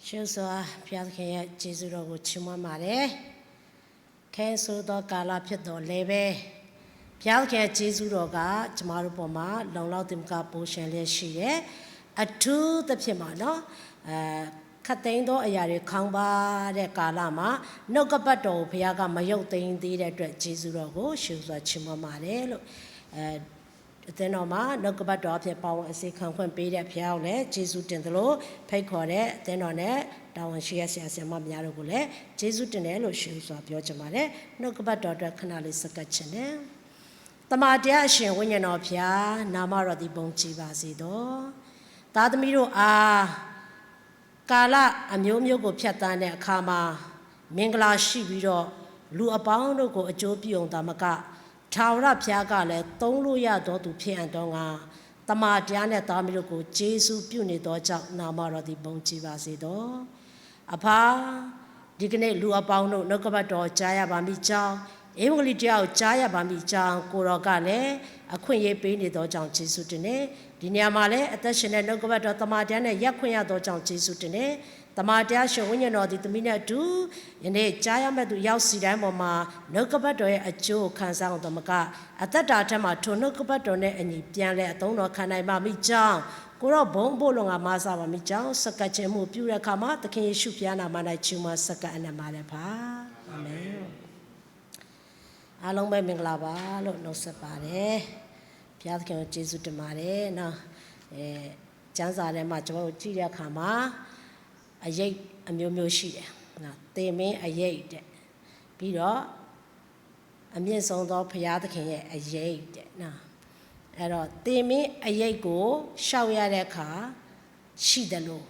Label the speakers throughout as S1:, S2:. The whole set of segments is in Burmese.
S1: ရှုစွာဘုရားသခင်ရဲ့ကျေးဇူးတော်ကိုချီးမွမ်းပါတယ်ခဲဆိုသောကာလဖြစ်တော်လဲပဲဘုရားသခင်ရဲ့ကျေးဇူးတော်ကကျမတို့ပေါ်မှာလုံလောက်တင်ကပိုးရှင်လျက်ရှိတယ်အထူးသဖြင့်ပါနော်ခတ်သိမ်းသောအရာတွေခေါင်းပါတဲ့ကာလမှာနှုတ်ကပတ်တော်ကိုဘုရားကမယုတ်သိမ်းသေးတဲ့အတွက်ကျေးဇူးတော်ကိုရှုစွာချီးမွမ်းပါတယ်လို့အသင်းတော်မှာနှုတ်ကပတ်တော်အဖြစ်ပါဝင်အစီခံခွင့်ပေးတဲ့ဘုရားကိုလည်းကျေးဇူးတင်သလိုဖိတ်ခေါ်တဲ့အသင်းတော်နဲ့တာဝန်ရှိတဲ့ဆရာဆရာမများတို့ကိုလည်းကျေးဇူးတင်တယ်လို့ရှုစွာပြောချင်ပါတယ်နှုတ်ကပတ်တော်အတွက်ခဏလေးစက္ကပ်ချင်တယ်တမန်တရားအရှင်ဝိညာဉ်တော်ဘုရားနာမတော်သည်ဘုန်းကြီးပါစေတော်သားသမီးတို့အားကာလအမျိုးမျိုးကိုဖြတ်သန်းတဲ့အခါမှာမင်္ဂလာရှိပြီးတော့လူအပေါင်းတို့ကိုအကျိုးပြုံတာမကထာဝရဘုရားကလည်းသုံးလို့ရတော်သူဖြစ်အပ်တော်ငါတမန်တရားနဲ့သားသမီးတို့ကိုယေရှုပြုနေသောကြောင့်နာမတော်သည်ဘုန်းကြီးပါစေတော်အဖာဒီကနေ့လူအပေါင်းတို့နှုတ်ကပတ်တော်ကြားရပါမိကြောင်းဧဝံဂေလိတရားကိုကြားရပါမိကြောင်းကိုတော်ကလည်းအခွင့်အရေးပေးနေသောကြောင့်ယေရှုတင်နေဒီနေရာမှာလည်းအသက်ရှင်တဲ့နှုတ်ကပတ်တော်တမန်တရားနဲ့ရက်ခွင့်ရသောကြောင့်ယေရှုတင်နေတမန်တရားရှင်ဝိညာဉ်တော်သည်သမီးနဲ့အတူယနေ့ကြားရမယ့်သူရောက်စီတိုင်းပေါ်မှာနှုတ်ကပတ်တော်ရဲ့အကျိုးခံစားအောင်တမကအသက်တာထက်မှာထိုနှုတ်ကပတ်တော်နဲ့အညီပြန်လဲအသုံးတော်ခံနိုင်ပါမိကြောင်းကိုတော့ဘုံဘို့လုံကမဆာပါမိကြောင်းစက္ကခြင်းမှုပြုတဲ့အခါမှာသခင်ယေရှုဖျားနာမ၌ချီးမွမ်းစက္ကအနက်ပါတယ်ပါအာမင်အားလုံးပဲမင်္ဂလာပါလို့နှုတ်ဆက်ပါတယ်ဘုရားသခင်ကိုကျေးဇူးတင်ပါတယ်နော်ကျမ်းစာထဲမှာကျွန်တော်တို့ကြည့်တဲ့အခါမှာအရေးအမျိုးမျိုးရှိတယ်နော်သေမင်းအရေးတဲ့ပြီးတော့အမြင့်ဆုံးသောဘုရားသခင်ရဲ့အရေးတဲ့နော်အဲ့တော့သေမင်းအရေးကိုရှောက်ရတဲ့အခါရှိတယ်လို့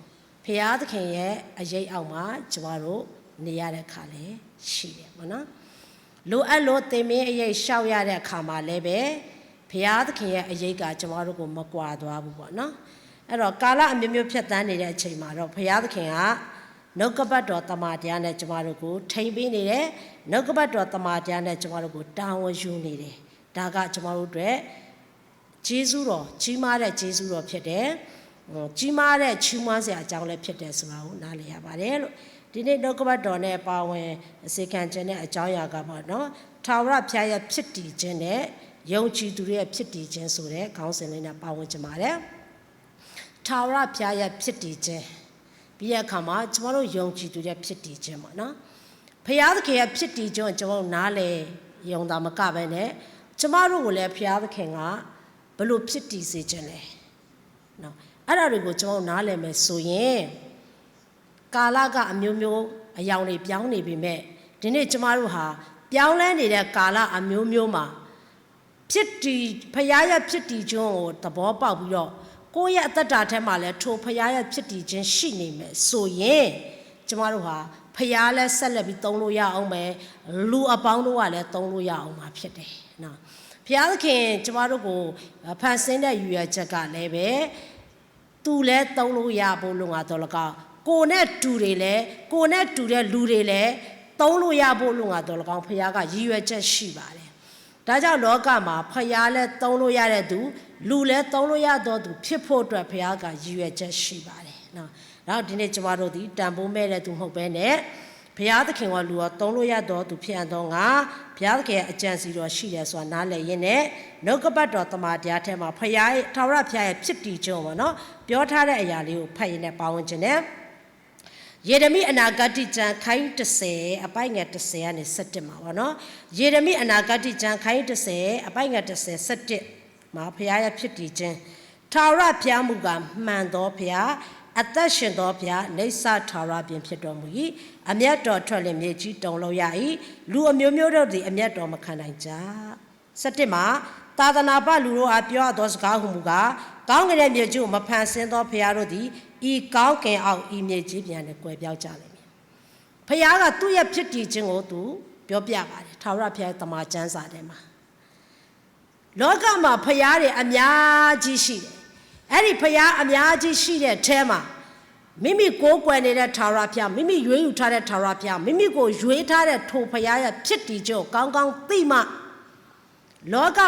S1: ဘုရားသခင်ရဲ့အရေးအောက်မှာကျွန်တော်တို့နေရတဲ့အခါလည်းရှိတယ်ပေါ့နော်လိုအပ်လို့သေမင်းအရေးရှောက်ရတဲ့အခါမှာလည်းပဲဘုရားသခင်ရဲ့အရေးကကျွန်တော်တို့ကိုမကွာသွားဘူးပေါ့နော်အဲ့တော့ကာလအမျိုးမျိုးဖြတ်သန်းနေတဲ့အချိန်မှာတော့ဘုရားသခင်ကနှုတ်ကပတ်တော်တမန်တရားနဲ့ကျွန်တော်တို့ကိုထိန်ပေးနေတယ်နှုတ်ကပတ်တော်တမန်တရားနဲ့ကျွန်တော်တို့ကိုတာဝန်ယူနေတယ်ဒါကကျွန်တော်တို့အတွက်ဂျေဇုတော်ကြီးမားတဲ့ဂျေဇုတော်ဖြစ်တယ်ကြီးမားတဲ့ချီးမွမ်းစရာအကြောင်းလည်းဖြစ်တယ်ဆိုတာကိုနားလည်ရပါတယ်လို့ဒီနေ့နှုတ်ကပတ်တော်နဲ့ပါဝင်အစီခံခြင်းနဲ့အကြောင်းအရာကပေါ့နော်ထာဝရဘုရားရဲ့ဖြစ်တည်ခြင်းနဲ့ယုံကြည်သူတွေရဲ့ဖြစ်တည်ခြင်းဆိုတဲ့ခေါင်းစဉ်လေးနဲ့ပါဝင်ကြပါတယ်ထာဝရဘုရားရဲ့ဖြစ်တည်ခြင်းပြီးတဲ့အခါမှာကျွန်တော်တို့ယုံကြည်သူရဲ့ဖြစ်တည်ခြင်းပေါ့နော်ဘုရားသခင်ရဲ့ဖြစ်တည်ခြင်းကိုကျွန်တော်တို့နားလည်ယုံတာမကပဲနဲ့ကျွန်တော်တို့ကိုလည်းဘုရားသခင်ကဘယ်လိုဖြစ်တည်စေခြင်းလဲနော်အဲ့ဒါတွေကိုကျွန်တော်နားလည်မယ်ဆိုရင်ကာလကအမျိုးမျိုးအယောင်တွေပြောင်းနေပြီမဲ့ဒီနေ့ကျမတို့ဟာပြောင်းလဲနေတဲ့ကာလအမျိုးမျိုးမှာဖြစ်တည်ဖရားရဲ့ဖြစ်တည်ခြင်းကိုသဘောပေါက်ပြီးတော့ကိုယ့်ရဲ့အသက်တာထဲမှာလည်းထိုဖရားရဲ့ဖြစ်တည်ခြင်းရှိနေမယ်ဆိုရင်ကျမတို့ဟာဖရားလည်းဆက်လက်ပြီးသုံးလို့ရအောင်မယ်လူအပေါင်းတို့ကလည်းသုံးလို့ရအောင်မှာဖြစ်တယ်နော်ဘုရားသခင်ကျမတို့ကိုဖန်ဆင်းတဲ့ယူရချက်ကလည်းပဲသူလည်းသုံးလို့ရဖို့လုံအောင်တော့လကောက်ကိုနဲ့တူတွေလည်းကိုနဲ့တူတဲ့လူတွေလည်းသုံးလို့ရဖို့လုံအောင်တော့လကောက်ဘုရားကရည်ရွယ်ချက်ရှိပါတယ်ဒါကြောင့်လောကမှာဘုရားလည်းသုံးလို့ရတဲ့သူလူလည်းသုံးလို့ရတော့သူဖြစ်ဖို့အတွက်ဘုရားကရည်ရွယ်ချက်ရှိပါတယ်နော်နောက်ဒီနေ့ကျမတို့ဒီတန်ဖိုးမဲ့တဲ့သူမဟုတ်ပဲနဲ့ဘုရားသခင်ကလူရောသုံးလို့ရတော့သူဖြစ်အပ်တော့ငါဘုရားသခင်ရဲ့အကြံစီတော်ရှိတယ်ဆိုတာနားလည်ရင်းနဲ့နှုတ်ကပတ်တော်တမန်တရားထဲမှာဘုရားရဲ့ထာဝရဘုရားရဲ့ဖြစ်တည်ခြင်းပေါ့နော်ပြောထားတဲ့အရာလေးကိုဖတ်ရင်းနဲ့ပါဝင်ခြင်းနဲ့ယေရမိအနာဂတ်ကျမ်းခိုင်း30အပိုင်းငယ်30ကနေ17မှာပေါ့နော်ယေရမိအနာဂတ်ကျမ်းခိုင်း30အပိုင်းငယ်30 17မှာဘုရားရဲ့ဖြစ်တည်ခြင်းထာဝရဘုရားမူကမှန်သောဘုရားအသက်ရှင်သောဘုရားနေဆထာဝရပင်ဖြစ်တော်မူ၏အမျက်တော်ထွက်လင်မြေကြီးတုံလို့ရ၏လူအမျိုးမျိုးတို့သည်အမျက်တော်မခံနိုင်ကြ17မှာသာသနာပလူတို့အားပြောသောစကားဟုမူကားကောင်းကင်ရဲ့မြေကြီးကိုမဖန်ဆင်းသောဘုရားတို့သည်ဤကောင်းကင်အောက်ဤမြေကြီးပြန်နဲ့ကွယ်ပြောက်ကြလိမ့်မယ်ဘုရားကသူ့ရဲ့ဖြစ်တည်ခြင်းကိုသူပြောပြပါတယ်ထာဝရဘုရားရဲ့တမန်ကျမ်းစာထဲမှာလောကမှာဘုရားတွေအများကြီးရှိတယ်အဲ့ဒီဘုရားအများကြီးရှိတဲ့အထဲမှာမိမိကိုယ်ကွယ်နေတဲ့ထာဝရဘုရားမိမိရွေးယူထားတဲ့ထာဝရဘုရားမိမိကိုရွေးထားတဲ့ထိုဘုရားရဲ့ဖြစ်တည်ခြင်းကိုကောင်းကောင်းသိမှလောက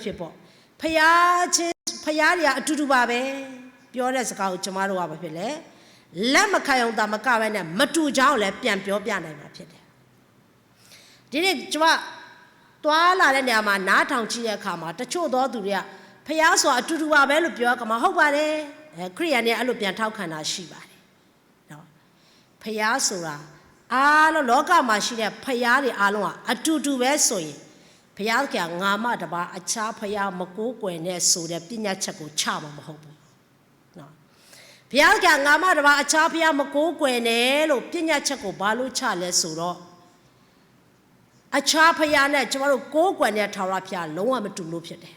S1: ဖြစ်ပေါ့ဖယားချင်းဖယားတွေကအတူတူပါပဲပြောတဲ့စကားကိုကျမတို့ကဘာဖြစ်လဲလက်မခံအောင်တာမကပဲနဲ့မတူချောင်းလည်းပြန်ပြောပြနိုင်မှာဖြစ်တယ်ဒီနေ့ကျမသွားလာတဲ့နေရာမှာနားထောင်ကြည့်တဲ့အခါမှာတချို့သောသူတွေကဖယားဆိုအတူတူပါပဲလို့ပြောကမှဟုတ်ပါတယ်ခရိယန်တွေအဲ့လိုပြန်ထောက်ခံတာရှိပါတယ်နော်ဖယားဆိုတာအားလုံးလောကမှာရှိတဲ့ဖယားတွေအားလုံးကအတူတူပဲဆိုရင်ဖယားကငါမတပါအခြားဖယားမကိုးကွယ်နဲ့ဆိုတဲ့ပညာချက်ကိုချမှာမဟုတ်ဘူးနော်ဘုရားကငါမတပါအခြားဖယားမကိုးကွယ်နဲ့လို့ပညာချက်ကိုဘာလို့ချလဲဆိုတော့အခြားဖယားနဲ့ကျမတို့ကိုးကွယ်တဲ့ထာဝရဘုရားလုံးဝမတူလို့ဖြစ်တယ်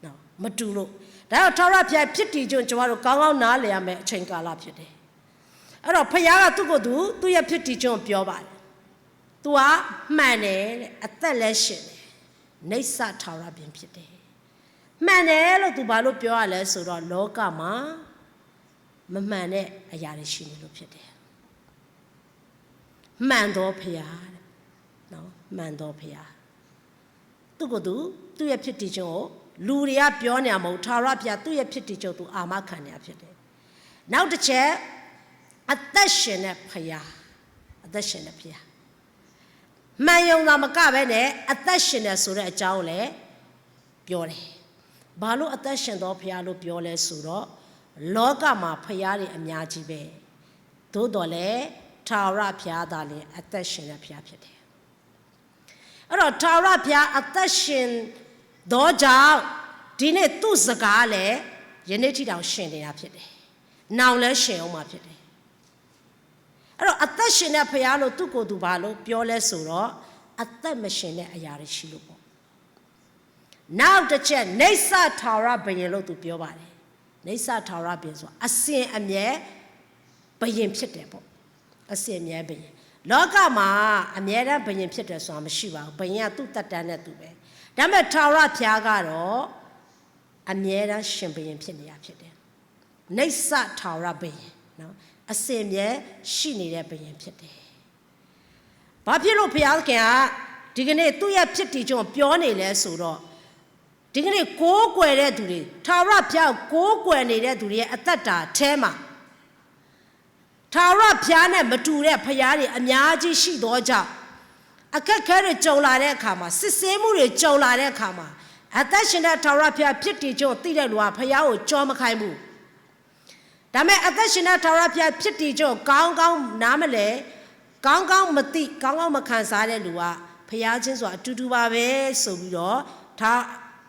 S1: နော်မတူလို့ဒါတော့ထာဝရဘုရားဖြစ်တည်ခြင်းကျမတို့ကောင်းကောင်းနားလည်ရမယ်အချိန်ကာလဖြစ်တယ်အဲ့တော့ဖယားကသူ့ကိုယ်သူ့ရဲ့ဖြစ်တည်ခြင်းကိုပြောပါတယ်သူကမှန်တယ်တဲ့အသက်လည်းရှင်တယ်နိစ္စထာဝရဘုရားဖြစ်တယ်မှန်တယ်လို့သူဘာလို့ပြောရလဲဆိုတော့လောကမှာမမှန်တဲ့အရာတွေရှိနေလို့ဖြစ်တယ်မှန်တော်ဖယားတဲ့နော်မှန်တော်ဖယားသူ့ကိုယ်သူ့ရဲ့ဖြစ်တည်ခြင်းကိုလူတွေကပြောနေမှာမဟုတ်ထာဝရဘုရားသူ့ရဲ့ဖြစ်တည်ခြင်းကိုသူအာမခံနေရဖြစ်တယ်နောက်တစ်ချက်အသက်ရှင်တဲ့ဖယားအသက်ရှင်တဲ့ဖယားမှန်ယုံတာမကပဲနဲ့အသက်ရှင်တယ်ဆိုတဲ့အကြောင်းလည်းပြောတယ်ဘာလို့အသက်ရှင်တော်ဖယားလို့ပြောလဲဆိုတော့လောကမှာဖယားတွေအများကြီးပဲသို့တော်လည်းထာဝရဘုရားသာလျှင်အသက်ရှင်တဲ့ဘုရားဖြစ်တယ်အဲ့တော့ထာဝရဘုရားအသက်ရှင်သောကြောင့်ဒီနေ့သူ့စကားလည်းယနေ့ထိတောင်ရှင်နေတာဖြစ်တယ်နောင်လည်းရှင်အောင်မှာဖြစ်တယ်အဲ့တော့အသက်ရှင်တဲ့ဘုရားလို့သူ့ကိုယ်သူဘာလို့ပြောလဲဆိုတော့အသက်မရှင်တဲ့အရာတွေရှိလို့ပေါ့နောက်တစ်ချက်နေဆာထာဝရဘုရင်လို့သူပြောပါတယ်နေဆာထာဝရဘုရင်ဆိုအစဉ်အမြဲဘုရင်ဖြစ်တယ်ပေါ့အစဉ်အမြဲဘုရင်လောကမှာအမြဲတမ်းဘုရင်ဖြစ်တယ်ဆိုတာမရှိပါဘူးဘုရင်ကသူ့တတ်တမ်းနဲ့သူပဲဒါပေမဲ့ထာဝရဘုရားကတော့အမြဲတမ်းရှင်ဘုရင်ဖြစ်နေတာဖြစ်တယ်နေဆာထာဝရဘုရင်နော်အစဉ်အမြဲရှိနေတဲ့ဘုရင်ဖြစ်တယ်ဘာဖြစ်လို့ဘုရားခင်ကဒီကနေ့သူ့ရဲ့ဖြစ်တည်ခြင်းကိုပြောနေလဲဆိုတော့ဒီကနေ့ကိုးကွယ်တဲ့သူတွေထာဝရဘုရားကိုးကွယ်နေတဲ့သူတွေရဲ့အသက်တာအထဲမှာထာဝရဘုရားနဲ့မတူတဲ့ဘုရားတွေအများကြီးရှိသောကြောင့်အခက်ခဲတွေကြုံလာတဲ့အခါမှာစစ်ဆေးမှုတွေကြုံလာတဲ့အခါမှာအသက်ရှင်တဲ့ထာဝရဘုရားဖြစ်တည်ခြင်းကိုသိတဲ့လူကဘုရားကိုကြောမခိုင်းဘူးဒါပေမဲ့အသက်ရှင်တဲ့ထာဝရဘုရားဖြစ်တည်ခြင်းကိုကောင်းကောင်းနားမလဲကောင်းကောင်းမသိကောင်းကောင်းမခံစားတဲ့လူကဘုရားချင်းဆိုတာအတူတူပါပဲဆိုပြီးတော့ထာ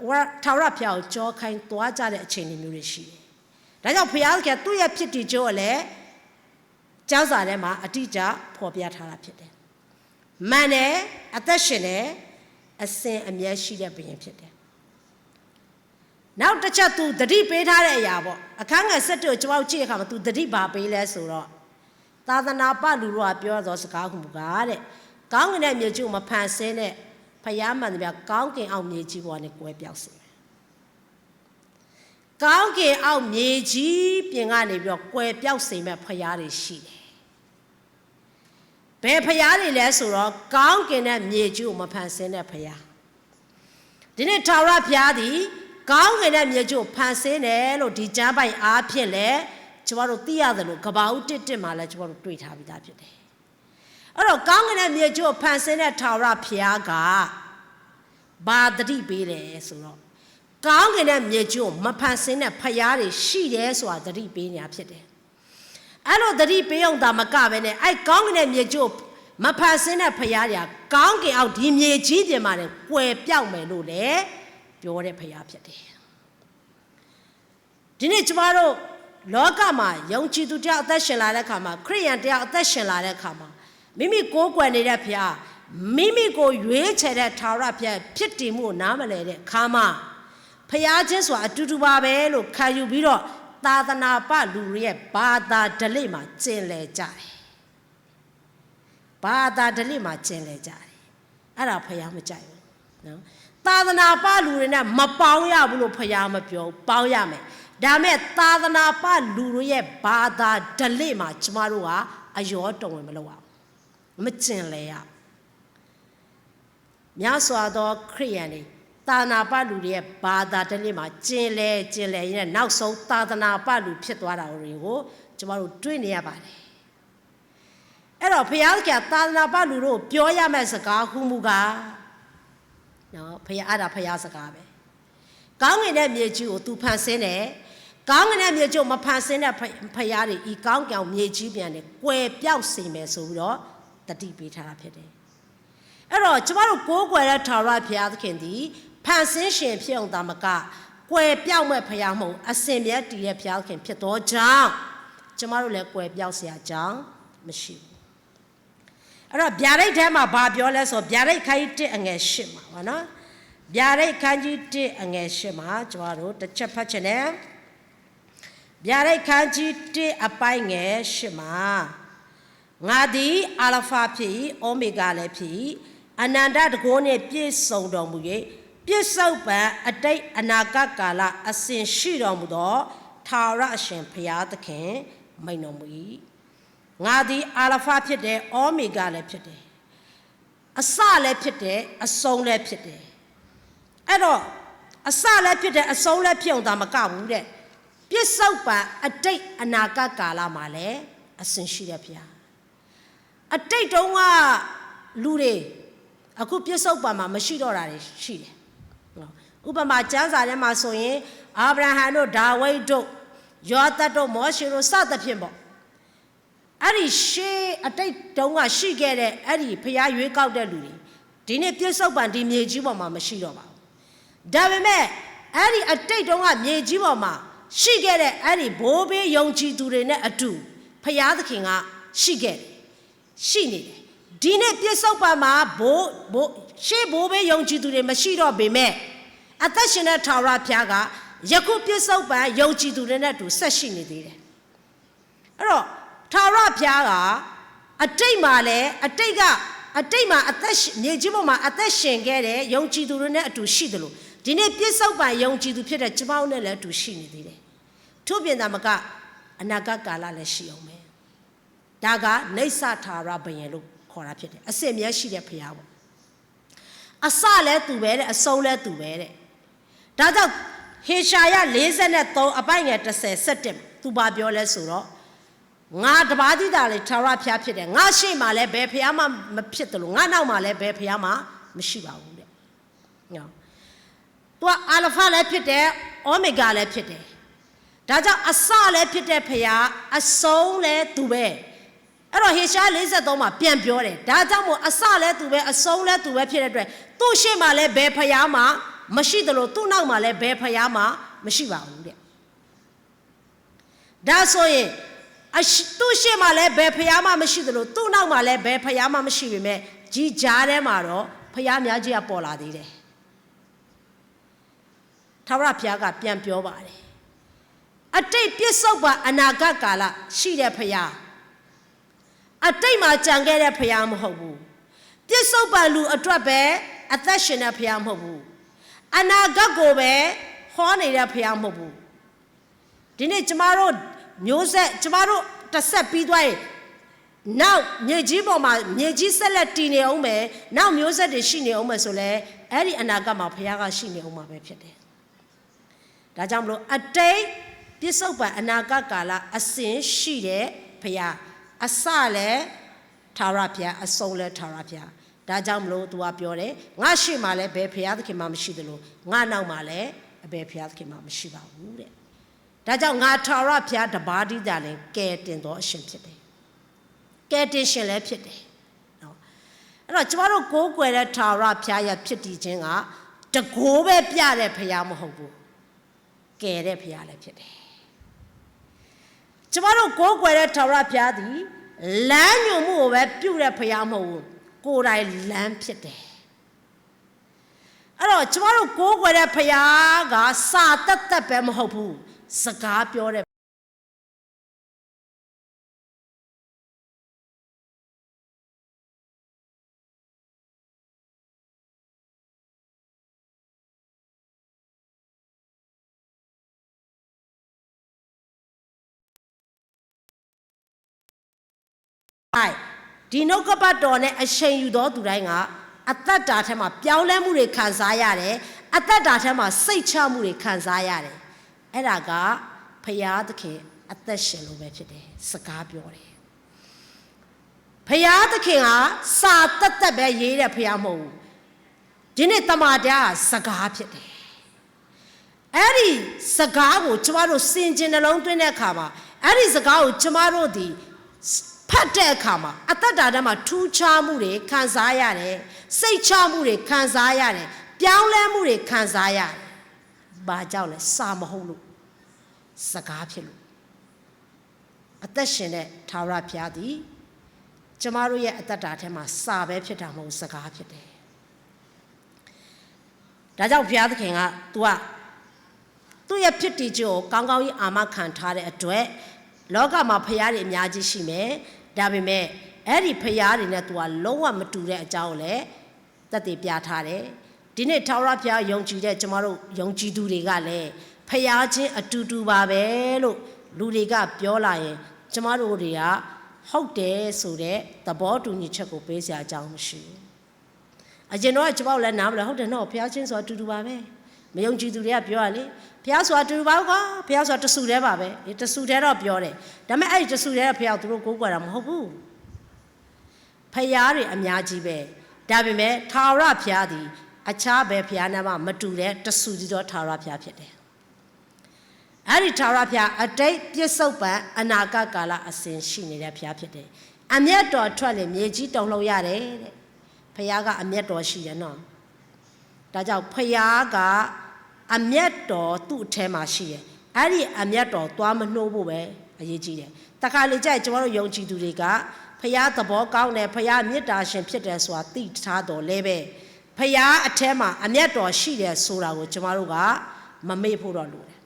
S1: ဝရဘုရားကိုကြောခိုင်းသွားကြတဲ့အချိန်မျိုးတွေရှိတယ်ဒါကြောင့်ဘုရားကသူ့ရဲ့ဖြစ်တည်ခြင်းကိုလည်းကျမ်းစာထဲမှာအတိအကျဖော်ပြထားတာဖြစ်တယ်မှန်တယ်အသက်ရှင်တယ်အစဉ်အမြဲရှိတဲ့ဘုရင်ဖြစ်တယ်နောက်တစ်ချက်သူသတိပေးထားတဲ့အရာပေါ့အခန်းငယ်7ကိုကျွန်တော်ကြည့်တဲ့အခါမှာသူသတိပါပေးလဲဆိုတော့သာသနာပလူတို့ကပြောသောစကားခုမကတဲ့ကောင်းကင်ရဲ့မြေကြီးကိုမဖန်ဆင်းတဲ့ဖယားမှန်တယ်ဗျကောင်းကင်အောက်မြေကြီးပေါ်နဲ့ကွဲပြောက်စေတယ်ကောင်းကင်အောက်မြေကြီးပြင်ကနေပြီးတော့ကွဲပြောက်စေမဲ့ဖယားတွေရှိတယ်ဘယ်ဖယားတွေလဲဆိုတော့ကောင်းကင်နဲ့မြေကြီးကိုမဖန်ဆင်းတဲ့ဖယားဒီနေ့ထာဝရဘုရားသည်ကောင်းကင်နဲ့မြေကြီးကိုဖန်ဆင်းတယ်လို့ဒီကျမ်းပိုင်အားဖြင့်လဲကျွန်တော်တို့သိရတယ်လို့ကဘာဦးတစ်မှာလဲကျွန်တော်တို့တွေ့ထားပြီးသားဖြစ်တယ်အဲ့တော့ကောင်းကင်နဲ့မြေကြီးကိုဖန်ဆင်းတဲ့ထာဝရဘုရားကဘာတတိပေးတယ်ဆိုတော့ကောင်းကင်နဲ့မြေကြီးကိုမဖန်ဆင်းတဲ့ဖယားတွေရှိတယ်ဆိုတာတတိပေးနေတာဖြစ်တယ်အဲ့လိုတတိပေးအောင်ဒါမကပဲနဲ့အဲ့ကောင်းကင်နဲ့မြေကြီးကိုမဖန်ဆင်းတဲ့ဖယားတွေကကောင်းကင်အောက်ဒီမြေကြီးပြင်မှာလည်းကွယ်ပြောက်မယ်လို့လည်းပြောတဲ့ဖယားဖြစ်တယ်ဒီနေ့ကျမတို့လောကမှာယုံကြည်သူတယောက်အသက်ရှင်လာတဲ့အခါမှာခရိယန်တယောက်အသက်ရှင်လာတဲ့အခါမှာမိမိကိုးကွယ်နေတဲ့ဖယားမိမိကိုရွေးချယ်တဲ့ထာဝရဘုရားဖြစ်တည်မှုကိုနားမလည်တဲ့အခါမှာဖယားချင်းဆိုတာအတူတူပါပဲလို့ခံယူပြီးတော့သာသနာပလူတွေရဲ့ဘာသာဓလေ့မှာကျင်လည်ကြတယ်ဘာသာဓလေ့မှာကျင်လည်ကြတယ်အဲ့ဒါဖယားမကြိုက်ဘူးနော်သာသနာပလူတွေနဲ့မပေါင်းရဘူးလို့ဖယားမပြောဘူးပေါင်းရမယ်ဒါမဲ့သာသနာပလူတွေရဲ့ဘာသာဓလေ့မှာကျမတို့ကအယောတုံဝင်မလုပ်အောင်မကျင်လည်ရများစွာသောခရိယန်တွေ သာနာပလူတွေရဲ့ဘာသာတလေးမှာကျင်လဲရင်နောက်ဆုံးသာသနာပလူဖြစ်သွားတာတွေကိုကျမတို့တွေ့နေရပါတယ်အဲ့တော့ဘုရားကသာသနာပလူတို့ပြောရမယ့်စကားခုမှုကနော်ဘုရားအဲ့ဒါဘုရားစကားပဲကောင်းငင်တဲ့မြေကြီးကိုသူဖန်ဆင်းတယ်ကောင်းငင်တဲ့မြေကြီးကိုမဖန်ဆင်းတဲ့ဘုရားတွေဤကောင်းကင်မြေကြီးပြန်တယ်ကွယ်ပြောက်စေမယ်ဆိုပြီးတော့တတိပေးထားတာဖြစ်တယ်အဲ့တော့ကျမတို့ကိုးကွယ်တဲ့ထာဝရဘုရားသခင်သည်ဖန်ဆင်းရှင်ဖြစ်အောင်သာမကကွယ်ပြောက်မဲ့ဘုရားမဟုတ်အစင်မြတ်တည်တဲ့ဘုရားသခင်ဖြစ်သောကြောင့်ကျမတို့လည်းကွယ်ပြောက်เสียကြောင်းမရှိဘူးအဲ့တော့ဗျာဒိတ်ထဲမှာဘာပြောလဲဆိုဗျာဒိတ်ခန်းကြီး1အငယ်8မှာပါနော်ဗျာဒိတ်ခန်းကြီး1အငယ်8မှာကျမတို့တစ်ချက်ဖတ်ချင်တယ်ဗျာဒိတ်ခန်းကြီး1အပိုင်းငယ်8မှာငါသည်အာလဖာဖြစ်အိုမေဂါလည်းဖြစ်အနန္တတကောနှင့်ပြည့်စုံတော်မူ၍ပြစ္ဆုတ်ပံအတိတ်အနာဂတ်ကာလအစဉ်ရှိတော်မူသောထာဝရအရှင်ဘုရားသခင်မိန်တော်မူ၏ငါသည်အာလဖာဖြစ်တယ်အိုမေဂါလည်းဖြစ်တယ်အစလည်းဖြစ်တယ်အဆုံးလည်းဖြစ်တယ်အဲ့တော့အစလည်းဖြစ်တယ်အဆုံးလည်းဖြစ်အောင်ဒါမကဘူးတဲ့ပြစ္ဆုတ်ပံအတိတ်အနာဂတ်ကာလမှာလည်းအစဉ်ရှိတဲ့ဘုရားအတိတ်တုန်းကလူတွေအခုပြစ္ဆုတ်ပံမှာမရှိတော့တာတွေရှိတယ်ဥပမာကျမ်းစာထဲမှာဆိုရင်အာဗြဟံတို့ဒါဝိဒ်တို့ယောသတ်တို့မောရှေတို့စသဖြင့်ပေါ့အဲ့ဒီရှေးအတိတ်တုန်းကရှိခဲ့တဲ့အဲ့ဒီဖျားရွေးကောက်တဲ့လူတွေဒီနေ့ပြစ္ဆုတ်ပံဒီမြေကြီးပေါ်မှာမရှိတော့ပါဘူးဒါပေမဲ့အဲ့ဒီအတိတ်တုန်းကမြေကြီးပေါ်မှာရှိခဲ့တဲ့အဲ့ဒီဘိုးဘေးယုံကြည်သူတွေနဲ့အတူဖျားသခင်ကရှိခဲ့တယ်ရှိနေတယ်ဒီနေ့ပြစ္ဆုတ်ပံမှာရှေးဘိုးဘေးယုံကြည်သူတွေမရှိတော့ပေမဲ့အသက်ရှင်တဲ့ထာဝရဘုရားကယခုပြစ္ဆုတ်ပံယုံကြည်သူတွေနဲ့အတူဆက်ရှိနေသေးတယ်အဲ့တော့ထာဝရဘုရားကအတိတ်မှာလည်းအတိတ်မှာအသက်မြေကြီးပေါ်မှာအသက်ရှင်ခဲ့တဲ့ယုံကြည်သူတွေနဲ့အတူရှိတယ်လို့ဒီနေ့ပြစ္ဆုတ်ပံယုံကြည်သူဖြစ်တဲ့ကျွန်တော်နဲ့လည်းအတူရှိနေသေးတယ်ထို့ပြင်သာမကအနာဂတ်ကာလလည်းရှိအောင်မယ်ဒါကနေဆထာဝရဘုရင်လို့ခေါ်တာဖြစ်တယ်အစစ်မြဲရှိတဲ့ဘုရားပေါ့အစလည်းသူပဲတဲ့အဆုံးလည်းသူပဲတဲ့ဒါကြောင့်ဟေရှာယ43အပိုင်းငယ်30သူဘာပြောလဲဆိုတော့ငါတပါးသီးတာလေထာဝရဘုရားဖြစ်တယ်ငါရှေ့မှာလည်းဘယ်ဘုရားမှမဖြစ်တယ်လို့ငါနောက်မှာလည်းဘယ်ဘုရားမှမရှိပါဘူးတဲ့နော်သူကအာလဖာလည်းဖြစ်တယ်အိုမေဂါလည်းဖြစ်တယ်ဒါကြောင့်အစလည်းဖြစ်တဲ့ဘုရားအဆုံးလည်းသူပဲအဲ့တော့ဟေရှာ43မှာပြန်ပြောတယ်ဒါကြောင့်မို့အစလည်းသူပဲအဆုံးလည်းသူပဲဖြစ်တဲ့အတွက်သူ့ရှေ့မှာလည်းဘယ်ဖျားမှမရှိတယ်လို့သူ့နောက်မှာလည်းဘယ်ဖျားမှမရှိပါဘူးတဲ့ဒါဆိုရင်သူ့ရှေ့မှာလည်းဘယ်ဖျားမှမရှိတယ်လို့သူ့နောက်မှာလည်းဘယ်ဖျားမှမရှိပေမဲ့ကြီးကြားထဲမှာတော့ဖျားများကြီးကပေါ်လာသေးတယ်ထာဝရဘုရားကပြန်ပြောပါတယ်အတိတ်ပြစ္ဆုတ်ပံအနာဂတ်ကာလရှိတဲ့ဖျားအတိတ်မှာကြံခဲ့တဲ့ဘုရားမဟုတ်ဘူးပြစ္ဆုတ်ပံလူအတွက်ပဲအသက်ရှင်တဲ့ဘုရားမဟုတ်ဘူးအနာဂတ်ကိုပဲဟောနေတဲ့ဘုရားမဟုတ်ဘူးဒီနေ့ကျမတို့မျိုးဆက်ကျမတို့တစ်ဆက်ပြီးသွားရင်နောက်မြေကြီးပေါ်မှာမြေကြီးဆက်လက်တည်နေအောင်မယ်နောက်မျိုးဆက်တွေရှိနေအောင်မယ်ဆိုလဲအဲ့ဒီအနာဂတ်မှာဘုရားကရှိနေအောင်မှာပဲဖြစ်တယ်ဒါကြောင့်မလို့အတိတ်ပြစ္ဆုတ်ပံအနာဂတ်ကာလအစဉ်ရှိတဲ့ဘုရားအစလည်းထာဝရဘုရားအဆုံးလည်းထာဝရဘုရားဒါကြောင့်မလို့သူကပြောတယ်ငါရှေ့မှာလည်းဘယ်ဘုရားသခင်မှမရှိသလိုငါနောက်မှာလည်းဘယ်ဘုရားသခင်မှမရှိပါဘူးတဲ့ဒါကြောင့်ငါထာဝရဘုရားတပါးတည်းသာလည်းကယ်တင်တော်အရှင်ဖြစ်တယ်ကယ်တင်ရှင်လည်းဖြစ်တယ်နော်အဲ့တော့ကျမတို့ကိုးကွယ်တဲ့ထာဝရဘုရားရဲ့ဖြစ်တည်ခြင်းကတကိုးပဲပြတဲ့ဘုရားမဟုတ်ဘူးကယ်တဲ့ဘုရားလည်းဖြစ်တယ်ကျမတို့ကိုးကွယ်တဲ့ထာဝရဘုရားသည်လမ်းညွှန်မှုကိုပဲပြုတဲ့ဘုရားမဟုတ်ဘူးကိုယ်တိုင်လမ်းဖြစ်တယ်အဲ့တော့ကျမတို့ကိုးကွယ်တဲ့ဘုရားကစာတက်ပဲမဟုတ်ဘူးစကားပြောတဲ့ဒီနှုတ်ကပတ်တော်နဲ့အချိန်ယူသောသူတိုင်းကအသက်တာထဲမှာပြောင်းလဲမှုတွေခံစားရတယ် အသက်တာထဲမှာစိတ်ချမှုတွေခံစားရတယ်အဲ့ဒါကဖယားသခင်အသက်ရှင်လို့ပဲဖြစ်တယ်စကားပြောတယ်ဖယားသခင်ကစာတက်ပဲရေးတဲ့ဖယားမဟုတ်ဘူးဒီနေ့တမန်တော်ကစကားဖြစ်တယ်အဲ့ဒီစကားကိုကျမတို့စင်ကျင်နှလုံးသွင်းတဲ့အခါမှာအဲ့ဒီစကားကိုကျမတို့ဒီဖတ်တဲ့အခါမှာအသက်တာထဲမှာထူးခြားမှုတွေခံစားရတယ်စိတ်ချမှုတွေခံစားရတယ်ပြောင်းလဲမှုတွေခံစားရတယ်ဘာကြောင့်လဲစာမဟုတ်လို့စကားဖြစ်လို့အသက်ရှင်တဲ့ထာဝရဘုရားသည်ကျမတို့ရဲ့အသက်တာထဲမှာစာပဲဖြစ်တာမဟုတ်စကားဖြစ်တယ်ဒါကြောင့်ဘုရားသခင်က तू ကသူ့ရဲ့ဖြစ်တည်ခြင်းကိုကောင်းကောင်းကြီးအာမခံထားတဲ့အတွက်လောကမှာဖရားတွေအများကြီးရှိမယ်ဒါပေမဲ့အဲ့ဒီဖရားတွေနဲ့ तू ကလုံးဝမတူတဲ့အကြောင်းကိုလည်းသက်သေပြထားတယ်ဒီနေ့ထာဝရဘုရားယုံကြည်တဲ့ကျမတို့ယုံကြည်သူတွေကလည်းဖရားချင်းအတူတူပါပဲလို့လူတွေကပြောလာရင်ကျမတို့တွေကဟုတ်တယ်ဆိုတဲ့သဘောတူညီချက်ကိုပေးစရာအကြောင်းမရှိဘူးအရင်တော့ကျမတို့လည်းနားမလဲဟုတ်တယ်နော်ဖရားချင်းဆိုတာအတူတူပါပဲမယုံကြည်သူတွေကပြောရလေဘုရားဆိုတာတူပါကွာဘုရားဆိုတာတဆူတည်းပါပဲတဆူတည်းတော့ပြောတယ်ဒါပေမဲ့အဲ့ဒီတဆူတည်းကဘုရားသူတို့ကိုးကွယ်တာမဟုတ်ဘူးဘုရားတွေအများကြီးပဲဒါပေမဲ့ထာဝရဘုရားသည်အခြားပဲဘုရားနဲ့မှမတူတဲ့တဆူကြီးသောထာဝရဘုရားဖြစ်တယ်အဲ့ဒီထာဝရဘုရားအတိတ်ပြစ္ဆုတ်ပံအနာဂတ်ကာလအစဉ်ရှိနေတဲ့ဘုရားဖြစ်တယ်အမျက်တော်ထွက်လေမြေကြီးတုန်လှုပ်ရတယ်တဲ့ဘုရားကအမျက်တော်ရှိတယ်နော်ဒါကြောင့်ဘုရားကအမျက်တော်သူ့အထဲမှာရှိတယ်အဲ့ဒီအမျက်တော်သွားမနှိုးဖို့ပဲအရေးကြီးတယ်တခါလေကြိုက်ကျွန်တော်တို့ယုံကြည်သူတွေကဖရားသဘောကောင်းတယ်ဖရားမေတ္တာရှင်ဖြစ်တယ်ဆိုတာသိထားတော်လဲပဲဖရားအထဲမှာအမျက်တော်ရှိတယ်ဆိုတာကိုကျွန်တော်တို့ကမမေ့ဖို့တော့လိုတယ်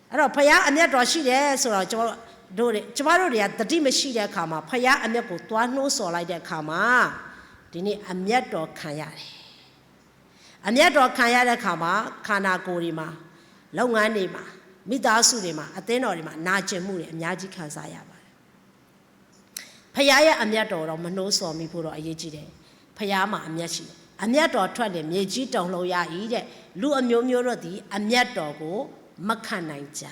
S1: အဲ့တော့ဖရားအမျက်တော်ရှိတယ်ဆိုတော့ကျွန်တော်တို့တွေကတတိမရှိတဲ့အခါမှာဖရားအမျက်ကိုသွားနှိုးဆော်လိုက်တဲ့အခါမှာဒီနေ့အမျက်တော်ခံရတယ်အမျက်တော်ခံရတဲ့အခါမှာခန္ဓာကိုယ်တွေမှာလုပ်ငန်းတွေမှာမိသားစုတွေမှာအသင်းတော်တွေမှာနာကျင်မှုတွေအများကြီးခံစားရပါတယ်။ဖခင်ရဲ့အမျက်တော်တော့မနှိုးဆော်မိဖို့တော့အရေးကြီးတယ်။ဖခင်မှာအမျက်ရှိတယ်။အမျက်တော်ထွက်တယ်မြေကြီးတုန်လှုပ်ရ၏တဲ့လူအမျိုးမျိုးတို့သည်အမျက်တော်ကိုမခံနိုင်ကြ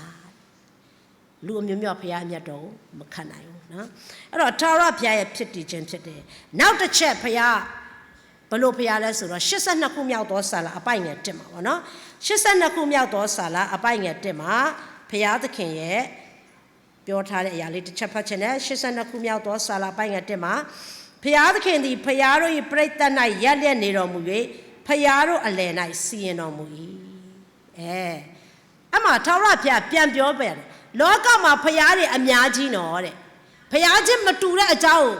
S1: ။လူအမျိုးမျိုးဖခင်အမျက်တော်ကိုမခံနိုင်ဘူးနော်။အဲ့တော့ထာဝရဘုရားရဲ့ဖြစ်တည်ခြင်းဖြစ်တယ်။နောက်တစ်ချက်ဖခင်ဘလို့ဖရားလဲဆိုတော့82ခုမြောက်သောဆာလအပိုင်ငယ်1မှာပေါ့နော်82ခုမြောက်သောဆာလအပိုင်ငယ်1မှာဖရားသခင်ရဲ့ပြောထားတဲ့အရာလေးတစ်ချက်ဖတ်ချင်တယ်82ခုမြောက်သောဆာလအပိုင်ငယ်1မှာဖရားသခင်သည်ဖရားတို့၏ပြိတ္တ၌ရက်လျက်နေတော်မူ၍ဖရားတို့အလယ်၌စီရင်တော်မူ၏အမှထာဝရဘုရားပြန်ပြောပဲလောကမှာဖရားတွေအများကြီးနော်တဲ့ဖရားချင်းမတူတဲ့အကြောင်း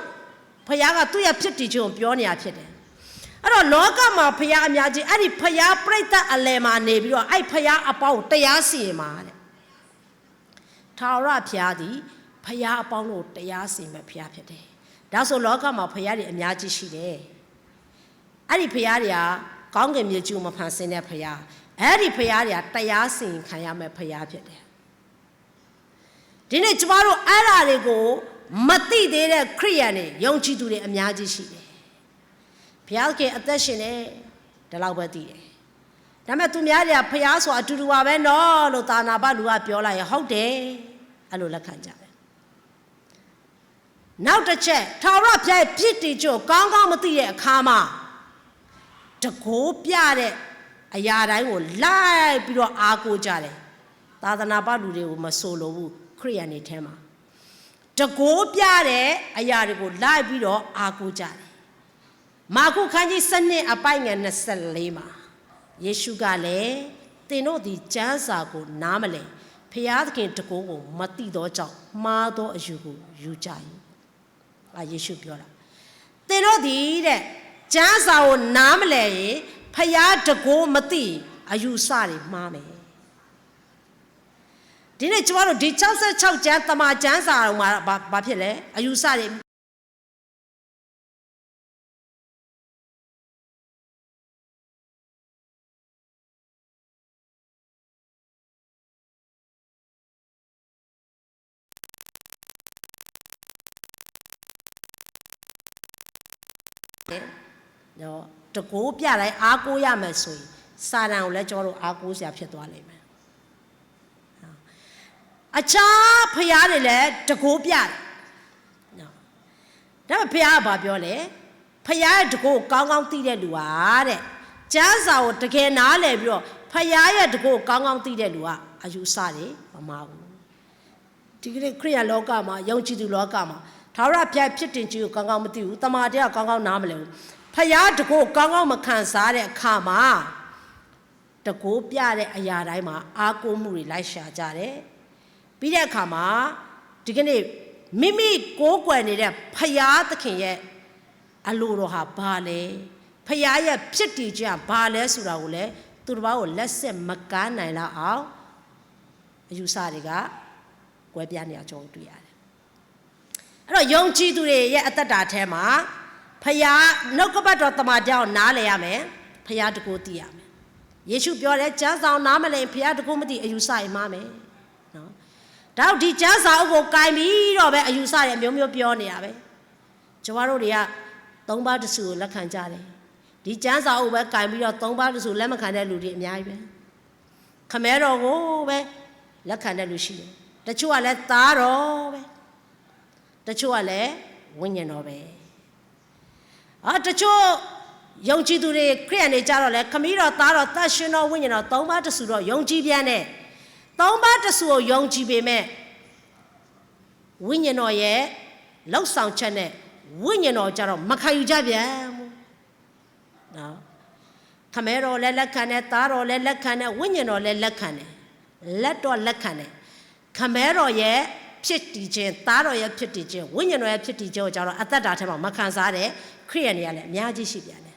S1: ဖရားကသူ့ရဲ့ဖြစ်တည်ခြင်းကိုပြောနေတာဖြစ်တယ်အဲ့တော့လောကမှာဖရားအများကြီးအဲ့ဒီဖရားပြိတ္တအလယ်မှာနေပြီးတော့အဲ့ဖရားအပေါင်းတရားစီရင်မှာတဲ့ထာဝရဘုရားသည်ဖရားအပေါင်းတို့တရားစီရင်မဲ့ဖရားဖြစ်တယ်ဒါဆိုလောကမှာဖရားတွေအများကြီးရှိတယ်အဲ့ဒီဖရားတွေကကောင်းကင်မြေကြီးကိုမဖန်ဆင်းတဲ့ဖရားအဲ့ဒီဖရားတွေကတရားစီရင်ခံရမဲ့ဖရားဖြစ်တယ်ဒီနေ့ကျမတို့အဲ့ဓာတွေကိုမသိသေးတဲ့ခရိယန်တွေယုံကြည်သူတွေအများကြီးရှိတယ်ဘုရားကအသက်ရှင်တယ်ဒီလောက်ပဲသိတယ်ဒါပေမဲ့သူများတွေကဘုရားဆိုအတူတူပါပဲနော်လို့သာနာပလူကပြောလိုက်ရင်ဟုတ်တယ်အဲ့လိုလက်ခံကြတယ်နောက်တစ်ချက်ထာဝရဘုရားရဲ့ပြစ်တီကျို့ကောင်းကောင်းမသိတဲ့အခါမှာတကိုးပြတဲ့အရာတိုင်းကိုလိုက်ပြီးတော့အားကိုးကြတယ်သာသနာပလူတွေကိုမဆိုလိုဘူးခရိယန်တွေထဲမှာတကိုးပြတဲ့အရာတွေကိုလိုက်ပြီးတော့အားကိုးကြတယ်မာကုခန်းကြီး7အပိုင်ငယ်24မှာယေရှုကလည်းသင်တို့သည်ကျမ်းစာကိုနားမလည်ဖျားသခင်တကိုးကိုမသိသောကြောင့်မှားသောအယူကိုယူကြ၏ယေရှုပြောတာသင်တို့သည်တဲ့ကျမ်းစာကိုနားမလည်ရင်ဖျားတကိုးမသိအယူစတွေမှားမယ်ဒီနေ့ကျမတို့ဒီ66ကျမ်းတမန်ကျမ်းစာတော်မှာဘာဖြစ်လဲအယူစတွေနော်တကိုးပြလိုက်အားကိုးရမယ်ဆိုရင် စာတန်ကိုလည်းကျွန်တော်တို့အားကိုးစရာဖြစ်သွားလိမ့်မယ်အခြားဖျားတွေလည်းတကိုးပြတယ်ဒါပေမဲ့ဖျားကဘာပြောလဲဖျားရဲ့တကိုးကောင်းကောင်းသိတဲ့လူဟာတဲ့ကျမ်းစာကိုတကယ်နားလည်ပြီးတော့ဖျားရဲ့တကိုးကောင်းကောင်းသိတဲ့လူကအယူဆတယ်မမှားဘူးဒီကနေ့ခရိယာလောကမှာယုံကြည်သူလောကမှာထာဝရဘုရားဖြစ်တင်ခြင်းကိုကောင်းကောင်းမသိဘူးတမန်တော်ကောင်းကောင်းနားမလည်ဘူးဖျားတကိုးကောင်းကောင်းမခံစားတဲ့အခါမှာတကိုးပြတဲ့အရာတိုင်းမှာအားကိုးမှုတွေလိုက်ရှာကြတယ်ပြီးတဲ့အခါမှာဒီကနေ့မိမိကိုးကွယ်နေတဲ့ဖယားသခင်ရဲ့အလိုတော်ဟာဘာလဲဖယားရဲ့ဖြစ်တည်ခြင်းဘာလဲဆိုတာကိုလည်းသူတစ်ပါးကိုလက်ဆက်မကမ်းနိုင်လောက်အောင်အယူဆတွေကကွဲပြားနေအောင်ကျွန်တော်တွေ့ရတယ်အဲ့တော့ယုံကြည်သူတွေရဲ့အသက်တာထဲမှာဖယားနှုတ်ကပတ်တော်တမန်တော်ကိုနားလည်ရမယ်ဖယားတကိုးသိရမယ်ယေရှုပြောတယ်ကျမ်းစာနားမလည်ဖယားတကိုးမသိအယူဆရင်မှားမယ်နော်ဒါတော့ဒီကျမ်းစာအုပ်ကိုကင်ပြီးတော့ပဲအယူဆရမျိုးမျိုးပြောနေတာပဲကျွန်တော်တို့တွေကသုံးပါးတဆူကိုလက်ခံကြတယ်ဒီကျမ်းစာအုပ်ပဲကင်ပြီးတော့သုံးပါးတဆူလက်မခံတဲ့လူတွေအများကြီးပဲခမဲတော်ကိုပဲလက်ခံတဲ့လူရှိတယ်တချို့ကလည်းသားတော်ပဲတချို့ကလည်းဝိညာဉ်တော်ပဲတချို့ယုံကြည်သူတွေခရိယန်တွေကြတော့လဲခမည်းတော်သားတော်သတ်ရှင်တော်ဝိညာဉ်တော်သုံးပါးတဆူတော့ယုံကြည်ပြန်တယ်သုံးပါးတဆူကိုယုံကြည်ပေမဲ့ဝိညာဉ်တော်ရဲ့လောက်ဆောင်ချက်နဲ့ဝိညာဉ်တော်ကြတော့မခံယူကြပြန်ဘူးနော်ခမဲတော်လည်းလက်ခံတယ်သားတော်လည်းလက်ခံတယ်ဝိညာဉ်တော်လည်းလက်ခံတယ်လက်တော့လက်ခံတယ်ခမဲတော်ရဲ့ဖြစ်တည်ခြင်းသားတော်ရဲ့ဖြစ်တည်ခြင်းဝိညာဉ်တော်ရဲ့ဖြစ်တည်ခြင်းကိုကြတော့အသက်တာထဲမှာမခံစားတဲ့ခရိယန်တွေကလည်းအများကြီးရှိပြန်တယ်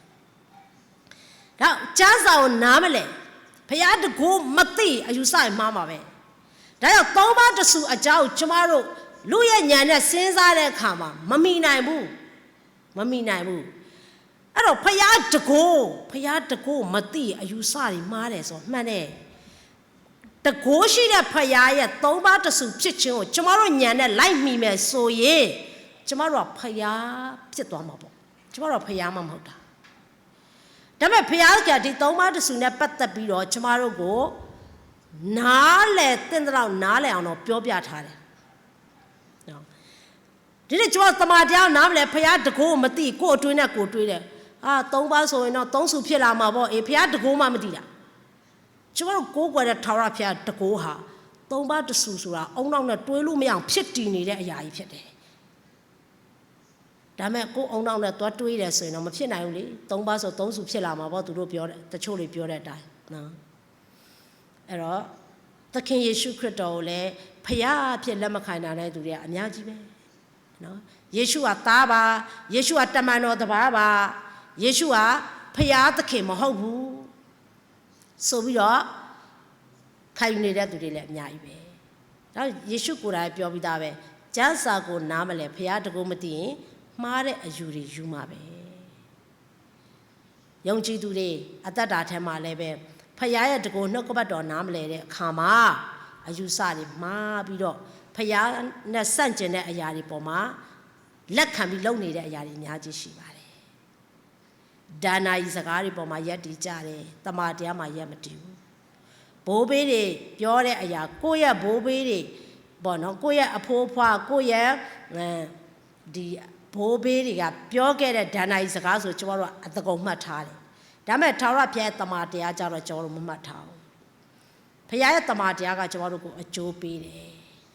S1: ဒါကျမ်းစာကိုနားမလဲဖျားတကူမသိအယူဆရင်မှားမှာပဲဒါကြောင့်သုံးပါးတဆူအကြောင်းကျမတို့လူရဲ့ဉာဏ်နဲ့စဉ်းစားတဲ့အခါမှာမမိနိုင်ဘူးအဲ့တော့ဖျားတကူမသိအယူဆတွေမှားတယ်ဆိုမှန်တယ်တကိုးရှိတဲ့ဖယားရဲ့သုံးပါးတဆူဖြစ်ခြင်းကိုကျမတို့ညံနဲ့လိုက်မိမယ်ဆိုရင်ကျမတို့ကဖယားဖြစ်သွားမှာပေါ့ကျမတို့ကဖယားမှမဟုတ်တာဒါပေမဲ့ဖယားကဒီသုံးပါးတဆူနဲ့ပတ်သက်ပြီးတော့ကျမတို့ကိုနားလေတဲ့တော့နားလေအောင်တော့ပြောပြထားတယ်နော်ဒီနေ့ကျမတို့တမန်တော်နားမလဲဖယားတကိုးမသိကိုအတွင်းနဲ့ကိုတွေးတယ်သုံးပါးဆိုရင်တော့သုံးဆူဖြစ်လာမှာပေါ့ဖယားတကိုးမှမသိတာကျမတို့ကိုးကွယ်တဲ့ထာဝရဘုရားတကိုးဟာသုံးပါးတဆူဆိုတာအုံနောက်နဲ့တွေးလို့မရအောင်ဖြစ်တည်နေတဲ့အရာကြီးဖြစ်တယ်ဒါမဲ့ကိုယ်အုံနောက်နဲ့သွားတွေးတယ်ဆိုရင်တော့မဖြစ်နိုင်ဘူးလေသုံးပါးဆိုသုံးဆူဖြစ်လာမှာပေါ့သူတို့ပြောတယ်တချို့တွေပြောတဲ့အတိုင်းနော်အဲ့တော့သခင်ယေရှုခရစ်တော်ကိုလည်းဖယားဖြစ်လက်မခံနိုင်တဲ့သူတွေကအများကြီးပဲနော်ယေရှုဟာသားပါယေရှုဟာတမန်တော်တစ်ပါးပါယေရှုဟာဖယားသခင်မဟုတ်ဘူးဆိုပြီးတော့ခံယူနေတဲ့သူတွေလည်းအများကြီးပဲဒါယေရှုကိုယ်တိုင်ပြောပြီးသားပဲကျမ်းစာကိုနားမလဲဖယားတကူမသိရင်မှားတဲ့အယူတွေယူမှာပဲယုံကြည်သူတွေအသက်တာထဲမှာလည်းပဲဖယားရဲ့တကူနှုတ်ကပတ်တော်နားမလဲတဲ့အခါမှာအယူဆတွေမှားပြီးတော့ဖယားနဲ့ဆန့်ကျင်တဲ့အရာတွေပေါ်မှာလက်ခံပြီးလုပ်နေတဲ့အရာတွေအများကြီးရှိပါတယ်ဒါနာဤစကားတွေပေါ်မှာရက်တည်ကြတယ်တမန်တရားမှာရက်မတည်ဘူးဘိုးဘေးတွေပြောတဲ့အရာကိုယ့်ရဲ့ဘိုးဘေးတွေပေါ့နော်ကိုယ့်ရဲ့အဖိုးဖွားကိုယ့်ရဲ့ဒီဘိုးဘေးတွေကပြောခဲ့တဲ့ဒါနာဤစကားဆိုကျွန်တော်တို့အတကုံမှတ်ထားတယ်ဒါမဲ့ထာဝရဘုရားရဲ့တမန်တရားကြတော့ကျွန်တော်တို့မမှတ်ထားဘူးဘုရားရဲ့တမန်တရားကကျွန်တော်တို့ကိုအကျိုးပေးတယ်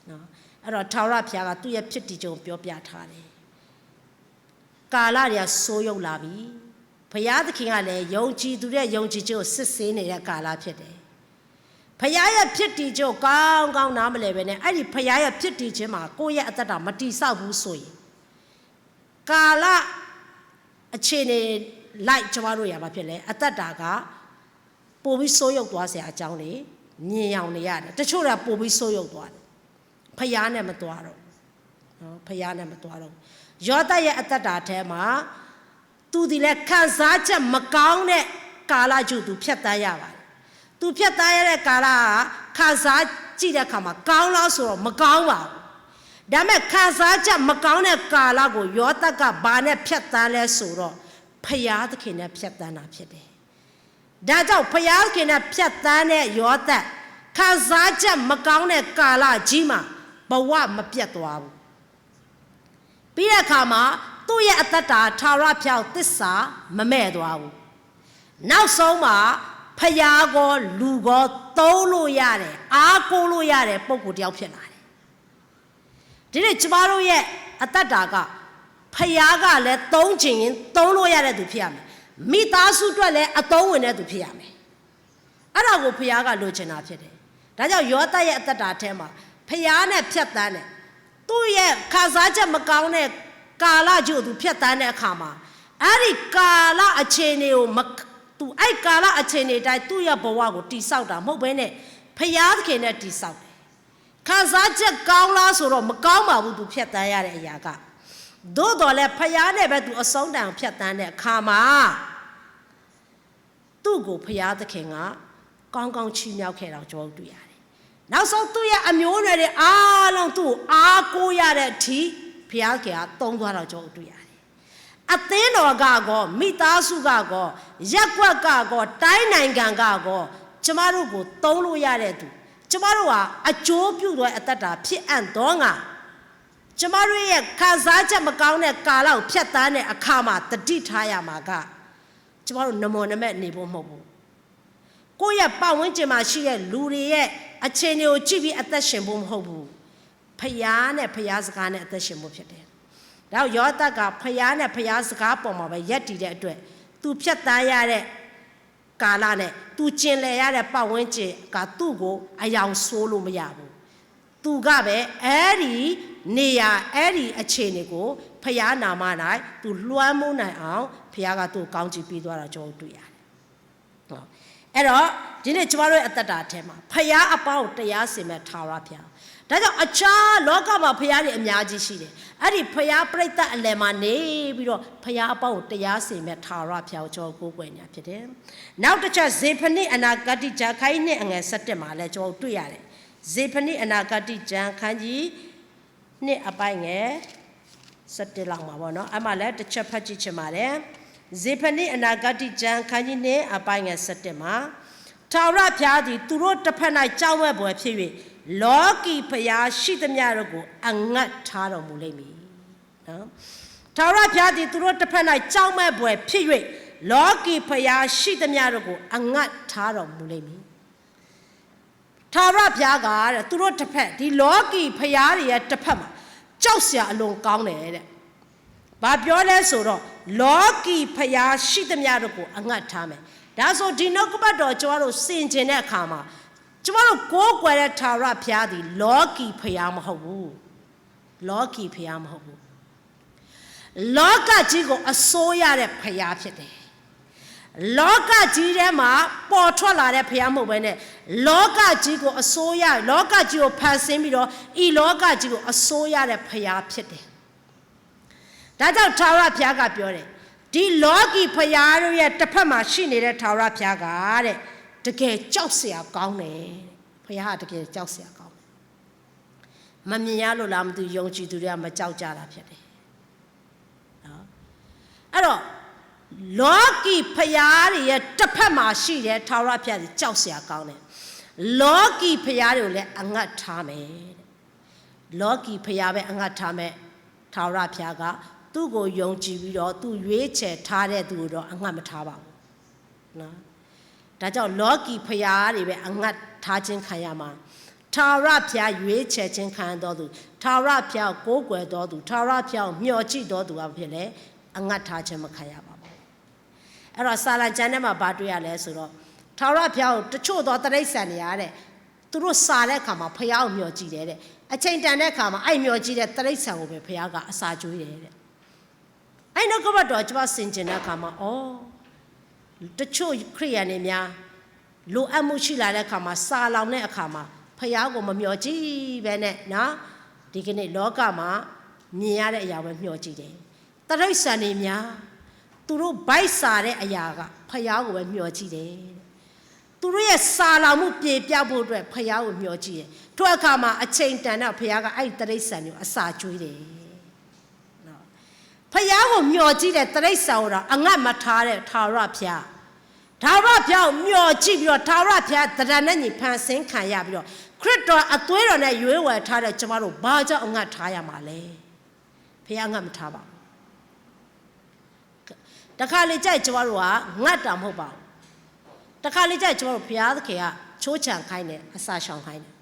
S1: နော်အဲ့တော့ထာဝရဘုရားကသူ့ရဲ့ဖြစ်တည်ခြင်းကိုပြောပြထားတယ်ကာလတွေကဆိုးရုပ်လာပြီဘုရားသခင်ကလည်းယုံကြည်သူတဲ့ယုံကြည်ခြင်းကိုစစ်ဆေးနေတဲ့ကာလဖြစ်တယ်ဘုရားရဲ့ဖြစ်တည်ခြင်းကိုကောင်းကောင်းနားမလည်ပဲနဲ့အဲ့ဒီဘုရားရဲ့ဖြစ်တည်ခြင်းမှာကိုယ့်ရဲ့အသက်တာမတည်ဆောက်ဘူးဆိုရင်ကာလအခြေအနေလိုက်ကျမတို့ရမှာဖြစ်လဲအသက်တာကပို့ပြီးဆိုးရုပ်သွားเสียအကြောင်းတွေမြင်အောင်နေရတယ်တချို့ကပို့ပြီးဆိုးရုပ်သွားတယ်ဘုရားနဲ့မသွားတော့နော်ဘုရားနဲ့မသွားတော့ယောသရဲ့အသက်တာထဲမှာသူဒီလဲခံစားချက်မကောင်းတဲ့ကာလကျသူဖြတ်တန်းရပါတယ်သူဖြတ်တန်းရတဲ့ကာလကခံစားကြည့်တဲ့အခါမှာကောင်းလားဆိုတော့မကောင်းပါဘူးဒါပေမဲ့ခံစားချက်မကောင်းတဲ့ကာလကိုယောသကဘာနဲ့ဖြတ်တန်းလဲဆိုတော့ဖယားသခင်နဲ့ဖြတ်တန်းတာဖြစ်တယ် ဒါကြောင့်ဖယားခင်နဲ့ဖြတ်တန်းတဲ့ယောသက်ခံစားချက်မကောင်းတဲ့ကာလကြီးမှာဘဝမပြတ်သွားဘူးပြီးတဲ့အခါမှာသူ့ရဲ့အသက်တာထာဝရဘုရားသစ္စာမမဲ့သွားဘူးနောက်ဆုံးမှာဖယားကိုလူကိုသုံးလို့ရတယ်အားကိုးလို့ရတဲ့ပုံကိုတယောက်ဖြစ်လာတယ်ဒီနေ့ကျမတို့ရဲ့အသက်တာကဖယားကလည်းသုံးချင်ရင်သုံးလို့ရတဲ့သူဖြစ်ရမယ်မိသားစုအတွက်လည်းအသုံးဝင်တဲ့သူဖြစ်ရမယ်အဲ့ဒါကိုဖယားကလိုချင်တာဖြစ်တယ်ဒါကြောင့်ယောသရဲ့အသက်တာထဲမှာဖယားနဲ့ဖြတ်တန်းတယ်သူ့ရဲ့ခံစားချက်မကောင်းတဲ့ကာလကျို့သူဖြတ်တန်းတဲ့အခါမှာအဲ့ဒီကာလအခြေအနေကိုသူအဲ့ကာလအခြေအနေတိုင်းသူ့ရဲ့ဘဝကိုတိဆောက်တာမဟုတ်ဘဲနဲ့ဖယားသခင်နဲ့တိဆောက်တယ်ခံစားချက်ကောင်းလားဆိုတော့မကောင်းပါဘူးသူဖြတ်တန်းရတဲ့အရာကသို့တော်လည်းဖယားနဲ့ပဲသူအဆုံးတန်ဖြတ်တန်းတဲ့အခါမှာသူ့ကိုဖယားသခင်ကကောင်းကောင်းချီးမြှောက်ခဲ့တာကျွန်တော်တွေ့ရတယ်နောက်ဆုံးသူ့ရဲ့အမျိုးအနွယ်တွေအားလုံးသူ့ကိုအားကိုးရတဲ့အထိဖယားကသုံးသွားတော့ကျွန်တော်တွေ့ရတယ်အသင်းတော်ကကောမိသားစုကကောရက်ကွက်ကကောတိုင်းနိုင်ငံကကောကျမတို့ကိုသုံးလို့ရတဲ့သူကျမတို့ဟာအကျိုးပြုသောအတ္တဖြစ်အံ့သောငါကျမတို့ရဲ့ခံစားချက်မကောင်းတဲ့ကာလကိုဖြတ်တန်းတဲ့အခါမှာတတိထားရမှာကကျမတို့နမောနမဲ့နေဖို့မဟုတ်ဘူးကိုယ့်ရဲ့ပတ်ဝန်းကျင်မှာရှိတဲ့လူတွေရဲ့အခြေအနေကိုကြည့်ပြီးအသက်ရှင်ဖို့မဟုတ်ဘူးဖယားနဲ့ဖယားစကားနဲ့အသက်ရှင်ဖို့ဖြစ်တယ်ဒါကြောင့်ယောသက်ကဖယားနဲ့ဖယားစကားပေါ်မှာပဲယက်တည်တဲ့အတွက်သူဖြတ်တန်းရတဲ့ကာလနဲ့သူကျင်လည်ရတဲ့ပတ်ဝန်းကျင်ကသူ့ကိုအယောင်ဆိုးလို့မရဘူးသူကပဲအဲ့ဒီနေရာအဲ့ဒီအခြေအနေကိုဖယားနာမ၌သူလွှမ်းမိုးနိုင်အောင်ဖယားကသူ့ကိုကောင်းချီးပေးသွားတာကျွန်တော်တွေ့ရတယ်အဲ့တော့ဒီနေ့ကျမတို့ရဲ့အသက်တာအထဲမှာဖယားအပေါင်းတရားစင်မဲ့ထာဝရဘုရားဒါကြောင့်အခြားလောကမှာဖယားတွေအများကြီးရှိတယ်အဲ့ဒီဖယားပြိတ္တအလယ်မှာနေပြီးတော့ဖယားအပေါင်းတရားစင်မဲ့ထာဝရဘုရားကိုကျွန်တော်ကိုးကွယ်နေတာဖြစ်တယ်နောက်တစ်ချက်ဇေဖနိအနာဂတိကျမ်းခန်းကြီးနဲ့အငယ်7မှာလည်းကျွန်တော်တွေ့ရတယ်ဇေဖနိအနာဂတိကျမ်းခန်းကြီးနှစ်အပိုင်းငယ်7လောက်မှာပေါ့နော်အဲ့မှာလည်းတစ်ချက်ဖတ်ကြည့်ချင်ပါတယ်ဇေဖနိအနာဂတိကျမ်းခန်းကြီးနှစ်အပိုင်းငယ်7မှာထာဝရဘုရားသည်သူတို့တစ်ဖက်၌ကြောက်ဝဲပွဲဖြစ်၍လောကီဖျားရှိသမျှတို့ကိုအငတ်ထားတော်မူလိမ့်မည်နော်ထာဝရဘုရားသည်သူတို့တစ်ဖက်၌ကြောက်မဲ့ပွဲဖြစ်၍လောကီဖျားရှိသမျှတို့ကိုအငတ်ထားတော်မူလိမ့်မည်ထာဝရဘုရားကတဲ့သူတို့တစ်ဖက်ဒီလောကီဖျားတွေရဲ့တစ်ဖက်မှာကြောက်စရာအလွန်ကောင်းတယ်တဲ့ဘာပြောလဲဆိုတော့လောကီဖျားရှိသမျှတို့ကိုအငတ်ထားမယ်ဒါဆိုဒီနှုတ်ကပတ်တော်ကျွန်တော်တို့စင်ကျင်တဲ့အခါမှာကျွန်တော်တို့ကိုးကွယ်တဲ့ထာဝရဘုရားသည်လောကီဖျားမဟုတ်ဘူးလောကီဖျားမဟုတ်ဘူးလောကကြီးကိုအစိုးရတဲ့ဖျားဖြစ်တယ်လောကကြီးထဲမှာပေါ်ထွက်လာတဲ့ဖျားမဟုတ်ဘဲနဲ့လောကကြီးကိုအစိုးရလောကကြီးကိုဖန်ဆင်းပြီးတော့ဤလောကကြီးကိုအစိုးရတဲ့ဖျားဖြစ်တယ်ဒါကြောင့်ထာဝရဘုရားကပြောတယ်ဒီလောကီဖျားတို့ရဲ့တစ်ဖက်မှာရှိနေတဲ့ထာဝရဘုရားကတဲ့တကယ်ကြောက်စရာကောင်းတယ်ဖျားကတကယ်ကြောက်စရာကောင်းတယ်မမြင်ရလို့လားမသိယုံကြည်သူတွေကမကြောက်ကြတာဖြစ်တယ်နော်အဲ့တော့လောကီဖျားတွေရဲ့တစ်ဖက်မှာရှိတဲ့ထာဝရဘုရားကြီးကြောက်စရာကောင်းတယ်လောကီဖျားတွေကိုလည်းအငတ်ထားမယ်တဲ့လောကီဖျားပဲအငတ်ထားမယ်ထာဝရဘုရားကသူ့ကိုယုံကြည်ပြီးတော့သူရွေးချယ်ထားတဲ့သူကိုတော့အငတ်မထားပါဘူးနော်ဒါကြောင့်လောကီဖျားတွေပဲအငတ်ထားခြင်းခံရမှာထာဝရဘုရားရွေးချယ်ခြင်းခံတော်သူထာဝရဘုရားကိုးကွယ်တော်သူထာဝရဘုရားမျှော်ကြည့်တော်သူကဖြစ်လေအငတ်ထားခြင်းမခံရပါဘူးအဲ့တော့စာလံကျမ်းထဲမှာဗာတွေ့ရလဲဆိုတော့ထာဝရဘုရားကိုတချို့သောတိရစ္ဆာန်တွေရတဲ့သူတို့စာတဲ့အခါမှာဘုရားကိုမျှော်ကြည့်တယ်တဲ့အချိန်တန်တဲ့အခါမှာအဲ့မျှော်ကြည့်တဲ့တိရစ္ဆာန်ကိုပဲဘုရားကအစာကျွေးတယ်တဲ့အဲ့နောက်ကဘတော်ကျွန်မဆင်ကျင်တဲ့အခါမှာတချို့ခရိယန်တွေများလိုအပ်မှုရှိလာတဲ့အခါမှာစာလောင်တဲ့အခါမှာဖျားကိုမမျှော်ကြည့်ပဲနဲ့နော်ဒီကနေ့လောကမှာမြင်ရတဲ့အရာပဲမျှော်ကြည့်တယ်တရိစ္ဆာန်တွေများသူတို့ဗိုက်စာတဲ့အရာကဖျားကိုပဲမျှော်ကြည့်တယ်သူတို့ရဲ့စာလောင်မှုပြေပြဖို့အတွက်ဖျားကိုမျှော်ကြည့်တယ်ထို့အခါမှာအချိန်တန်တော့ဖျားကအဲ့တရိစ္ဆာန်ကိုအစာကျွေးတယ်ဖျားကိုမျှော်ကြည့်တဲ့တိရစ္ဆာန်ကိုတော့အငတ်မထားတဲ့ထာဝရဘုရား ထာဝရဘုရားမျှော်ကြည့်ပြီးတော့ထာဝရဘုရားတရားနဲ့ညီဖန်ဆင်းခံရပြီးတော့ခရစ်တော်အသွေးတော်နဲ့ရွေးဝယ်ထားတဲ့ကျမတို့ဘာကြောင့်အငတ်ထားရမှာလဲဘုရားငတ်မထားပါဘူးတခါလေကြိုက်ကျမတို့ကငတ်တာမဟုတ်ပါဘူးတခါလေကြိုက်ကျမတို့ဘုရားသခင်ကချိုးချံခိုင်းတယ်အစာရှောင်ခိုင်းတယ်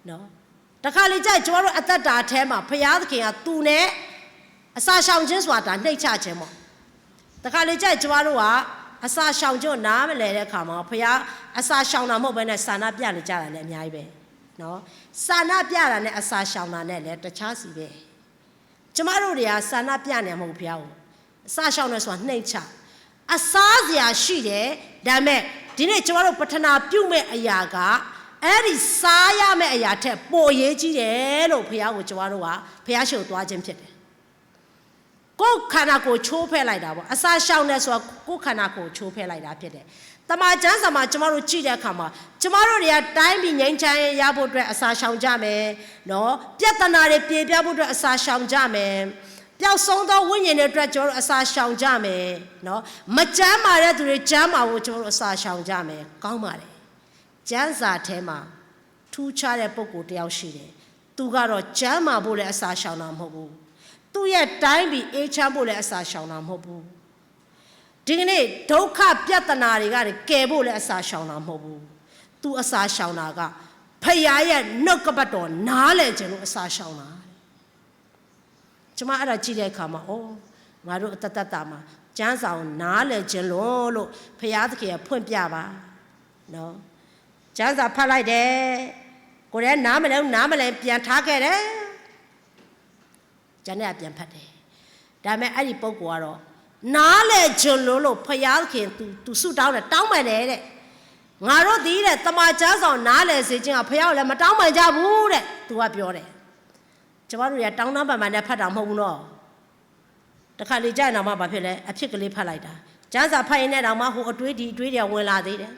S1: နော်တခါလေကြိုက်ကျမတို့အသက်တာအထဲမှာဘုရားသခင်ကသူနဲ့အစာရှောင်ခြင်းဆိုတာနှိမ့်ချခြင်းပေါ့တခါလေကြိုက်ကျမတို့ကအစာရှောင်ခြင်းနားမလဲတဲ့အခါမှာဘုရားအစာရှောင်တာမဟုတ်ဘဲနဲ့စာနာပြနေကြတာလည်းအများကြီးပဲနော်စာနာပြတာနဲ့အစာရှောင်တာနဲ့လည်းတခြားစီပဲကျမတို့တွေကစာနာပြနေမှာမဟုတ်ဘုရားကိုအစာရှောင်နေဆိုတာနှိမ့်ချအစားစရာရှိတယ်ဒါပေမဲ့ဒီနေ့ကျမတို့ပထနာပြုမဲ့အရာကအဲ့ဒီစားရမယ့်အရာထက်ပိုအရေးကြီးတယ်လို့ဘုရားကိုကျမတို့ကဘုရားရှိခိုးသွားခြင်းဖြစ်တယ်ကိုယ်ခန္ဓာကိုယ်ချိုးဖဲ့လိုက်တာပေါ့အစာရှောင်နေဆိုတာကိုယ်ခန္ဓာကိုယ်ချိုးဖဲ့လိုက်တာဖြစ်တယ်တမန်ကျမ်းစာမှာကျမတို့ကြည့်တဲ့အခါမှာကျမတို့တွေကတိုင်းပြည်ငြိမ်းချမ်းရဖို့အတွက်အစာရှောင်ကြမယ်နော်ပြဿနာတွေပြေပြဖို့အတွက်အစာရှောင်ကြမယ်ပျောက်ဆုံးသောဝိညာဉ်တွေအတွက်ကျမတို့အစာရှောင်ကြမယ်နော်မကျမ်းမာတဲ့သူတွေကျမ်းမာဖို့ကျမတို့အစာရှောင်ကြမယ်ကောင်းပါတယ်ကျမ်းစာထဲမှာထူးခြားတဲ့ပုဂ္ဂိုလ်တယောက်ရှိတယ်သူကတော့ကျမ်းမာဖို့လည်းအစာရှောင်တာမဟုတ်ဘူးသူ့ရဲ့တိုင်းပြည်အေးချမ်းဖို့လည်းအစာရှောင်တာမဟုတ်ဘူးဒီကနေ့ဒုက္ခပြဿနာတွေကကယ်ဖို့လည်းအစာရှောင်တာမဟုတ်ဘူးသူအစာရှောင်တာကဖခင်ရဲ့နှုတ်ကပတ်တော်နားလဲခြင်းလို့အစာရှောင်တာကျွန်မအဲ့ဒါကြည့်တဲ့အခါမှာအော်ငါတို့အတတတာမှာကျမ်းစာကိုနားလဲခြင်းလို့ဖခင်သခင်ကဖွင့်ပြပါနော်ကျမ်းစာဖတ်လိုက်တယ်ကိုယ်လည်းနားမလဲပြန်ထားခဲ့တယ်ကျန်တဲ့ပြန်ဖတ်တယ်ဒါပေမဲ့အဲ့ဒီပုဂ္ဂိုလ်ကတော့နားလဲခြင်းလို့ဖယားခင်သူဆုတောင်းတယ်တောင်းပန်တယ်တဲ့ငါတို့ဒီတဲ့တမန်ကျမ်းဆောင်နားလဲစေခြင်းကဖယားကိုလည်းမတောင်းပန်ကြဘူးတဲ့သူကပြောတယ်ကျမတို့ရတောင်းတပန်ပန်နဲ့ဖတ်တာမဟုတ်ဘူးနော်တခါလေကြာရင်တော့မှဘာဖြစ်လဲအဖြစ်ကလေးဖတ်လိုက်တာကျမ်းစာဖတ်ရင်လည်းတော့မှဟိုအတွေးဒီအတွေးတွေဝင်လာသေးတယ်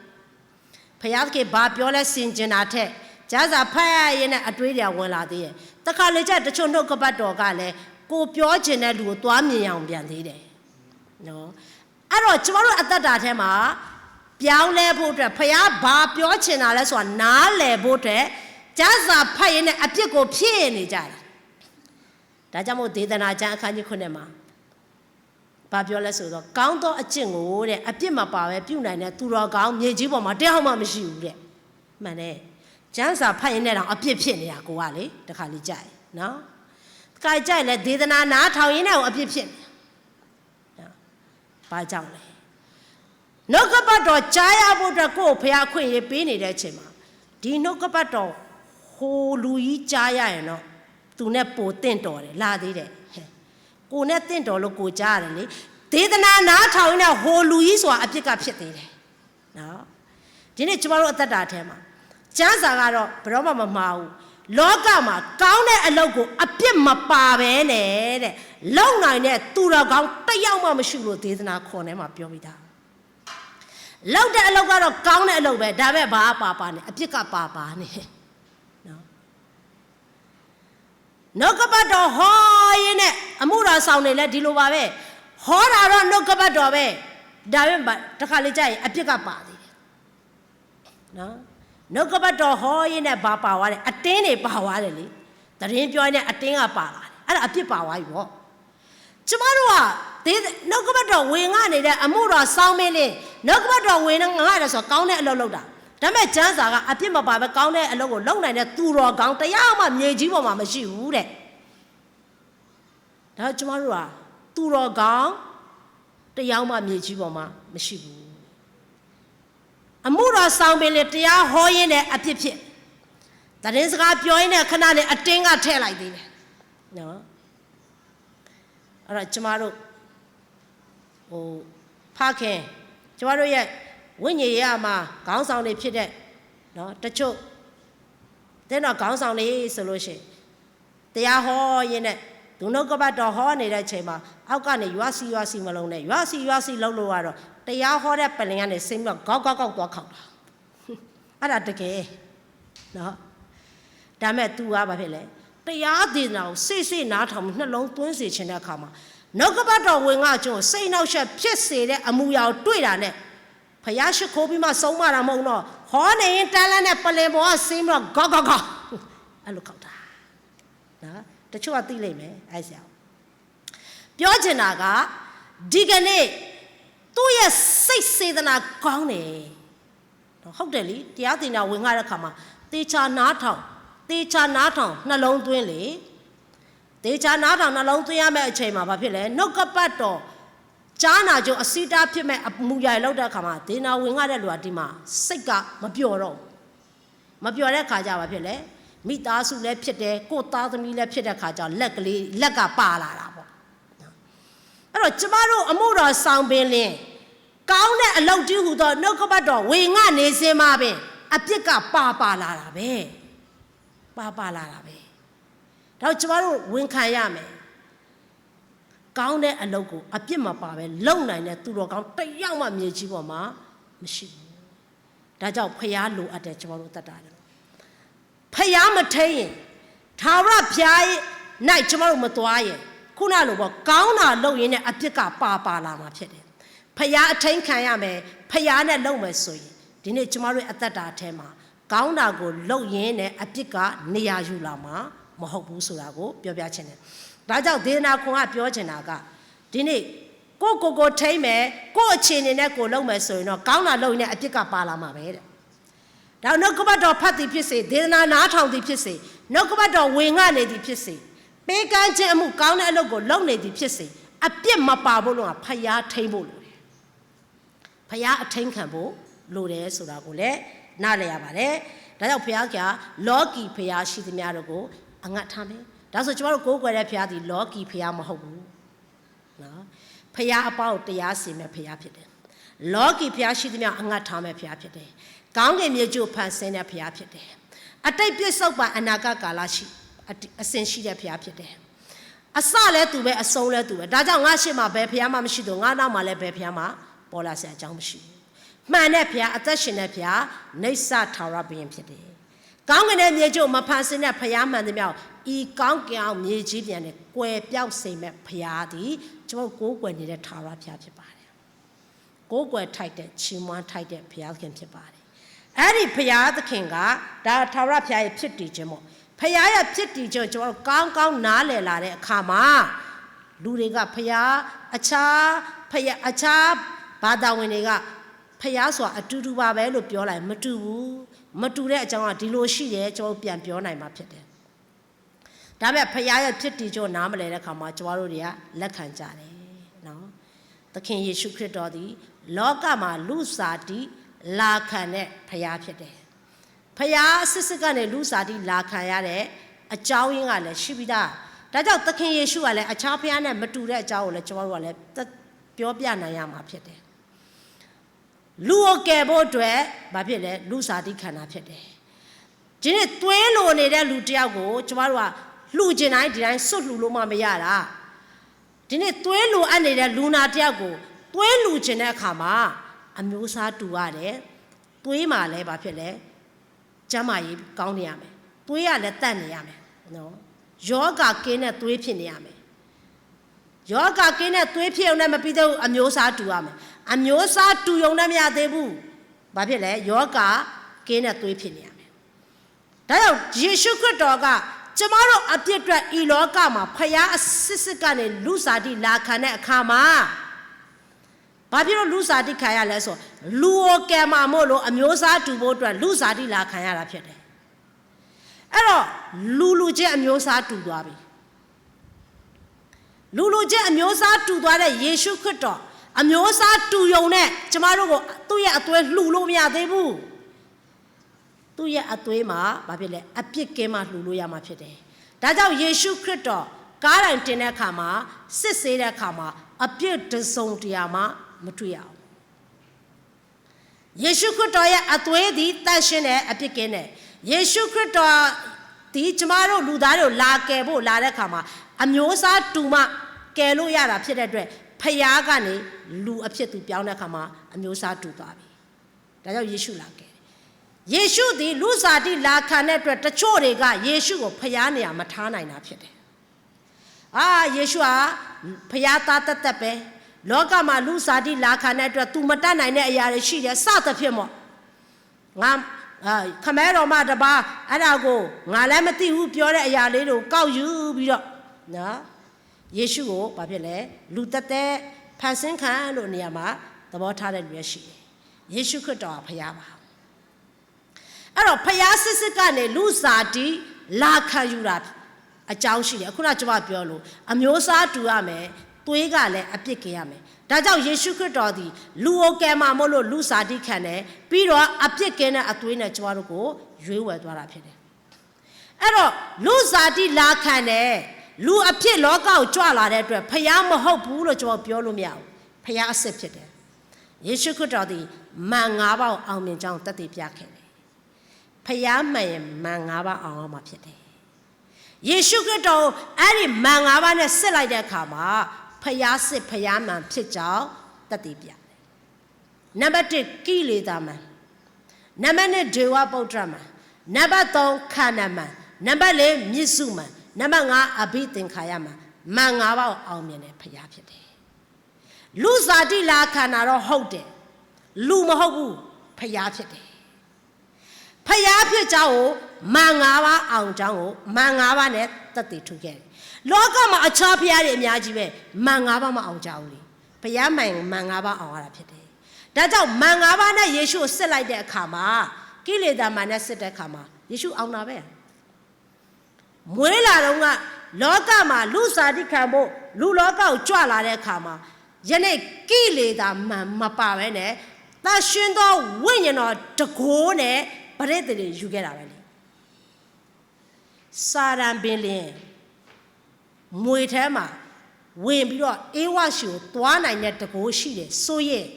S1: ဖယားခင်ဘာပြောလဲစင်ကျင်တာထက်ကျမ်းစာဖတ်ရရင်လည်းအတွေးတွေဝင်လာသေးတယ်တခါလေကြာတချို့နှုတ်ကပတ်တော်ကလည်းကိုပြောချင်တဲ့လူကိုသွားမြင်အောင်ပြန်သေးတယ်နော်အဲ့တော့ကျမတို့အသက်တာထဲမှာပြောင်းလဲဖို့အတွက်ဖယားဘာပြောချင်တာလဲဆိုတာနားလည်ဖို့အတွက်ကျမ်းစာဖတ်ရင်လည်းအပြစ်ကိုဖြည့်နေကြတယ်ဒါကြောင့်မို့ဒေသနာကျမ်းအခန်းကြီး9မှာဘာပြောလဲဆိုတော့ကောင်းသောအကျင့်ကိုတဲ့အပြစ်မပါပဲပြုနိုင်တဲ့သူတော်ကောင်းမြေကြီးပေါ်မှာတရားမှမရှိဘူးတဲ့မှန်တယ်ကျမ်းစာဖတ်ရင်လည်းတော့အပြစ်ဖြစ်နေတာကိုကလေတခါလေးကြိုက်နော်တခါကြိုက်လဲဒေသနာနားထောင်ရင်းနဲ့အပြစ်ဖြစ်နေဘာကြောင့်လဲနှုတ်ကပတ်တော်ကြားရဖို့အတွက်ကိုယ်ဖျားခွင့်ရေးပေးနေတဲ့အချိန်မှာဒီနှုတ်ကပတ်တော်ဟိုလူကြီးကြားရရင်တော့သူနဲ့ပိုတင့်တော်တယ်လာသေးတယ်ကိုနဲ့တင့်တော်လို့ကိုကြားရတယ်လေဒေသနာနားထောင်နေတဲ့ဟိုလူကြီးဆိုတာအပြစ်ကဖြစ်သေးတယ်နော်ဒီနေ့ကျမတို့အသက်တာထဲမှာကျမ်းစာကတော့ဘယ်တော့မှမမှားဘူးလောကမှာကောင်းတဲ့အလုပ်ကိုအပြစ်မပါပဲနဲ့တဲ့လုံနိုင်တဲ့သူတော်ကောင်းတစ်ယောက်မှမရှိလို့ဒေသနာခွန်ထဲမှာပြောမိတာလောက်တဲ့အလုပ်ကတော့ကောင်းတဲ့အလုပ်ပဲဒါပဲဘာပါနေအပြစ်ကပါနေနော်နှုတ်ကပတ်တော်ဟောရင်းနဲ့အမှုတော်ဆောင်နေလဲဒီလိုပါပဲဟောတာတော့နှုတ်ကပတ်တော်ပဲဒါပဲတခါလေကြာရင်အပြစ်ကပါသေးတယ်နော်နှုတ်ကပတ်တော်ဟောရင်းနဲ့ဘာပါသွားတယ်အတင်းတွေပါသွားတယ်လေတရင်ပြောရင်အတင်းကပါလာတယ်အဲ့ဒါအပြစ်ပါသွားပြီပေါ့ကျမတို့ကနှုတ်ကပတ်တော်ဝင်ငါနေတဲ့အမှုတော်စောင်းမင်းလေးနှုတ်ကပတ်တော်ဝင်ငါရတယ်ဆိုကောင်းတဲ့အလုပ်လုပ်တာဒါပေမဲ့ကျမ်းစာကအပြစ်မပါပဲကောင်းတဲ့အလုပ်ကိုလုပ်နိုင်တဲ့သူတော်ကောင်းတရားမှမြေကြီးပေါ်မှာမရှိဘူးတဲ့ဒါကျမတို့ကသူတော်ကောင်းတရားမှမြေကြီးပေါ်မှာမရှိဘူးအမှုတော်စောင်းမင်းလေးတရားဟောရင်းနဲ့အပြစ်ဖြစ်တရင်စကားပြောရင်းနဲ့ခဏနဲ့အတင်းကထည့်လိုက်သေးတယ်နော်အဲ့တော့ကျမတို့ဖခင်ကျမတို့ရဲ့ဝိညာဉ်ရေးမှာခေါင်းဆောင်တွေဖြစ်တဲ့နော်တချို့တဲ့တော့ခေါင်းဆောင်တွေဆိုလို့ရှိရင်တရားဟောရင်းနဲ့ဒုနှုတ်ကပတ်တော်ဟောနေတဲ့အချိန်မှာအောက်ကနေရွာစီမလုံးနဲ့ရွာစီလုံးလို့ကတော့တရားဟောတဲ့ပလင်ကနေစိမ့်ပြီးတော့ကောက်သွားခေါက်တာအဲ့ဒါတကယ်နော်ဒါမဲ့ तू ကဘာဖြစ်လဲ တရားဒေသနာကိုစိတ်နားထောင်နှလုံးသွင်းစေခြင်းတဲ့အခါမှာနှုတ်ကပတ်တော်ဝင်ငါကျွန်စိတ်နှောက်ယှက်ဖြစ်စေတဲ့အမှုရာကိုတွေ့တာနဲ့ဖယားရှိခိုးပြီးမှဆုံးမတာမဟုတ်တော့ဟောနေရင်တန်းလန်းနဲ့ပလင်ပေါ်ကဆင်းပြီးတော့ဂေါအဲ့လိုခောက်တာနော်တချို့ကသိလိမ့်မယ်အဲ့ဆရာပြောချင်တာကဒီကနေ့သူ့ရဲ့စိတ်စေတနာကောင်းတယ်ဟုတ်တယ်လေတရားဒေသနာဝင်ငါတဲ့အခါမှာတေချာနားထောင်နှလုံးသွင်းလေတေချာနားထောင်နှလုံးသွင်းရမယ့်အချိန်မှာဘာဖြစ်လဲနှုတ်ကပတ်တော်ကြားနာကြအစီတာဖြစ်မဲ့အမှုရလောက်တဲ့အခါမှာဒေနာဝင်ရတဲ့လူကဒီမှာစိတ်ကမပျော်တော့မပျော်တဲ့အခါကျဘာဖြစ်လဲမိသားစုလည်းဖြစ်တယ်ကိုယ်သားသမီးလည်းဖြစ်တဲ့အခါကျလက်ကပါလာတာပေါ့အဲ့တော့ကျမတို့အမှုတော်ဆောင်ပင်လင်းကောင်းတဲ့အလုပ်ကြီးဟူသောနှုတ်ကပတ်တော်ဝင်ငါနေစင်မှာပင်အပြစ်ကပါလာတာပဲပါလာတာပဲဒါကျမတို့ဝန်ခံရမယ်ကောင်းတဲ့အလုပ်ကိုအပြစ်မပါပဲလုံနိုင်တဲ့သူတော်ကောင်းတယောက်မှမြေကြီးပေါ်မှာမရှိဘူးဒါကြောင့်ဖျားလိုအပ်တယ်ကျမတို့တတ်တာတယ်ဖျားမထိန်ရင်သာဝရဖျား၌ကျမတို့မသွားရင်ခုနလိုပေါ့ကောင်းတာလုပ်ရင်လည်းအပြစ်ကပါလာမှာဖြစ်တယ်ဖျားအထိန်ခံရမယ်ဖျားနဲ့လုံမယ်ဆိုရင်ဒီနေ့ကျမတို့အသက်တာအထဲမှာကောင်းတာကိုလုပ်ရင်းနဲ့အပြစ်ကနေရာယူလာမှာမဟုတ်ဘူးဆိုတာကိုပြောပြချင်တယ်ဒါကြောင့်ဒေသနာခွန်ကပြောချင်တာကဒီနေ့ကိုထိမ့်မယ်ကိုအခြေအနေနဲ့ကိုလုပ်မယ်ဆိုရင်တော့ကောင်းတာလုပ်ရင်အပြစ်ကပါလာမှာပဲတဲ့ဒါနှုတ်ကပတ်တော်ဖတ်သည်ဖြစ်စေဒေသနာနားထောင်သည်ဖြစ်စေနှုတ်ကပတ်တော်ဝင်ငါနေသည်ဖြစ်စေပေးကမ်းခြင်းအမှုကောင်းတဲ့အလုပ်ကိုလုပ်နေသည်ဖြစ်စေအပြစ်မပါဖို့လို့ဖျားထိမ့်ဖို့လိုတယ်ဖျားအထိန်ခံဖို့လိုတယ်ဆိုတာကိုလည်းနားလည်ရပါတယ်ဒါကြောင့်ဘုရားကလောကီဘုရားရှိသမျှတို့ကိုအငတ်ထားမယ်ဒါဆိုကျွန်တော်တို့ကိုးကွယ်တဲ့ဘုရားဒီလောကီဘုရားမဟုတ်ဘူးနော်ဘုရားအပေါင်းတရားစီမဲ့ဘုရားဖြစ်တယ်လောကီဘုရားရှိသမျှအငတ်ထားမဲ့ဘုရားဖြစ်တယ်ကောင်းကင်မြေကြီးကိုဖန်ဆင်းတဲ့ဘုရားဖြစ်တယ်အတိတ်ပြစ္ဆုတ်ပါအနာဂတ်ကာလရှိအစဉ်ရှိတဲ့ဘုရားဖြစ်တယ်အစလဲသူပဲအဆုံးလဲသူပဲဒါကြောင့်ငါရှေ့မှာဘယ်ဘုရားမှမရှိတော့ငါနောက်မှာလည်းဘယ်ဘုရားမှပေါ်လာစရာအကြောင်းမရှိဘူးမှန်တဲ့ဘုရားအသက်ရှင်တဲ့ဘုရားနိစ္စထာဝရဘုရင်ဖြစ်တယ်။ကောင်းကင်ရဲ့မြေကြီးကိုမဖန်ဆင်းတဲ့ဘုရားမှန်သမျှဤကောင်းကင်အောင်မြေကြီးပြန်နဲ့ကွယ်ပြောက်စေမဲ့ဘုရားသည်ကျွန်တော်ကိုးကွယ်နေတဲ့ထာဝရဘုရားဖြစ်ပါတယ်။ကိုးကွယ်ထိုက်တဲ့ချီးမွမ်းထိုက်တဲ့ဘုရားသခင်ဖြစ်ပါတယ်။အဲ့ဒီဘုရားသခင်ကဒါထာဝရဘုရားရဲ့ဖြစ်တည်ခြင်းပေါ့။ဘုရားရဲ့ဖြစ်တည်ခြင်းကျွန်တော်ကောင်းကောင်းနားလည်လာတဲ့အခါမှာလူတွေကဘုရားအခြားဘာသာဝင်တွေကဖျားဆိုတာအတူတူပါပဲလို့ပြောလိုက်မတူဘူးမတူတဲ့အကြောင်းကဒီလိုရှိတယ်ကျွန်တော်ပြန်ပြောနိုင်မှာဖြစ်တယ်ဒါပေမဲ့ဖျားရဲ့ဖြစ်တည်ကြောနားမလဲတဲ့ခါမှာကျွန်တော်တို့တွေကလက်ခံကြတယ်နော်သခင်ယေရှုခရစ်တော်သည်လောကမှာလူစားတိလာခံတဲ့ဖျားဖြစ်တယ်ဖျားစစ်ကနေလူစားတိလာခံရတဲ့အကြောင်းရင်းကလည်းရှိပြီးသားဒါကြောင့်သခင်ယေရှုကလည်းအခြားဖျားနဲ့မတူတဲ့အကြောင်းကိုလည်းကျွန်တော်တို့ကလည်းပြောပြနိုင်ရမှာဖြစ်တယ်လူကိုကယ်ဖို့အတွက်ဘာဖြစ်လဲလူစားတိခန္ဓာဖြစ်တယ်ဒီနေ့သွေးလိုနေတဲ့လူတယောက်ကိုကျမတို့ကလှူကျင်တိုင်းဒီတိုင်းစွတ်လှူလို့မှမရတာဒီနေ့သွေးလိုအပ်နေတဲ့လူနာတယောက်ကိုသွေးလှူကျင်တဲ့အခါမှာအမျိုးအစားတူရတယ်သွေးမှာလည်းဘာဖြစ်လဲကျန်းမာရေးကောင်းနေရမယ်သွေးကလည်းတန့်နေရမယ်နော်ယောဂကင်းတဲ့သွေးဖြစ်နေရမယ်ယောဂကင်းတဲ့သွေးဖြစ်အောင်လည်းမပြီးသေးဘူးအမျိုးအစားတူရမယ်အမျိုးအစားတူုံနဲ့မရသေးဘူးဘာဖြစ်လဲယောဂကင်းတဲ့သွေးဖြစ်နေရမယ်ဒါကြောင့်ယေရှုခရစ်တော်ကကျမတို့အပြစ်အတွက်ဤလောကမှာဖျားအစစ်ကနေလူစားတိလာခံတဲ့အခါမှာဘာဖြစ်လို့လူစားတိခံရလဲဆိုလူကိုကယ်မှာမို့လို့အမျိုးအစားတူဖို့အတွက်လူစားတိလာခံရတာဖြစ်တယ်အဲ့တော့လူချင်းအမျိုးအစားတူသွားပြီလူချင်းအမျိုးအစားတူသွားတဲ့ယေရှုခရစ်တော်အမျိုးအစားတူယုံနဲ့ကျမတို့ကိုသူ့ရဲ့အသွေးလှူလို့မရသေးဘူးသူ့ရဲ့အသွေးမှာဘာဖြစ်လဲအပြစ်ကင်းမှလှူလို့ရမှာဖြစ်တယ်ဒါကြောင့်ယေရှုခရစ်တော်ကားတိုင်တင်တဲ့အခါမှာစစ်ဆေးတဲ့အခါမှာအပြစ်တစ်စုံတရာမှမတွေ့ရအောင်ယေရှုခရစ်တော်ရဲ့အသွေးသည်တန်ရှင်းတဲ့အပြစ်ကင်းတယ်ယေရှုခရစ်တော်ဒီကျမတို့လူသားတို့လာကယ်ဖို့လာတဲ့အခါမှာအမျိုးအစားတူမှကယ်လို့ရတာဖြစ်တဲ့အတွက်ဖျားကနေလူအဖြစ်သူပြောင်းတဲ့အခါမှာအမျိုးအစားတူသွားပြီဒါကြောင့်ယေရှုလာခဲ့တယ် ယေရှုသည်လူစားတိလာခံတဲ့အတွက်တချို့တွေကယေရှုကိုဖျားနေရမထားနိုင်တာဖြစ်တယ်ယေရှုဟာဖျားသားတက်ပဲလောကမှာလူစားတိလာခံတဲ့အတွက် तू မတတ်နိုင်တဲ့အရာတွေရှိတယ်စသဖြင့်မို့ငါခမဲတော်မတပါအဲ့ဒါကိုငါလည်းမသိဘူးပြောတဲ့အရာလေးတွေကိုကောက်ယူပြီးတော့နော်ယေရှုကိုဘာဖြစ်လဲလူတက်ဖန်ဆင်းခံလို့နေရာမှာသဘောထားတဲ့လူရရှိတယ်ယေရှုခရစ်တော်ကဖျားပါအဲ့တော့ဖျားစစ်ကနေလူစားတိလာခံယူတာအကြောင်းရှိတယ်အခုနကျွန်မပြောလို့အမျိုးစားတူရမယ်သွေးကလည်းအပြစ်ကင်းရမယ်ဒါကြောင့်ယေရှုခရစ်တော်သည်လူအိုကယ်မှာမို့လို့လူစားတိခံတယ်ပြီးတော့အပြစ်ကင်းတဲ့အသွေးနဲ့ကျွန်တော်တို့ကိုရွေးဝယ်သွားတာဖြစ်တယ်အဲ့တော့လူစားတိလာခံတယ်လူအဖြစ်လောကကိုကြွလာတဲ့အတွက်ဖျားမဟုတ်ဘူးလို့ကျွန်တော်ပြောလို့မရဘူးဖျားအစစ်ဖြစ်တယ်ယေရှုခရစ်တော်သည်မန်၅ပါးအောင်မြင်ကြောင်းတသက်ပြခဲ့တယ်ဖျားမှန်ရင်မန်၅ပါးအောင်မှာဖြစ်တယ်ယေရှုခရစ်တော်အဲ့ဒီမန်၅ပါးနဲ့စစ်လိုက်တဲ့အခါမှာဖျားစစ်ဖျားမှန်ဖြစ်ကြောင်းတသက်ပြတယ်နံပါတ်1ကိလေသာမှန်နံပါတ်2ဒေဝပုတ္တရမှန်နံပါတ်3ခန္ဓာမှန်နံပါတ်4မြစ်စုမှန်နံပါတ်5အဘိသင်္ခါရမှန်မန်၅ပါးအောင်မြင်တဲ့ဖျားဖြစ်တယ်လူစားတိလာခန္ဓာတော့ဟုတ်တယ်လူမဟုတ်ဘူးဖျားဖြစ်တယ်ဖျားဖြစ်ကြောင်းကိုမန်၅ပါးအောင်ကြောင်းကိုမန်၅ပါးနဲ့သက်သေထုတ်ခဲ့တယ်လောကမှာအခြားဖျားတွေအများကြီးပဲမန်၅ပါးမအောင်ကြဘူးလေဖျားမှန်မန်၅ပါးအောင်ရတာဖြစ်တယ်ဒါကြောင့်မန်၅ပါးနဲ့ယေရှုကိုစစ်လိုက်တဲ့အခါမှာကိလေသာမှန်နဲ့စစ်တဲ့အခါမှာယေရှုအောင်တာပဲမွေးလာတော့ကလောကမှာလူစားတိခံဖို့လူလောကကိုကြွလာတဲ့အခါမှာယနေ့ကိလေသာမှန်မပါပဲနဲ့တရှင်သောဝိညာဉ်တော်တကိုးနဲ့ပရိသေတွေယူခဲ့တာပဲလေစာရန်ပင်လင်းမွေထဲမှာဝင်ပြီးတော့အေဝရှိကိုသွားနိုင်တဲ့တကိုးရှိတယ်ဆိုရင်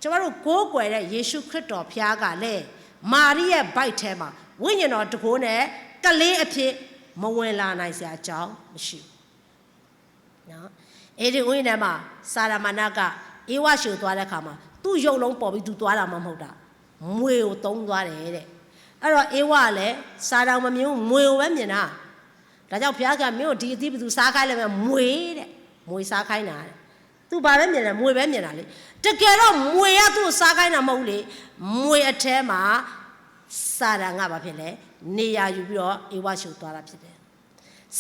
S1: ကျွန်တော်တို့ကိုးကွယ်တဲ့ယေရှုခရစ်တော်ဖျားကလည်းမာရိရဲ့ဗိုက်ထဲမှာဝိညာဉ်တော်တကိုးနဲ့ကလေးအဖြစ်မဝင်လာနိုင်စရာအကြောင်းမရှိဘူးနော်အဲ့ဒီဝိညာဉ်မှာစာရမဏကအေဝရှိကိုသွားတဲ့အခါမှာသူ့ရုပ်လုံးပေါ်ပြီးသူသွားတာမှမဟုတ်တာမွေကိုသုံးသွားတယ်တဲ့အဲ့တော့အေဝကလည်းစာတော်မမြင်ဘူးမွေကိုပဲမြင်တာဒါကြောင့်ဘုရားကမင်းတို့ဒီအသီးဘသူစားခိုင်းလဲမယ်မွေတဲ့မွေစားခိုင်းတာတဲ့သူဘာပဲမြင်တယ်မွေပဲမြင်တာလေတကယ်တော့မွေကသူ့စားခိုင်းတာမဟုတ်လေမွေအထဲမှာစာရန်ကဘာဖြစ်လဲနေရာယူပြီးတော့အေဝရှုသွားတာဖြစ်တယ်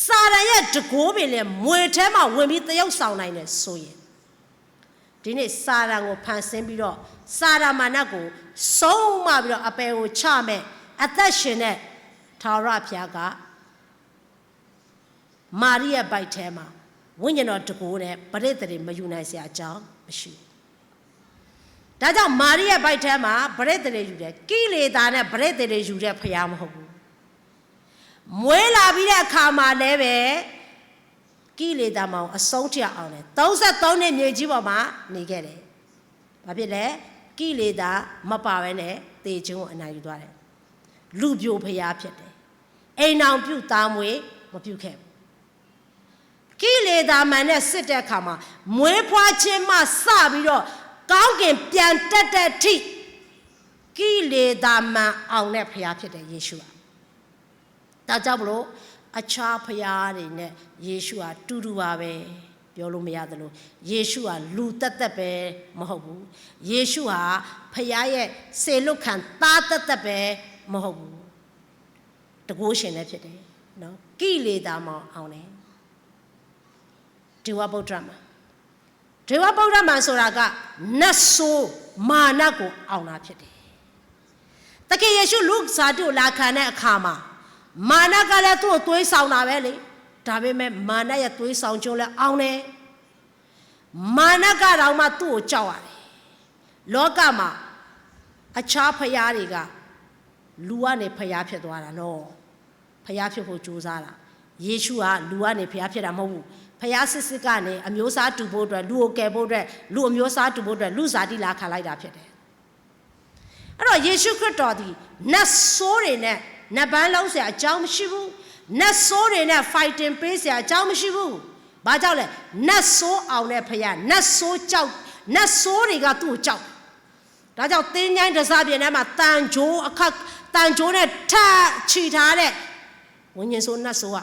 S1: စာရန်ရဲ့တကိုးပင်လေမွေထဲမှာဝင်ပြီးတယောက်ဆောင်နိုင်တယ်ဆိုရင်ဒီနေ့စာရန်ကိုဖန်ဆင်းပြီးတော့စာရမဏတ်ကိုဆုံးမပြီးတော့အပယ်ကိုချမဲ့အသက်ရှင်တဲ့ထာဝရဘုရားကမာရိရဲ့ဗိုက်ထဲမှာဝိညာဉ်တော်တကိုးနဲ့ပရိသေတွေမယူနိုင်စရာအကြောင်းမရှိဘူးဒါကြောင့်မာရိရဲ့ဗိုက်ထဲမှာပရိသေတွေယူတယ်ကိလေသာနဲ့ပရိသေတွေယူတဲ့ဖျားမဟုတ်ဘူးမွေးလာပြီးတဲ့အခါမှာလည်းပဲကိလေသာမောင်အဆုံးထအောင်တယ်33နှစ်မြေကြီးပေါ်မှာနေခဲ့တယ်ဘာဖြစ်လဲကိလေသာမပါဘဲနဲ့တေခြင်းကိုအနိုင်ယူသွားတယ်လူပြိုဖျားဖြစ်တယ်အိမ်အောင်ပြုသားမွေမပြုခဲ့ဘူးကိလေသာမှန်နဲ့စစ်တဲ့အခါမှာမွေးဖွားခြင်းမှစပြီးတော့ကောင်းကင်ပြန်တက်တဲ့အထိကိလေသာမှန်အောင်တဲ့ဖျားဖြစ်တယ်ယေရှုဒါကြောင့်မလို့အခြားဖျားတွေနဲ့ယေရှုဟာတူတူပါပဲပြောလို့မရသလိုယေရှုဟာလူတက်ပဲမဟုတ်ဘူးယေရှုဟာဖျားရဲ့စေလွတ်ခံသားတက်ပဲမဟုတ်ဘူးတကိုးရှင်လည်းဖြစ်တယ်နော်ကိလေသာမှအောင်တယ်ဒေဝဗုဒ္ဓမှာဒေဝဗုဒ္ဓမှာဆိုတာကနတ်ဆိုးမာနကိုအောင်တာဖြစ်တယ်တကယ်ယေရှုလူစားတို့လာခံတဲ့အခါမှာမာနကလည်းသူ့ကိုသွေးဆောင်တာပဲလေဒါပေမဲ့မာနရဲ့သွေးဆောင်ခြင်းလည်းအောင်တယ်မာနကတော့မှသူ့ကိုကြောက်ရတယ်လောကမှာအခြားဖျားတွေကလူကနေဖျားဖြစ်သွားတာနော်ဖျားဖြစ်ဖို့ကြိုးစားတာယေရှုကလူကနေဖျားဖြစ်တာမဟုတ်ဘူးဖျားစစ်ကနေအမျိုးစားတူဖို့အတွက်လူကိုကယ်ဖို့အတွက်လူအမျိုးစားတူဖို့အတွက်လူစားတိလာခံလိုက်တာဖြစ်တယ်အဲ့တော့ယေရှုခရစ်တော်ဒီနတ်ဆိုးတွေနဲ့နတ်ပန်းလုံးဆရာအကြောင်းမရှိဘူးနတ်ဆိုးတွေနဲ့ fighting ပေးဆရာအကြောင်းမရှိဘူးဘာကြောင့်လဲနတ်ဆိုးအောင်တဲ့ဖျားနတ်ဆိုးကြောက်နတ်ဆိုးတွေကသူ့ကိုကြောက် ဒါကြောင့်သင်္ချိုင်းတစားပြင်ထဲမှာတန်ကြိုးအခက်တန်ကြိုးနဲ့ထချီထားတဲ့ဝိညာဉ်ဆိုးနတ်ဆိုးက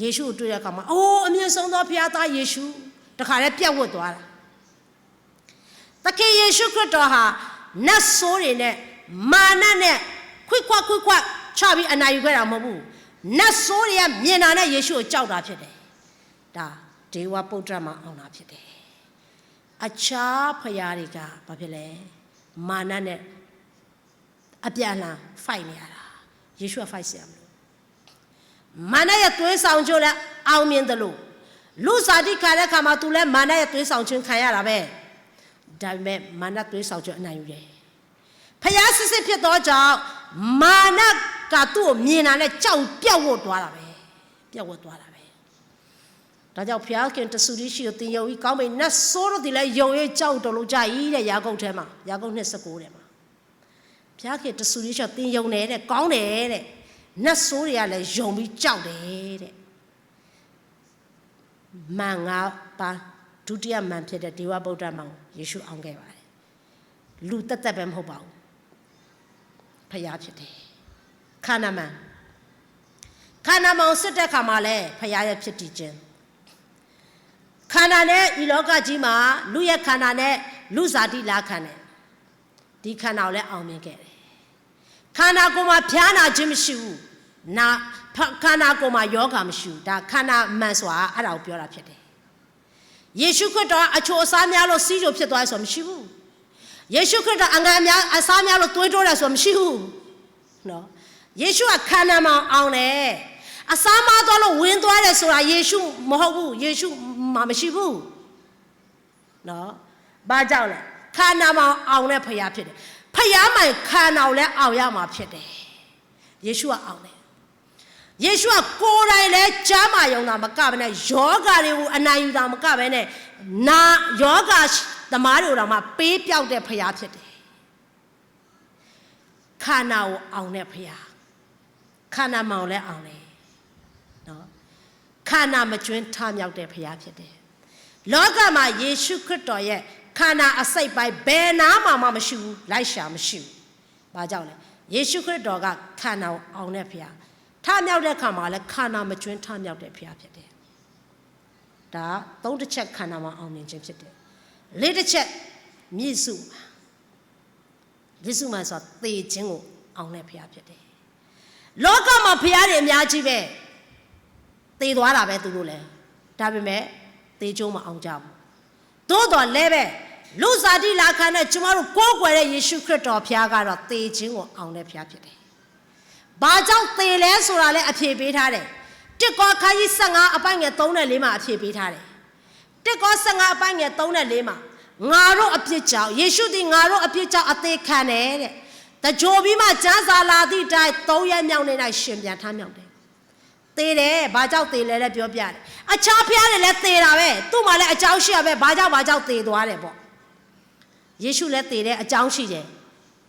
S1: ယေရှုကိုတွေ့တဲ့အခါမှာအိုးအမြင့်ဆုံးသောဘုရားသားယေရှုတခါတည်းပြတ်ဝတ်သွားတာသခင်ယေရှုခရစ်တော်ဟာနတ်ဆိုးတွေနဲ့မာနနဲ့ခွိခွချပြီးအနာယူခဲ့တာမဟုတ်ဘူးနတ်ဆိုးတွေကမြင်တာနဲ့ယေရှုကိုကြောက်တာဖြစ်တယ်ဒါဒေဝပုတ္တရမှာအောင်တာဖြစ်တယ်အခြားဖရာတွေကဘာဖြစ်လဲမာနနဲ့အပြန်အလှန်ဖိုက်နေရတာယေရှုကဖိုက်เสียမလို့မာနရဲ့သွေးဆောင်ခြင်းလည်းအောင်မြင်တယ်လို့လူစားတိခါတဲ့ခါမှာသူလည်းမာနရဲ့သွေးဆောင်ခြင်းခံရတာပဲဒါပေမဲ့မာနသွေးဆောင်ခြင်းအနိုင်ယူတယ်ဖျားစစ်ဖြစ်သောကြောင့်မာနကသူ့ကိုမြင်တာနဲ့ကြောက်ပြောက်ဝတ်သွားတာပဲပြောက်ဝတ်သွားတာပဲဒါကြောင့်ဖျားခင်တဆူရီရှိကိုတင်ယုံဤကောင်းပြီနတ်ဆိုးတို့ဒီလည်းယုံရေးကြောက်တော်လို့ကြည်တဲ့ယာကုပ်ထဲမှာယာကုပ်29ထဲမှာဖျားခင်တဆူရီရှိတင်ယုံတယ်တဲ့ကောင်းတယ်တဲ့နတ်ဆိုးတွေကလည်းယုံပြီးကြောက်တယ်တဲ့မန်ငါပါဒုတိယမန်ဖြစ်တဲ့ဒေဝဗုဒ္ဓမောင်ယေရှုအောင်ခဲ့ပါတယ်လူတက်တက်ပဲမဟုတ်ပါဘူးဖျားဖြစ်တယ်ခန္ဓာမန်စစ်တဲ့ခါမှာလဲဖျားရဲ့ဖြစ်တည်ခြင်းခန္ဓာနဲ့ဒီလောကကြီးမှာလူရဲ့ခန္ဓာနဲ့လူဇာတိလာခံတယ်ဒီခန္ဓာကိုလည်းအောင်မြင်ခဲ့တယ်ခန္ဓာကိုယ်မှာဖျားနာခြင်းမရှိဘူးနာခန္ဓာကိုယ်မှာယောဂမရှိဘူးဒါခန္ဓာမှန်ဆိုတာအဲ့ဒါကိုပြောတာဖြစ်တယ်ယေရှုခရစ်တော်အချိုအစားများလို့စီးကြိုဖြစ်သွားတယ်ဆိုတာမရှိဘူးယေရှုခရစ်တော်အငန်များအစားများလို့တွေးတိုးတယ်ဆိုတာမရှိဘူးနော်ယေရှုကခန္ဓာမှာအောင်တယ်အစားမသွားလို့ဝင်သွားတယ်ဆိုတာယေရှုမဟုတ်ဘူးယေရှုမှာမရှိဘူးနော်ဘာကြောင့်လဲခန္ဓာမှာအောင်တဲ့ဖခင်ဖြစ်တယ်ဖခင်မှခန္ဓာကိုလည်းအောင်ရမှာဖြစ်တယ်ယေရှုကအောင်တယ်ယေရှုကကိုယ်တိုင်လည်းကြားမှာယုံတာမကဘဲနဲ့ယောဂတွေကိုအနိုင်ယူတာမကဘဲနဲ့နာယောဂသမားတွေတော့မှပေးပြောက်တဲ့ဖခင်ဖြစ်တယ်ခန္ဓာကိုအောင်တဲ့ဖခင်ခန္ဓာမှောင်လည်းအောင်တယ်နော်ခန္ဓာမကျွင်းထမြောက်တဲ့ဖခင်ဖြစ်တယ်လောကမှာယေရှုခရစ်တော်ရဲ့ခန္ဓာအစိတ်ပိုင်းဘယ်နာမှမရှိဘူးလိုက်ရှာမရှိဘူးဘာကြောင့်လဲယေရှုခရစ်တော်ကခန္ဓာကိုအောင်တဲ့ဖခင်ထမြောက်တဲ့ခါမှာလည်းခန္ဓာမကျွင်းထမြောက်တဲ့ဖခင်ဖြစ်တယ်ဒါသုံးတစ်ချက်ခန္ဓာမှာအောင်မြင်ခြင်းဖြစ်တယ်လေးတစ်ချက်မြစ်စုမှာဆိုသေခြင်းကိုအောင်တဲ့ဖခင်ဖြစ်တယ်လောကမှာဖခင်တွေအများကြီးပဲသေသွားတာပဲသူတို့လည်းဒါပေမဲ့သေကျုံးမအောင်ကြဘူးသို့တော်လည်းပဲလူစားတိလာခံတဲ့ကျမတို့ကိုးကွယ်တဲ့ယေရှုခရစ်တော်ဖခင်ကတော့သေခြင်းကိုအောင်တဲ့ဖခင်ဖြစ်တယ်ဘာကြောင့်သေလဲဆိုတာလည်းအဖြေပေးထားတယ်တစ်ကောခန်းကြီး15အပိုင်းငယ်3နဲ့4မှာအဖြေပေးထားတယ်တစ်ကော15အပိုင်းငယ်3နဲ့4မှာငါတို့အပြစ်ကြောင့်ယေရှုသည်ငါတို့အပြစ်ကြောင့်အသေးခံတယ်တဲ့တကြိုပြီးမှကျမ်းစာလာသည့်တိုင်3ရက်မြောက်နေ့၌ရှင်ပြန်ထမြောက်တယ်သေတယ်ဘာကြောင့်သေလဲလဲပြောပြတယ်အခြားဖျားတွေလည်းသေတာပဲသူ့မှာလည်းအကြောင်းရှိရပဲဘာကြောင့်သေသွားတယ်ပေါ့ယေရှုလည်းသေတဲ့အကြောင်းရှိတယ်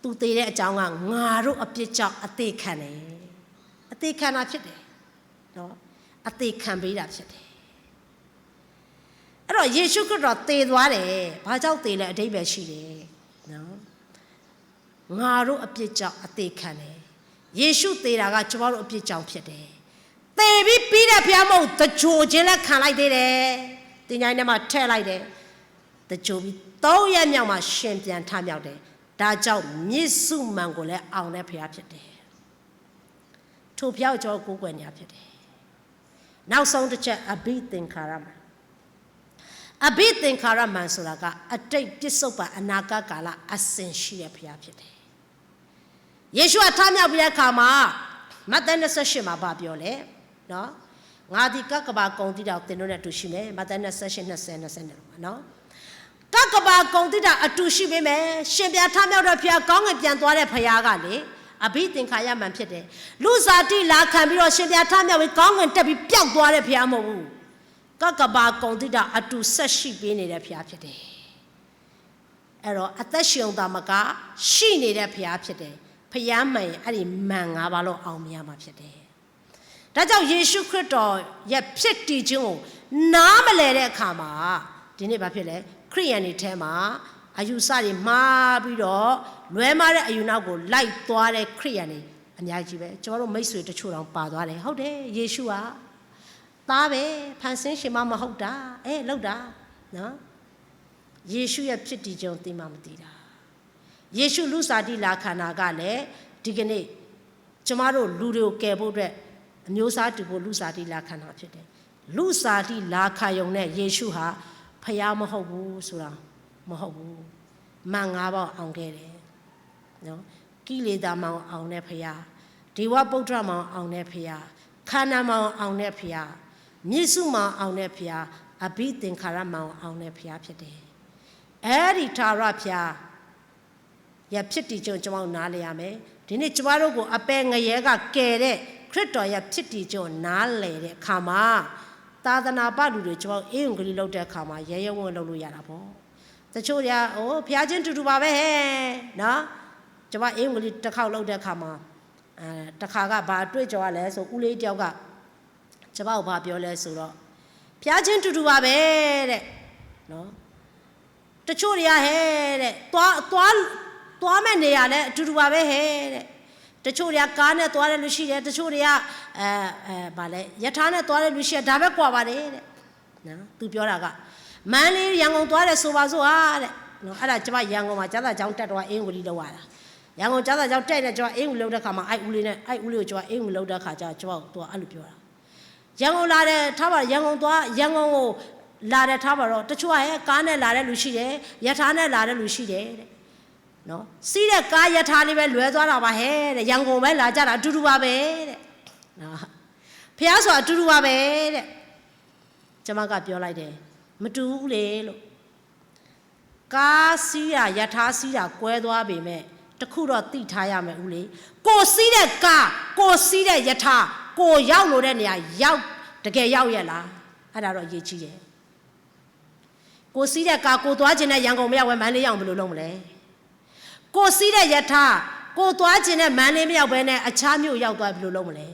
S1: သူသေတဲ့အကြောင်းကငါတို့အပြစ်ကြောင့်အသေးခံတယ်အသေးခံတာဖြစ်တယ်နော်အသေးခံပေးတာဖြစ်တယ်အဲ့တော့ယေရှုခရစ်တော်သေသွားတယ်ဘာကြောင့်သေလဲအဓိပ္ပာယ်ရှိတယ်နော်ငါတို့အပြစ်ကြောင့်အသေးခံတယ်ယေရှုသေတာကကျမတို့အပြစ်ကြောင့်ဖြစ်တယ်သေပြီးတဲ့ဘုရားမဟုတ်တကြိုခြင်းလည်းခံလိုက်သေးတယ်တင်ញိုင်းထဲမှာထည့်လိုက်တယ်တကြိုပြီး3ရက်မြောက်မှာရှင်ပြန်ထမြောက်တယ်ဒါကြောင့်မြစ်စုမှန်ကိုလည်းအောင်တဲ့ဘုရားဖြစ်တယ်ထိုဘုရားကိုကိုးကွယ်နေရဖြစ်တယ်နောက်ဆုံးတစ်ချက်အဘိသင်္ခါရမန်အဘိသင်္ခါရမန်ဆိုတာကအတိတ်ပြစ္ဆုတ်ပါအနာဂတ်ကာလအစဉ်ရှိတဲ့ဘုရားဖြစ်တယ်ယေရှုကထမြောက်ပြီးတဲ့အခါမှာမဿဲ28မှာပြောလဲနော်ငါဒီကကဘာကုံတိတော်သင်တို့နဲ့အတူရှိမယ်မဿဲ28:20နော်ကကဘာကုံတိတာအတူရှိပေမဲ့ရှင်ပြန်ထမြောက်တဲ့ဖခင်ကောင်းငင်ပြန်သွားတဲ့ဖခင်ကလေအဘိသင်္ခါရမန်ဖြစ်တယ်လူစားတိလာခံပြီးတော့ရှင်ပြန်ထမြောက်ပြီးကောင်းငင်တက်ပြီးပျောက်သွားတဲ့ဖခင်မဟုတ်ဘူးကကဘာကုံတိတာအတူဆက်ရှိပေးနေတဲ့ဖခင်ဖြစ်တယ်အဲ့တော့အသက်ရှင်တာမကရှိနေတဲ့ဖခင်ဖြစ်တယ်ဖခင်မှန်ရင်အဲ့ဒီမန်၅ပါးလို့အောင်မြင်ရမှာဖြစ်တယ်ဒါကြောင့်ယေရှုခရစ်တော်ရဲ့ဖြစ်တည်ခြင်းကိုနားမလည်တဲ့အခါမှာဒီနေ့ဘာဖြစ်လဲခရိယန်တွေထဲမှာ အယူဆတွေမှားပြီးတော့လွဲမှားတဲ့အယူနောက်ကိုလိုက်သွားတဲ့ခရိယန်တွေအများကြီးပဲကျွန်တော်တို့မိတ်ဆွေတချို့တောင်ပါသွားတယ်ဟုတ်တယ်ယေရှုဟာသားပဲဖန်ဆင်းရှင်မမဟုတ်တာလောက်တာနော်ယေရှုရဲ့ဖြစ်တည်ခြင်းသိမှမသိတာယေရှုလူစားတိလာခန္ဓာကလည်းဒီကနေ့ကျမတို့လူတွေကိုကယ်ဖို့အတွက်အမျိုးသားတူဖို့လူစားတိလာခန္ဓာဖြစ်တယ်လူစားတိလာခါယုံနဲ့ယေရှုဟာဖျားမဟုတ်ဘူးဆိုတာမဟုတ်ဘူးမန်၅ပေါက်အောင်ခဲ့တယ်နော်ကိလေသာမောင်အောင်တဲ့ဖျားဒေဝပုတ္တရမောင်အောင်တဲ့ဖျားခန္ဓာမောင်အောင်တဲ့ဖျားမြစ်စုမောင်အောင်တဲ့ဖျားအဘိသင်္ခါရမောင်အောင်တဲ့ဖျားဖြစ်တယ်အဲ့ဒီထာဝရဖျားရဖြစ်တည်ခြင်းကျွန်တော်နားလည်ရမယ်ဒီနေ့ကျွန်တော်တို့ကိုအပယ်ငရဲကကယ်တဲ့ခရစ်တော်ရဖြစ်တည်ခြင်းနားလည်တဲ့အခါမှာသာသနာ့ဘလူတွေကျွန်တော်အေးုံကလေးလောက်တဲ့အခါမှာရဲရဲဝံ့လုပ်လို့ရတာပေါ့တချို့တွေကဖျားချင်းတူတူပါပဲဟဲ့နော်ကျွန်မအေးုံကလေးတစ်ခေါက်လောက်တဲ့အခါမှာတစ်ခါကဘာတွေ့ကြရလဲဆိုဦးလေးတယောက်ကကျွန်မကိုဘာပြောလဲဆိုတော့ဖျားချင်းတူတူပါပဲတဲ့နော်တချို့တွေကဟဲ့တဲ့သွားမဲ့နေရလဲအတူတူပါပဲဟဲ့တဲ့တချို့တွေကကားနဲ့သွားတယ်လို့ရှိတယ်တချို့တွေကဗာလဲယထာနဲ့သွားတယ်လို့ရှိတယ်ဒါပဲကွာပါတယ်တဲ့နော်သူပြောတာကမန်းလေးရန်ကုန်သွားတယ်ဆိုပါစို့ဟာတဲ့နော်အဲ့ဒါကျမရန်ကုန်မှာကျသာကျောင်းတက်တော့အင်းဝီလောက်ရတာရန်ကုန်ကျသာကျောင်းတက်နေကျမအင်းဝီလောက်တဲ့ခါမှာအဲ့ဦးလေးကိုကျမအင်းဝီလောက်တဲ့ခါကျကျမသူကအဲ့လိုပြောတာရန်ကုန်လာတယ်ထားပါရန်ကုန်ကိုလာတယ်ထားပါတော့တချို့ကဟဲ့ကားနဲ့လာတဲ့လူရှိတယ်ယထာနဲ့လာတဲ့လူရှိတယ်တဲ့နော်စီးတဲ့ကားယထာလေးပဲလွဲသွားတာပါဟဲ့တဲ့ရန်ကုန်ပဲလာကြတာအတူတူပါပဲတဲ့နော်ဖះဆိုအတူတူပါပဲတဲ့ကျမကပြောလိုက်တယ်မတူဘူးလေလို့ကားစီးတာယထာစီးတာကွဲသွားပေမဲ့တခုတော့သိထားရမယ်ဦးလေကိုစီးတဲ့ကားကိုစီးတဲ့ယထာကိုရောက်လို့တဲ့နေရာရောက်တကယ်ရောက်ရဲ့လားအဲ့ဒါတော့အရေးကြီးတယ်ကိုစီးတဲ့ကားကိုသွားခြင်းနဲ့ရန်ကုန်မရောက်ပဲမန္တလေးရောက်ဘယ်လိုလုပ်မလဲကိုစီးတဲ့ယထာကိုသွားခြင်းနဲ့မန္တလေးမရောက်ဘဲနဲ့အခြားမြို့ရောက်သွားဘယ်လိုလုပ်မလဲ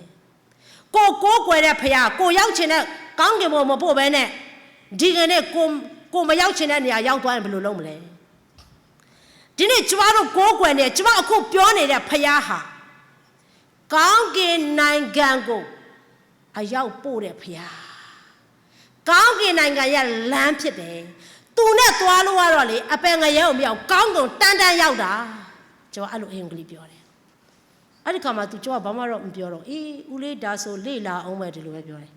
S1: ကိုကွယ်တဲ့ဖရာကိုရောက်ခြင်းနဲ့ကောင်းကင်ဘုံမပို့ဘဲနဲ့ဒီကနေ့ကိုမရောက်ခြင်းတဲ့နေရာရောက်သွားရင်ဘယ်လိုလုပ်မလဲဒီနေ့ကျမတို့ကိုကွယ်နေကျမအခုပြောနေတဲ့ဖရာဟာကောင်းကင်နိုင်ငံကိုအရောက်ပို့တဲ့ဖရာကောင်းကင်နိုင်ငံရဲ့လမ်းဖြစ်တယ်သူနဲ့သွားလို့ရတော့လေအပယ်ငရဲကိုမရောက်ကောင်းကုန်တန်းရောက်တာကျွန်တော်အဲ့လိုအင်္ဂလိပ်ပြောတယ်အဲ့ဒီခါမှာသူကျွန်တော်ဘာမှတော့မပြောတော့ဦးလေးဒါဆိုလေ့လာအောင်မယ်ဒီလိုပဲပြောတယ်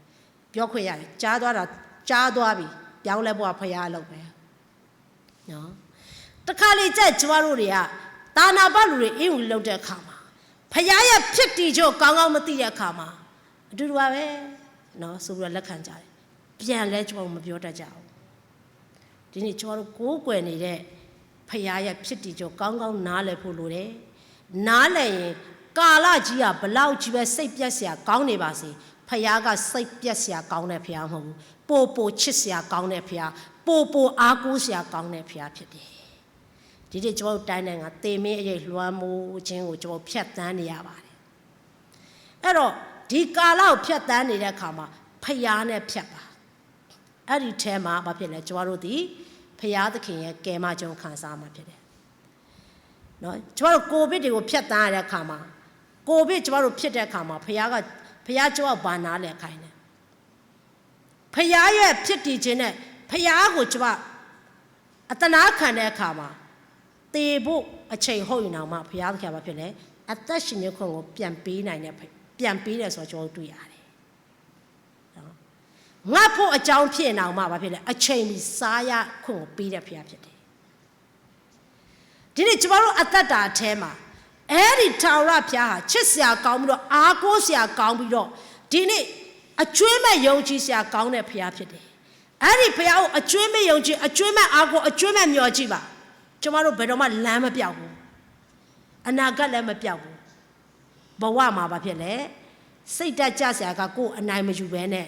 S1: ပြောခွင့်ရတယ်ကြားသွားပြီပြောင်းလဲဖို့ဖရာလောက်ပဲနော်တခါလေကြက်ကျွန်တော်တို့တွေကတာနာပလူတွေအင်္ဂလိပ်လောက်တဲ့အခါမှာဖရာရဲ့ဖြစ်တည်ခြင်းကောင်းကောင်းမသိတဲ့အခါမှာအတူတူပါပဲနော်ဆိုပြီးတော့လက်ခံကြတယ်ပြန်လဲကျွန်တော်မပြောတတ်ကြဘူးဒီနေ့ကျွန်တော်တို့ကိုးကွယ်နေတဲ့ဖရာရဲ့ဖြစ်တည်ခြင်းကောင်းကောင်းနားလည်ဖို့လိုတယ်နားလည်ရင်ကာလကြီးကဘလောက်ကြီးပဲစိတ်ပြက်စရာကောင်းနေပါစေဖရာကစိတ်ပြက်စရာကောင်းတဲ့ဖရာမဟုတ်ဘူးပိုချစ်စရာကောင်းတဲ့ဖရာပိုအားကိုးစရာကောင်းတဲ့ဖရာဖြစ်တယ်ဒီနေ့ကျွန်တော်တိုင်းနိုင်ငံတေမင်းအရေးလွှမ်းမိုးခြင်းကိုကျွန်တော်ဖြတ်တန်းနေရပါတယ်အဲ့တော့ဒီကာလကိုဖြတ်တန်းနေတဲ့အခါမှာဖရာနဲ့ဖြတ်ပါအဲ့ဒီထဲမှာဘာဖြစ်လဲကျွန်တော်တို့ဒီဖရာသခင်ရဲ့ကယ်မခြင်းခံစားမှာဖြစ်တယ်နော်ကျွန်တော်တို့ကိုဗစ်တွေကိုဖြတ်တန်းရတဲ့အခါမှာကိုဗစ်ကျွန်တော်တို့ဖြစ်တဲ့အခါမှာဖရာကျွန်တော်ဘာနာလဲခိုင်းတယ်ဖရာရဲ့ဖြစ်တည်ခြင်းနဲ့ဖရာကိုကျွန်တော်အတနာခံတဲ့အခါမှာတေဖို့အချိန်ဟုတ်ရင်တော့မှဖရာသခင်ဘာဖြစ်လဲအသက်ရှင်ခြင်းခွင့်ကိုပြန်ပေးနိုင်တဲ့ပြန်ပေးတယ်ဆိုတော့ကျွန်တော်တွေ့ရတယ်ငါဖို့အကြောင်းဖြစ်နေအောင်မှဘာဖြစ်လဲအချိန်မီစားရခွင့်ကိုပေးတဲ့ဖရာဖြစ်တယ်ဒီနေ့ကျမတို့အသက်တာအထဲမှာအဲ့ဒီထာဝရဘုရားဟာချစ်စရာကောင်းပြီးတော့အားကိုးစရာကောင်းပြီးတော့ဒီနေ့အကျွေးမဲ့ယုံကြည်စရာကောင်းတဲ့ဘုရားဖြစ်တယ်အဲ့ဒီဘုရားကိုအကျွေးမဲ့ယုံကြည်အကျွေးမဲ့အားကိုးအကျွေးမဲ့မျှော်ကြည့်ပါကျမတို့ဘယ်တော့မှလမ်းမပြောက်ဘူးအနာဂတ်လည်းမပြောက်ဘူးဘဝမှာဘာဖြစ်လဲစိတ်တက်ကြစရာကကိုယ်အနိုင်မယူဘဲနဲ့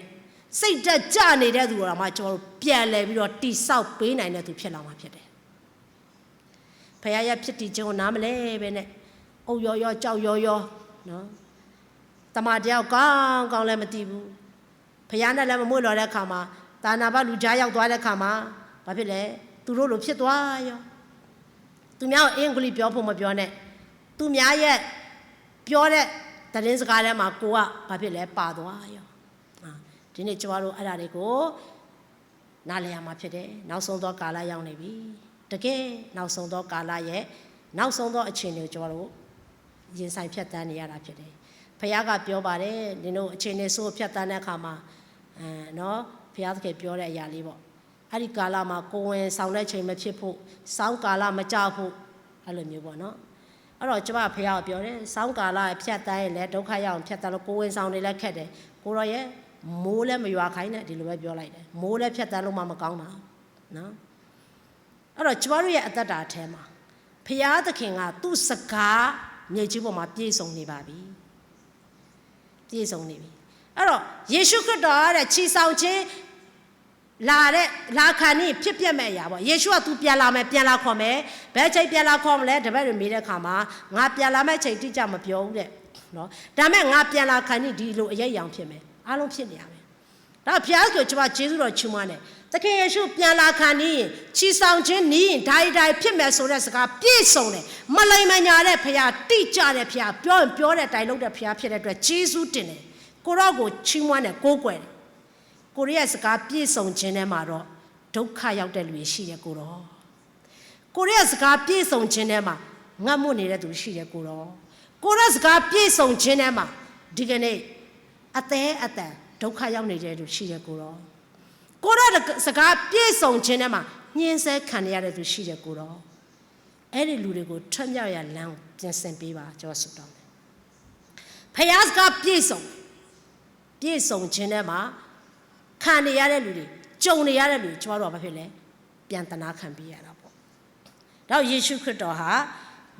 S1: စိတ်တက်ကြနေတဲ့သူတော်မှကျွန်တော်တို့ပြန်လဲပြီးတော့တိဆောက်ပေးနိုင်တဲ့သူဖြစ်လာမှာဖြစ်တယ်ဖခင်ရဲ့ဖြစ်တည်ခြင်းကိုနားမလဲပဲနဲ့အုပ်ရောကြောက်ရောနော်တမန်တယောက်ကောင်းလည်းမသိဘူးဖခင်နဲ့လည်းမမွေ့လော်တဲ့ခါမှာတာနာဘလူကြားရောက်သွားတဲ့ခါမှာဘာဖြစ်လဲသူတို့လိုဖြစ်သွားရော သူများအင်္ဂလိပ်ပြောဖို့မပြောနဲ့သူများရဲ့ပြောတဲ့သတင်းစကားထဲမှာကိုကဘာဖြစ်လဲပါသွားရောဒီနေ့ကျမတို့အဲ့ဒါတွေကိုနားလည်ရမှာဖြစ်တယ်နောက်ဆုံးသောကာလရောက်နေပြီတကယ်နောက်ဆုံးသောကာလရဲ့နောက်ဆုံးသောအခြေအနေကိုကျမတို့ရင်ဆိုင်ဖြတ်တန်းနေရတာဖြစ်တယ်ဖခင်ကပြောပါတယ်နင်တို့အခြေအနေဆိုးဖြတ်တန်းတဲ့အခါမှာနော်ဖခင်သခင်ပြောတဲ့အရာလေးပေါ့အဲ့ဒီကာလမှာကိုဝင်ဆောင်တဲ့ချိန်မဖြစ်ဖို့စောင်းကာလမကြောက်ဖို့အဲ့လိုမျိုးပေါ့နော်အဲ့တော့ကျမဖခင်ကပြောတယ်စောင်းကာလဖြတ်တန်းရင်လည်းဒုက္ခရောက်ဖြတ်တန်းလို့ကိုဝင်ဆောင်နေလည်းခက်တယ်ကိုရောရဲ့မိုးလည်းမရွာခိုင်းနဲ့ဒီလိုပဲပြောလိုက်တယ်မိုးလည်းဖြတ်တန်းလို့မှမကောင်းတာနော်အဲ့တော့ကျမတို့ရဲ့အသက်တာအထဲမှာဖခင်သခင်ကသူ့စကားမြေကြီးပေါ်မှာပြည့်စုံနေပါပြီပြည့်စုံနေပြီအဲ့တော့ယေရှုခရစ်တော်ရဲ့ချီဆောင်ခြင်းလာခံနေဖြစ်ပြမဲ့အရာပေါ့ယေရှုကသူပြန်လာမယ်ပြန်လာခေါ်မယ်ဘယ်ချိန်ပြန်လာခေါ်မလဲတပည့်တွေမေးတဲ့အခါမှာငါပြန်လာမဲ့ချိန်တိကျမပြောဘူးတဲ့နော်ဒါမဲ့ငါပြန်လာခံနေဒီလိုအရေးအယောင်ဖြစ်မယ်အားလုံးဖြစ်နေရမယ်ဒါဖျားဆိုကျွန်မယေရှုတော်ချီးမွမ်းတယ်သခင်ယေရှုပြန်လာခံနေရင်ချီဆောင်ခြင်းနီးရင်ဓာတ်ဖြစ်မယ်ဆိုတဲ့စကားပြည့်စုံတယ်မလိမ်မညာတဲ့ဖျားတိကျတဲ့ဖျားပြောရင်ပြောတဲ့တိုင်လုံးတဲ့ဖျားဖြစ်တဲ့အတွက်ယေရှုတင်တယ်ကိုရောကိုချီးမွမ်းတယ်ကိုးကွယ်တယ်ကိုရီးယားစကားပြည့်စုံခြင်းထဲမှာတော့ဒုက္ခရောက်တဲ့လူတွေရှိတယ်ကိုရောကိုရီးယားစကားပြည့်စုံခြင်းထဲမှာငတ်မွတ်နေတဲ့သူရှိတယ်ကိုရောကိုရီးယားစကားပြည့်စုံခြင်းထဲမှာဒီကနေ့အသက်ဒုက္ခရောက်နေတဲ့သူရှိတယ်ကိုရောကိုရီးယားစကားပြည့်စုံခြင်းထဲမှာညှင်းဆဲခံရတဲ့သူရှိတယ်ကိုရောအဲ့ဒီလူတွေကိုထွတ်မြောက်ရလမ်းပြင်ဆင်ပေးပါကျွန်တော်ဆုတောင်းတယ်ဖခင်စကားပြည့်စုံခြင်းထဲမှာခံနေရတဲ့လူတွေကြုံနေရတဲ့လူတွေကျွန်တော်တို့ကဘာဖြစ်လဲပြန်တနာခံပေးရတာပေါ့ဒါယေရှုခရစ်တော်ဟာ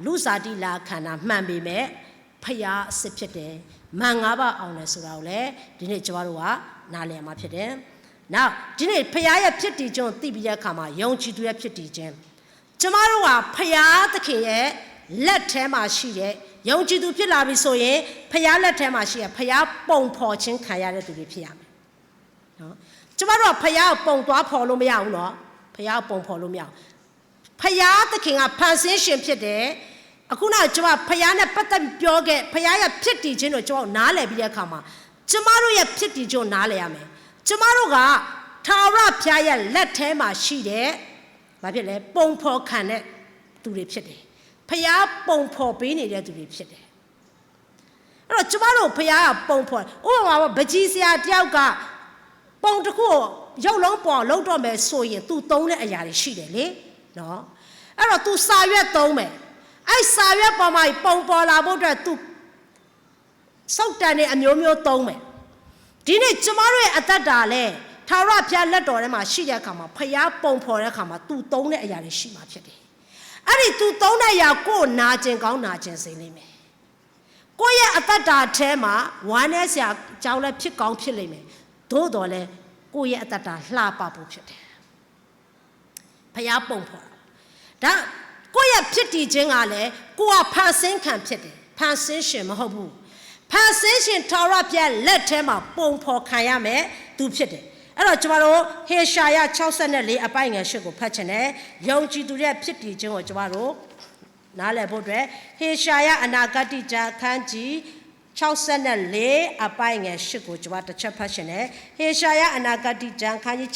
S1: လူစားတိလာခန္ဓာမှန်ပေမဲ့ဖျားအစ်စ်ဖြစ်တယ်မန်၅ပါးအောင်တယ်ဆိုတာကိုလည်းဒီနေ့ကျွန်တော်တို့ကနားလည်မှာဖြစ်တယ်နောက်ဒီနေ့ဖျားရဲ့ဖြစ်တည်ခြင်းကိုသိပြီးတဲ့အခါမှာယုံကြည်သူရဲ့ဖြစ်တည်ခြင်းကျွန်တော်တို့ကဖျားသခင်ရဲ့လက်ထဲမှာရှိတဲ့ယုံကြည်သူဖြစ်လာပြီဆိုရင်ဖျားလက်ထဲမှာရှိတဲ့ဖျားပုံဖော်ခြင်းခံရတဲ့သူတွေဖြစ်ရမယ်နော်ကျမတို့ကဖယားပုံသွားဖော်လို့မရဘူးနော်ဖယားပုံဖော်လို့မရဘူးဖယားသခင်ကဖန်ဆင်းရှင်ဖြစ်တယ်အခုနောက်ကျမဖယားနဲ့ပတ်သက်ပြောခဲ့ဖယားရဲ့ဖြစ်တည်ခြင်းကိုကျမတို့နားလည်ပြီးတဲ့အခါမှာကျမတို့ရဲ့ဖြစ်တည်ခြင်းကိုနားလည်ရမယ်ကျမတို့ကထာဝရဘုရားရဲ့လက်ထဲမှာရှိတဲ့ဘာဖြစ်လဲပုံဖော်ခံတဲ့သူတွေဖြစ်တယ်ဖယားပုံဖော်ပေးနေတဲ့သူတွေဖြစ်တယ်အဲ့တော့ကျမတို့ဖယားကပုံဖော်ဥပမာပကြီးဆရာတယောက်ကပုံတစ်ခုရုပ်လုံးပေါ်လုံးတော့မယ်ဆိုရင် तू သုံးတဲ့အရာတွေရှိတယ်လေနော်အဲ့တော့ तू စာရွက်သုံးမယ်အဲ့စာရွက်ပေါ်မှာပုံပေါ်လာဖို့အတွက် तू စောက်တန်တဲ့အမျိုးမျိုးသုံးမယ်ဒီနေ့ကျမတို့ရဲ့အသက်တာလဲထာဝရဘုရားလက်တော်ထဲမှာရှိတဲ့အခါမှာဖျားပုံဖော်တဲ့အခါမှာ तू သုံးတဲ့အရာတွေရှိမှာဖြစ်တယ်အဲ့ဒီ तू သုံးတဲ့အရာကိုနာကျင်ကောင်းနာကျင်စေလိမ့်မယ်ကိုယ့်ရဲ့အသက်တာထဲမှာဝမ်းနည်းစရာအကြောင်းလည်းဖြစ်ကောင်းဖြစ်လိမ့်မယ်သို့တော်လည်းကိုယ့်ရဲ့အတ္တလှပဖို့ဖြစ်တယ်ဖျားပုံဖော်ဒါကိုယ့်ရဲ့ဖြစ်တည်ခြင်းကလည်းကိုယ်ကဖန်ဆင်းခံဖြစ်တယ်ဖန်ဆင်းရှင်မဟုတ်ဘူးဖန်ဆင်းရှင်ထာဝရဘုရားလက်ထဲမှာပုံဖော်ခံရမယ်သူဖြစ်တယ်အဲ့တော့ကျွန်တော်တို့ဟေရှာယ64အပိုင်းငယ်8ကိုဖတ်ချင်တယ်ယုံကြည်သူရဲ့ဖြစ်တည်ခြင်းကိုကျွန်တော်တို့နားလည်ဖို့အတွက်ဟေရှာယအနာဂတိကျမ်းခန်းကြီး64အပိုင်းငယ်8ကိုကျွန်တော်တစ်ချက်ဖတ်ရှင်တယ်ဟေရှာယအနာဂတိကျမ်းခန်းကြီး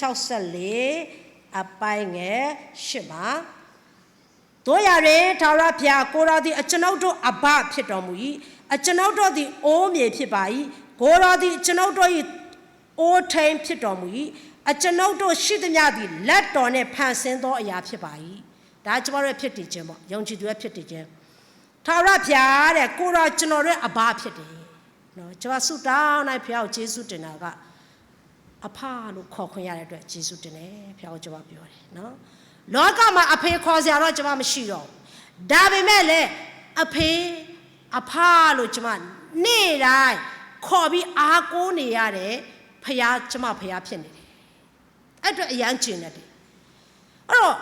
S1: 64အပိုင်းငယ်8မှာတို့ရရင်ထာဝရဘုရားကိုတော်သည်အကျွန်ုပ်တို့အဘဖြစ်တော်မူ၏အကျွန်ုပ်တို့သည်အိုးမြေဖြစ်ပါ၏ကိုတော်သည်ကျွန်ုပ်တို့၏အိုးထိန်ဖြစ်တော်မူ၏အကျွန်ုပ်တို့ရှိသမျှသည်လက်တော်နှင့်ဖန်ဆင်းသောအရာဖြစ်ပါ၏ဒါကျွန်တော်ရဲ့ဖြစ်တည်ခြင်းပေါ့ယုံကြည်သူရဲ့ဖြစ်တည်ခြင်းထာဝရဘုရားတဲ့ကိုတော်ကျွန်တော်ရဲ့အဘဖြစ်တယ်နော်ကျွန်တော်ဆုတောင်းနိုင်ဘုရားကိုယေရှုတင်တာကအဖလို့ခေါ်ခွင့်ရတဲ့အတွက်ယေရှုတင်တယ်ဘုရားကိုကျွန်တော်ပြောတယ်နော်လောကမှာအဖေခေါ်စရာတော့ကျွန်မမရှိတော့ဒါပေမဲ့လည်းအဖေအဖလို့ကျွန်မနေ့တိုင်းခေါ်ပြီးအားကိုးနေရတဲ့ဖခင်ကျွန်မဖခင်ဖြစ်နေတယ်အဲ့အတွက်အရန်ကျင်တယ်အဲ့တော့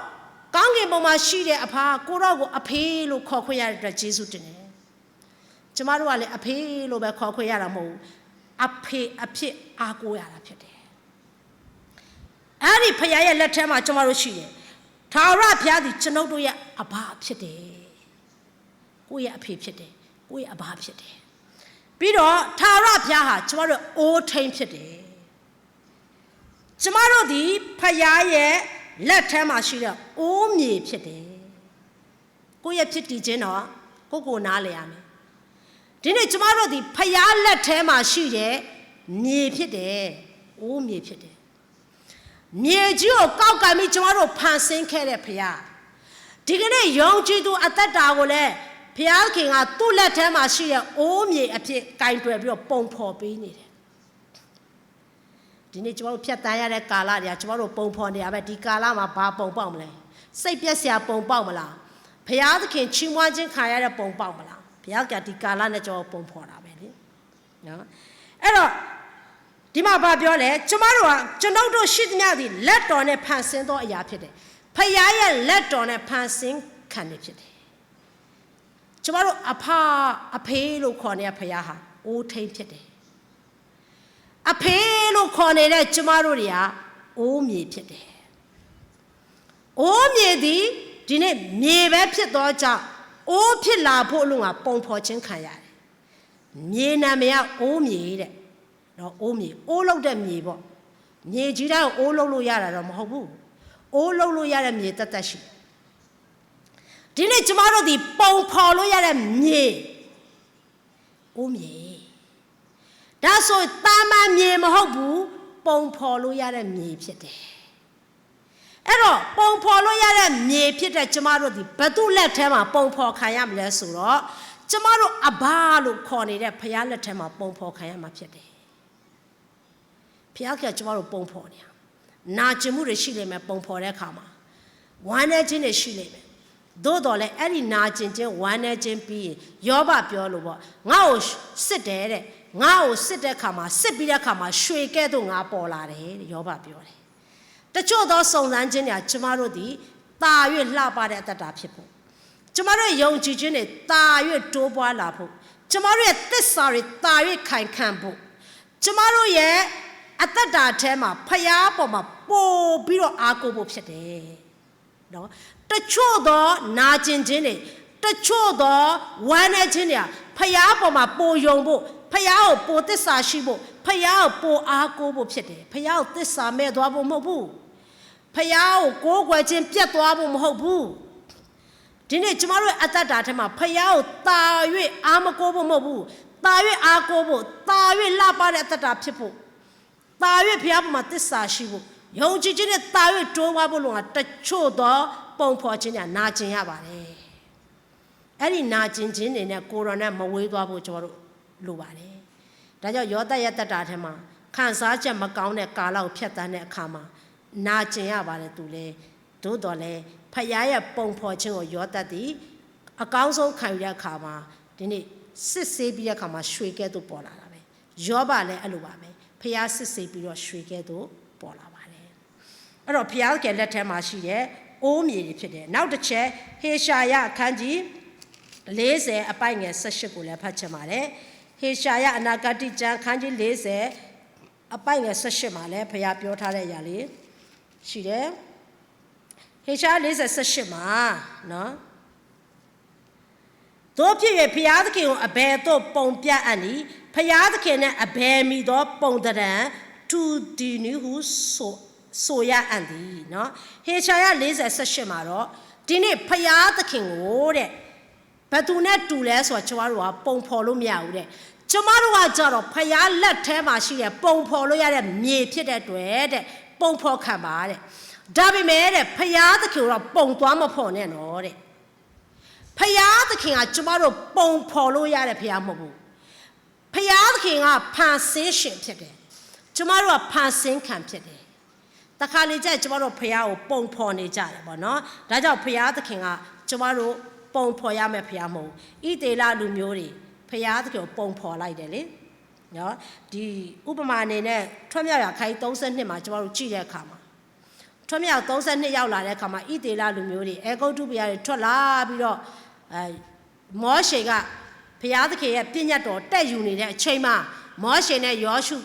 S1: ကောင်းကင်ဘုံမှာရှိတဲ့အဖကိုတော့ကိုအဖေလို့ခေါ်ခွင့်ရတဲ့အတွက်ယေရှုတင်တယ်ကျမတို့ကလည်းအဖေလို့ပဲခေါ်ခွင့်ရတာမဟုတ်ဘူးအဖေအဖြစ်အားကိုးရတာဖြစ်တယ်အဲ့ဒီဖခင်ရဲ့လက်ထဲမှာကျမတို့ရှိတယ် Tara Piadi Chanodoya Abab Shitty. We are Pipshitty. We are Abab Shitty. Pido Tara Piaha, tomorrow all time shitty. Tomorrow the Payaye, let him ashira, all me shitty. We are Pitty Jenna, Coco Naliami. Didn't tomorrow the Paya let him ashire, near pity, all me pity. Near you, Kaukami tomorrow passing care Pia. Digging a young Jidu at that hour. Pia King are 2 let him ashire, all me a kind to your pong paw being it. Didn't you Piataya de Cala, tomorrow pong pond the Abati Calama Pong Pomle. Say Piasia pong pomala. Pia the King Chimwajin Kaya pong pomala. Pia Gatti Cala natural pong pona. No? Error. Dima Babiole, tomorrow, Janodo Shidnadi, let on a passing or yapide. Payaya let on a passing candidate. Tomorrow, a pa, a pale cornea payaha, all tainted. A pale cornea tomorrow, all me pity. All me di, dine me webpit doja, all pilla polunga, pong poaching kaya. Nina mea, all me. No, Omi, all of them ye bo. Ye jira, all of Yara Mobu. All of Yara me tatashi. Didn't tomorrow the Pong Paulo Yara me. Omi. That's all Tama me Mobu, Pong Paulo Yara me pite. Ero, Pong Paulo Yara me pite tomorrow the Batu let him a Pong Paul Kayam lesuro. Tomorrow a balu corny that Payala Tema Pong Paul Kayama pite. Piaka tomorrow pomponia. Na Jimura Shileme pompore kama. One engine is Shileme. Dodole any najin, one engine be Yoba Pioloba. Now sit there. Now sit there kama, Sibia kama, shriek at Polare, Yoba Piole. The Chodo song Angenia tomorrow di, ta you lapa at the people. Tomorrow young Gigine, ta you toboa lapo. Tomorrow at this sorry, ta you kind campo. Tomorrow ye. At that time, Paya Poma, Po Biro Akobo Pete. No, the Chodo, Najin Jenny, the Chodo, one Agenia, Paya Poma, Po Yombo, Payao, Po Tessa Shibo, Payao, Po Akobo Pete, Payao Tessa Medoabo Mobu, Payao, Go Guajin Piatoabo Mobu. Didn't tomorrow at that time, Payao, Tawe, Amakobo Mobu, Tawe Akobo, Tawe Lapa at the people. Tawe Piapma Tissashibu. Young Gigin Tawe Towabulunga, the Chodo, Pompochina, Najin Yabare. Any Najin Jin in a corona Mawego Luare. Daja Yoda Yata Datama, Kansaja Macaune Kala Piatane Kama, Najin Yabare Dule, Dodole, Payaya Pompochin or Yota di, a council Kaya Kama, Dini Sisabia Kama, Shrike to Polare, Jobale Aluame. Pia Sisabio Shrike to Polare. A Pia can let him ashie, O me pide. Now the chair, Heshaya Kanji, Lazy a buying a sashibula pachamale, Heshaya and Nagati Jan Kanji Lazy a buying a sashimale, Pia Piotare Yali. She there. Hesha Lazy a sashima, no? Dopi Piatki a beto pompia ani, Piatkin a bear me do pondaran, to the new soya andi, no? Heshaya Lazy a sashimaro, Dine Piatkin ore. But do not do less or Chihuahua, Pompolo meowed. Tomorrow, Jaro, Paya let Tamashi, Pompolo at me pit at red, Pompo Cabare. Dabby made Paya the cure of Pompuam upon an ore. Paya the king at tomorrow, Pompolo at a piamu. Paya the king are passing ship today. Tomorrow, a passing camp today. The college at tomorrow, Paya, Pomponi Jara, no? That's how Paya the king are tomorrow. Pong Poyame Piamo, eat a la lumuri, Payatko Pong Po like the no, the Uberman in a Tomia Kai doesn't him much about Gia Kama. Tomia doesn't Yaula Kama, eat a la lumuri, echo to be a tola below Moshega, Payatke, a pinato, that unit at Chema, Moshene Yoshu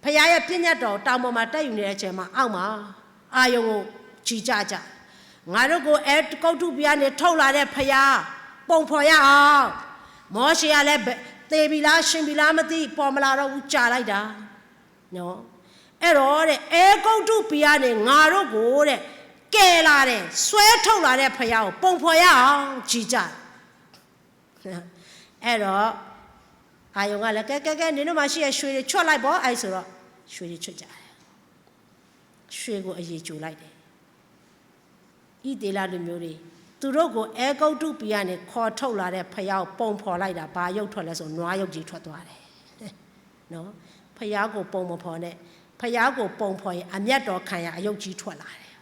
S1: Payaya pinato, Tamomata unit at Chema, Ama, Ayo, Chijaja. ငါတို့ကိုကုတ်ထုပြားနေထုတ်လာတဲ့ဖယားပုံဖော်ရအောင်မောရှေကလည်းသေပြီလားရှင်ပြီလားမသိပေါ်မလာတော့ဘူးကြာလိုက်တာနော်အဲ့တော့တဲ့ကုတ်ထုပြားနေငါတို့ကိုတဲ့ကဲလာတဲ့ဆွဲထုတ်လာတဲ့ဖယားကိုပုံဖော်ရအောင်ကြီးကြအဲ့တော့အာယုံကလည်းကဲနင်တို့မှရှိရရွှေတွေချွတ်လိုက်ပေါ့အဲ့ဆိုတော့ရွှေတွေချွတ်ကြတယ်ရွှေကိုအရေးကြိုလိုက်တယ်ဣသေလလူမျိုးတွေသူတို့ကိုကုတ်ထုပြားနေခေါ်ထုတ်လာတဲ့ဖယားကိုပုံဖော်လိုက်တာဘာရုပ်ထွက်လဲဆိုနွားရုပ်ကြီးထွက်သွားတယ်နော်ဖယားကိုပုံမဖော်နဲ့ဖယားကိုပုံဖော်ရင်အမျက်တော်ခံရအယုတ်ကြီးထွက်လာတယ်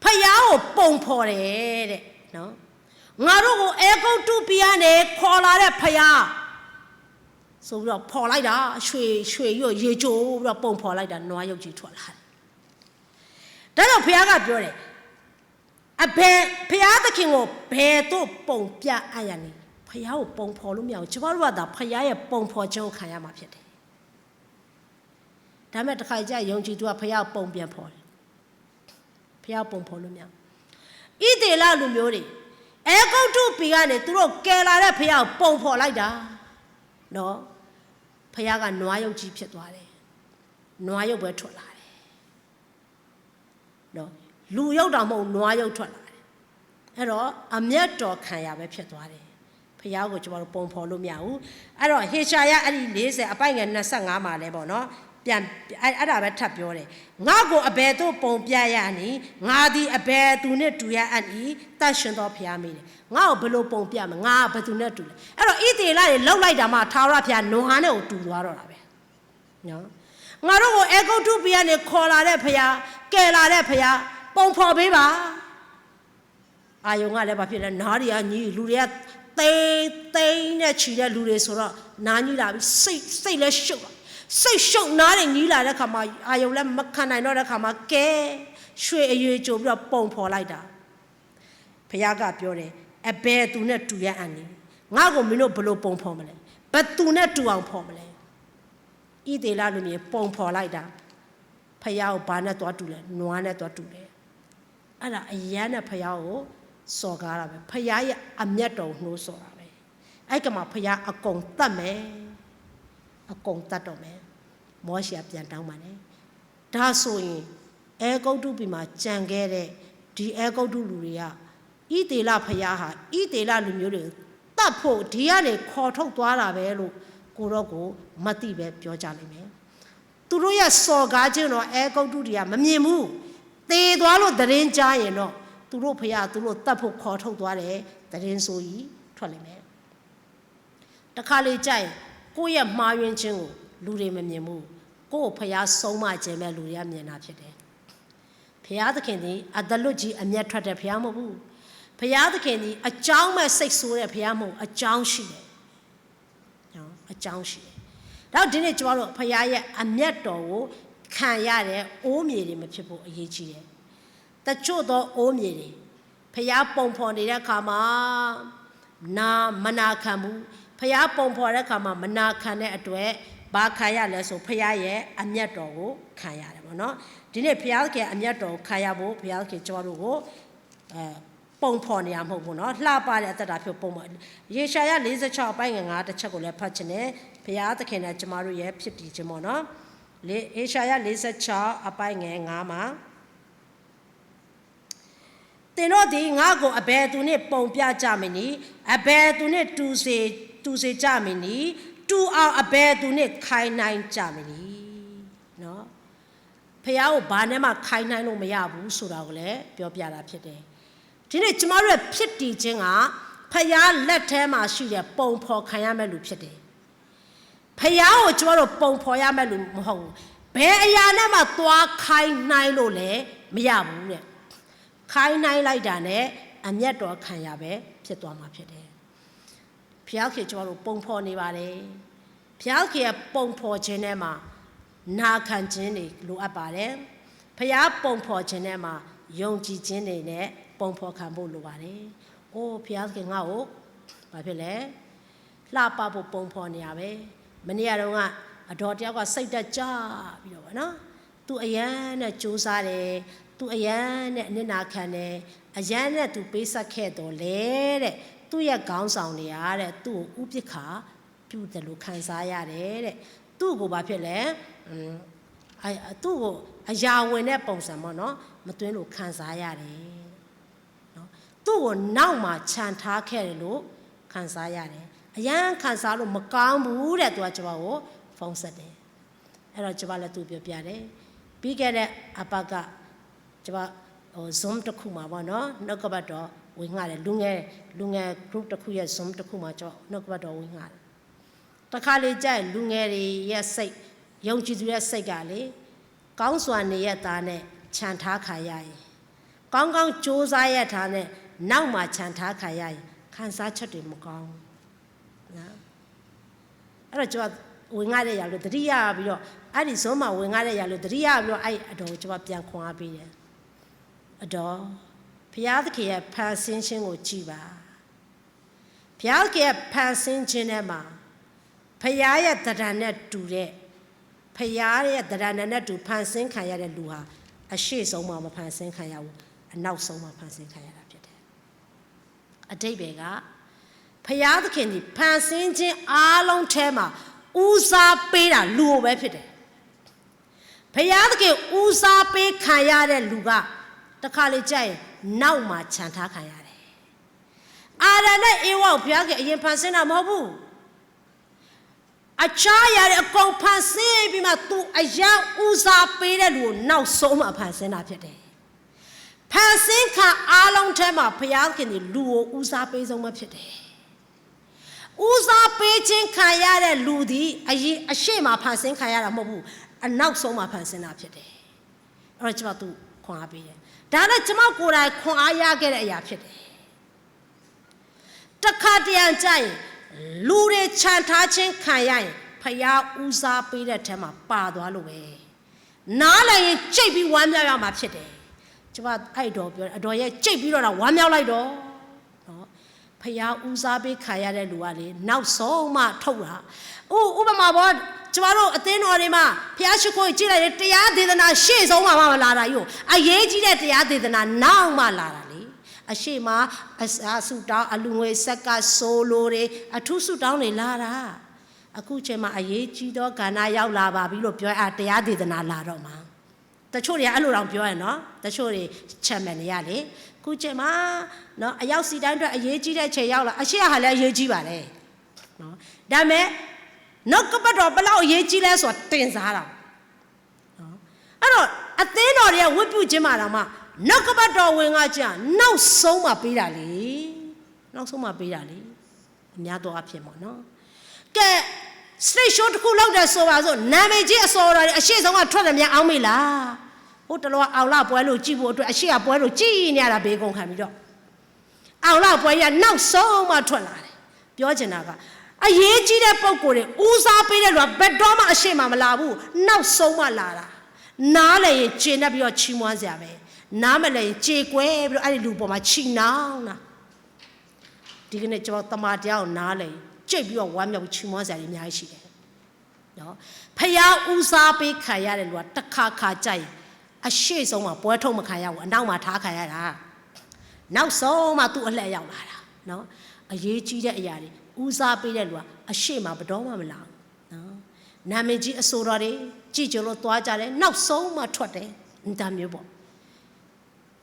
S1: ဖယားကိုပုံဖော်တယ်တဲ့နော်ငါတို့ကိုကုတ်ထုပြားနေခေါ်လာတဲ့ဖယားဆိုပြီးတော့ဖော်လိုက်တာရွှေရွရေကြိုးပြီးတော့ပုံဖော်လိုက်တာနွားရုပ်ကြီးထွက်လာတယ်ဒါကြောင့်ဖယားကပြောတယ်ဖယားသခင်ကိုဘယ်တော့ပုံပြအပ်ရနေဖယားကိုပုံဖော်လို့မရဘူးကျွန်တော်တို့ကဒါဖယားရဲ့ပုံဖော်ခြင်းကိုခံရမှာဖြစ်တယ်ဒါမဲ့တစ်ခါကျယုံကြည်သူကဖယားပုံပြန်ဖော်တယ်ဖယားပုံဖော်လို့မရဘူးဣသေလလူမျိုးတွေကုတ်ထုပီကနေသူတို့ကယ်လာတဲ့ဖယားပုံဖော်လိုက်တာနော်ဖယားကနွားရုပ်ကြီးဖြစ်သွားတယ်နွားရုပ်ပဲထွက်လာတယ်နော်လူရုပ်တောင်မဟုတ်နွားရုပ်ထွက်လာတယ်အဲ့တော့အမျက်တော်ခံရပဲဖြစ်သွားတယ်ဖယားကိုကျွန်တော်တို့ပုံဖော်လို့မရဘူးအဲ့တော့ဟေရှာယအဲ့ဒီ40အပိုင်ငယ်25မှာလဲပေါ့နော်ပြန်အဲ့ဒါပဲထပ်ပြောတယ်ငါကိုအဘယ်သို့ပုံပြရနီငါသည်အဘယ်သူနဲ့တူရအပ်ဤတတ်ရှင်တော်ဖယားမေးတယ်ငါ့ကိုဘယ်လိုပုံပြမငါဘယ်သူနဲ့တူလဲအဲ့တော့ဣသေလတွေလှုပ်လိုက်တာမှထာဝရဘုရားနွားနဲ့ကိုတူသွားတော့တာပဲနော်ငါတို့ကိုကုတ်ထုပြားနေခေါ်လာတဲ့ဖယားကယ်လာတဲ့ဖယားပုံဖော်ပေးပါအာယုံကလည်းဘာဖြစ်လဲနားတွေကညီလူတွေကသိန်းနဲ့ချီတဲ့လူတွေဆိုတော့နားညီလာပြီစိတ်လည်းရှုပ်စိတ်ရှုပ်နားတွေညီလာတဲ့ခါမှာအာယုံလည်းမခံနိုင်တော့တဲ့ခါမှာကဲရွှေအရွေကြိုပြီးတော့ပုံဖော်လိုက်တာဘုရားကပြောတယ်အဘယ်သူနဲ့တူရအပ်နေငါ့ကိုမင်းတို့ဘယ်လိုပုံဖော်မလဲဘယ်သူနဲ့တူအောင်ဖော်မလဲဣသေလလူမျိုးပုံဖော်လိုက်တာဘုရားကိုဘာနဲ့သွားတူလဲနွားနဲ့သွားတူတယ်အဲ့ဒါအရန်နဲ့ဘုရားကိုစော်ကားတာပဲဘုရားရဲ့အမျက်တော်နှိုးဆော်တာပဲအဲ့ကမှာဘုရားအကုန်တတ်မယ်အကုန်တတ်တော့မယ်မောရှေပြန်တောင်းပါနဲ့ဒါဆိုရင်ကုတ်ထုပြီမှာကြံခဲ့တဲ့ဒီကုတ်ထုလူတွေကဣသေလဘုရားဟာဣသေလလူမျိုးတွေတတ်ဖို့ဒီကနေခေါ်ထုတ်သွားတာပဲလို့ကိုတော့ကိုမသိပဲပြောကြလိမ့်မယ်သူတို့ရဲ့စော်ကားခြင်းတော့ကုတ်ထုတွေကမမြင်ဘူးသေသွားလို့သတင်းကြားရင်တော့သူတို့ဖယားသူတို့တတ်ဖို့ခေါ်ထုတ်သွားတယ်သတင်းဆိုကြီးထွက်လိမ့်မယ်တခါလေကြိုက်ကိုယ့်ရဲ့မှားယွင်းခြင်းကိုလူတွေမမြင်ဘူးကိုယ့်ဖယားဆုံးမခြင်းပဲလူတွေကမြင်တာဖြစ်တယ်ဖယားသခင်ဒီအတလွတ်ကြီးအမျက်ထွက်တဲ့ဖယားမဟုတ်ဘူးဖယားသခင်ဒီအကြောင်းမဲ့စိတ်ဆိုးတဲ့ဖယားမဟုတ်အကြောင်းရှိတယ်နော်အကြောင်းရှိတယ်ဒါဒီနေ့ကျွန်တော်တို့ဖယားရဲ့အမျက်တော်ကိုခံရတဲ့အိုးမြေတွေမဖြစ်ဖို့အရေးကြီးတယ်တချို့သောအိုးမြေတွေဖယားပုံဖော်နေတဲ့အခါမှာမနာခံဘူးဖယားပုံဖော်တဲ့အခါမှာမနာခံတဲ့အတွက်ဘာခံရလဲဆိုဖယားရဲ့အမျက်တော်ကိုခံရတယ်ပေါ့နော်ဒီနေ့ဖယားကအမျက်တော်ကိုခံရဖို့ဖယားကကျွန်တော်တို့ကိုပုံဖော်နေရမဟုတ်ဘူးနော်လှပတဲ့အသက်တာဖြစ်ပုံမှာယေရှာယ46အပိုင်းငယ်9တစ်ချက်ကိုလည်းဖတ်ချင်တယ်ဖယားသခင်နဲ့ကျွန်တော်တို့ရဲ့ဖြစ်တည်ခြင်းပေါ့နော်ယေရှာယ46အပိုင်းငယ်9မှာသင်တို့ဒီငါ့ကိုအဘယ်သူနဲ့ပုံပြကြမည်နီအဘယ်သူနဲ့တူစေကြမည်နီတူအောင်အဘယ်သူနဲ့ခိုင်းနိုင်ကြမည်နီနော်ဖះကိုဘာနဲ့မှခိုင်းနိုင်လို့မရဘူးဆိုတာကိုလည်းပြောပြတာဖြစ်တယ်ဒီနေ့ကျမတို့ရဲ့ဖြစ်တည်ခြင်းကဖះလက်ထဲမှာရှိတဲ့ပုံဖော်ခံရမဲ့လူဖြစ်တယ်ဖះကိုကျမတို့ပုံဖော်ရမဲ့လူမဟုတ်ဘူးဘယ်အရာနဲ့မှသွားခိုင်းနိုင်လို့လည်းမရဘူးတဲ့ခိုင်းနိုင်လိုက်တာနဲ့အမျက်တော်ခံရပဲဖြစ်သွားမှာဖြစ်တယ်ဖះခင်ကျမတို့ပုံဖော်နေပါတယ်ဖះခင်ရဲ့ပုံဖော်ခြင်းထဲမှာနာခံခြင်းတွေလိုအပ်ပါတယ်ဖះပုံဖော်ခြင်းထဲမှာယုံကြည်ခြင်းတွေနဲ့ပုံဖော်ခံဖို့လိုပါတယ်အိုးဖះခင်ငါ့ကိုဘာဖြစ်လဲလှပဖို့ပုံဖော်နေရပဲမနေ့ကတော့ကအတော်တယောက်ကစိတ်တက်ကြပြီးတော့ဗောနော်သူအရန်နဲ့စူးစားတယ် သူအရန်နဲ့နစ်နာခံတယ်အရန်နဲ့သူပေးဆက်ခဲ့တော်လေတဲ့သူ့ရဲ့ခေါင်းဆောင်တွေအားတဲ့သူ့ကိုဥပိ္ပခာပြုတယ်လို့ခံစားရတယ်တဲ့သူ့ကိုဘာဖြစ်လဲသူ့ကိုအရာဝင်တဲ့ပုံစံပေါ့နော်မသွင်းလို့ခံစားရတယ်နော်သူ့ကိုနောက်မှခြံထားခဲ့တယ်လို့ခံစားရတယ်အရန်ခံစားလို့မကောင်းဘူးတဲ့သူကကျွန်တော်ကိုဖုန်းဆက်တယ်အဲ့တော့ကျွန်မလည်းသူပြောပြတယ်ပြီးခဲ့တဲ့အပတ်ကကျွန်မZoom တစ်ခုမှာပေါ့နော်နှုတ်ကပတ်တော်ဝင်ငှတယ်လူငယ် group တစ်ခုရဲ့ Zoom တစ်ခုမှာကျွန်တော်နှုတ်ကပတ်တော်ဝင်ငှတယ်တခါလေကြိုက်လူငယ်တွေရဲ့စိတ်ယုံကြည်သူရဲ့စိတ်ကလေကောင်းစွာနေရသားနဲ့ခြံထားခါရရင်ကောင်းကောင်းစူးစမ်းရထားနဲ့နောက်မှခြံထားခါရရင်ခံစားချက်တွေမကောင်းဘူးနော်အဲ့တော့ကျွန်တော်ဝင်ငှတဲ့ຢာလို့တတိယပြီးတော့အဲ့ဒီ Zoom မှာဝင်ငှတဲ့ຢာလို့တတိယပြီးတော့အဲ့အတော်ကျွန်တော်ပြန်ခွန်အားပေးတယ်အတော်ဘုရားသခင်ရဲ့ဖန်ဆင်းခြင်းကိုကြည်ပါဘုရားသခင်ရဲ့ဖန်ဆင်းခြင်းထဲမှာဘုရားရဲ့တရားနဲ့တူတဲ့ဘုရားရဲ့တရားနဲ့တူဖန်ဆင်းခံရတဲ့လူဟာအရှိဆုံးမှမဖန်ဆင်းခံရဘူးအနောက်ဆုံးမှဖန်ဆင်းခံရတာဖြစ်တယ်အတိတ်ပဲကဘုရားသခင်ဒီဖန်ဆင်းခြင်းအားလုံးထဲမှာဦးစားပေးတာလူကိုပဲဖြစ်တယ်ဘုရားသခင်ဦးစားပေးခံရတဲ့လူကတခါလေကြိုက်နောက်မှခြံထားခံရတယ်အာရနဲ့အေဝါကိုဘုရားကအရင်ဖန်ဆင်းတာမဟုတ်ဘူးအခြားရတဲ့အကုန်ဖန်ဆင်းပြီးမှသူအရန်ဦးစားပေးတဲ့လူကိုနောက်ဆုံးမှဖန်ဆင်းတာဖြစ်တယ်ဖန်ဆင်းခံအားလုံးထဲမှာဘုရားခင်ဒီလူကိုဦးစားပေးဆုံးမှဖြစ်တယ်ဦးစားပေးခြင်းခံရတဲ့လူဒီအရင်အရှိမဖန်ဆင်းခံရတာမဟုတ်ဘူးအနောက်ဆုံးမှဖန်ဆင်းတာဖြစ်တယ်အဲ့တော့ကျွန်မသူခွန်အားပေးတယ်ဒါနဲ့ကျွန်မကိုယ်တိုင်ခွန်အားရခဲ့တဲ့အရာဖြစ်တယ်တခါတရံကြရင်လူတွေခြံထားခြင်းခံရရင်ဖယားဦးစားပေးတဲ့ထဲမှာပါသွားလို့ပဲနားလည်းရင်ကြိတ်ပြီးဝမ်းမြောက်ရမှာဖြစ်တယ်ကျွန်မအဲ့တော်ပြောအတော်ရဲ့ကြိတ်ပြီးတော့ဝမ်းမြောက်လိုက်တော့နော်ဖယားဦးစားပေးခံရတဲ့လူကလေနောက်ဆုံးမှထုတ်တာဥပမာပေါ့ကျမတို့အသင်းတော်တွေမှာဘုရားရှိခိုးကြည့်လိုက်ရင်တရားဒေသနာရှေ့ဆုံးမှမလာတာယူအရေးကြီးတဲ့တရားဒေသနာနောက်မှလာတာလေအရှိမအဆုတောင်းအလူငွေဆက်ကဆိုလိုတွေအထုဆုတောင်းတွေလာတာအခုချိန်မှာအရေးကြီးသောကဏ္ဍရောက်လာပါပြီလို့ပြောတရားဒေသနာလာတော့မှာတချို့တွေအဲ့လိုတောင်ပြောရနော်တချို့တွေချက်မယ်နေရလေခုချိန်မှာနော်အရောက်စီတိုင်းအတွက်အရေးကြီးတဲ့ချိန်ရောက်လာအရှိဟာလည်းအရေးကြီးပါလေနော်ဒါမဲ့နှုတ်ကပတ်တော်ဘယ်လောက်အရေးကြီးလဲဆိုတာတင်စားတာနော်အဲ့တော့အသင်းတော်တွေကဝတ်ပြုခြင်းမှာတော့မှနှုတ်ကပတ်တော်ဝင်ကကြနောက်ဆုံးမှပေးတာလေနောက်ဆုံးမှပေးတာလေအများတော့အဖြစ်ပေါ့နော်ကဲ stage show တစ်ခုလောက်တယ်ဆိုပါစို့နာမည်ကြီးအစော်တော်တွေအရှိဆုံးကထွက်တယ်များအောင်မေးလားဟိုတလောအောင်လာပွဲလို့ကြည့်ဖို့အတွက်အရှိကပွဲလို့ကြည်နေရတာဘေးကုန်ခံပြီးတော့အောင်လာပွဲရနောက်ဆုံးမှထွက်လာတယ်ပြောချင်တာကအရေးကြီးတဲ့ပုံကိုယ်တွေဦးစားပေးတဲ့လူကဘယ်တော့မှအရှိမမလာဘူးနောက်ဆုံးမှလာတာနားလည်းရင်ကျေနပ်ပြီးတော့ချီးမွမ်းစရာပဲနားမလည်းရင်ကြေကွဲပြီးတော့အဲ့ဒီလူပေါ်မှာချီနှောင်းတာဒီကနေ့ကျွန်တော်တမန်တရားကိုနားလည်းကြိတ်ပြီးတော့ဝမ်းမြောက်ချီးမွမ်းစရာတွေအများကြီးရှိတယ်နော်ဖယားဦးစားပေးခံရတဲ့လူကတစ်ခါခါကြိုက်အရှိဆုံးမှာပွဲထုတ်မခံရဘူးအနောက်မှာထားခံရတာနောက်ဆုံးမှသူ့အလှည့်ရောက်လာတာနော်အရေးကြီးတဲ့အရာတွေဦးစားပေးတဲ့လူကအရှိမဘတော်မှမလာဘူးနော်နာမည်ကြီးအဆိုတော်တွေကြည်ကြလို့သွားကြတယ်နောက်ဆုံးမှထွက်တယ်ဒါမျိုးပေါ့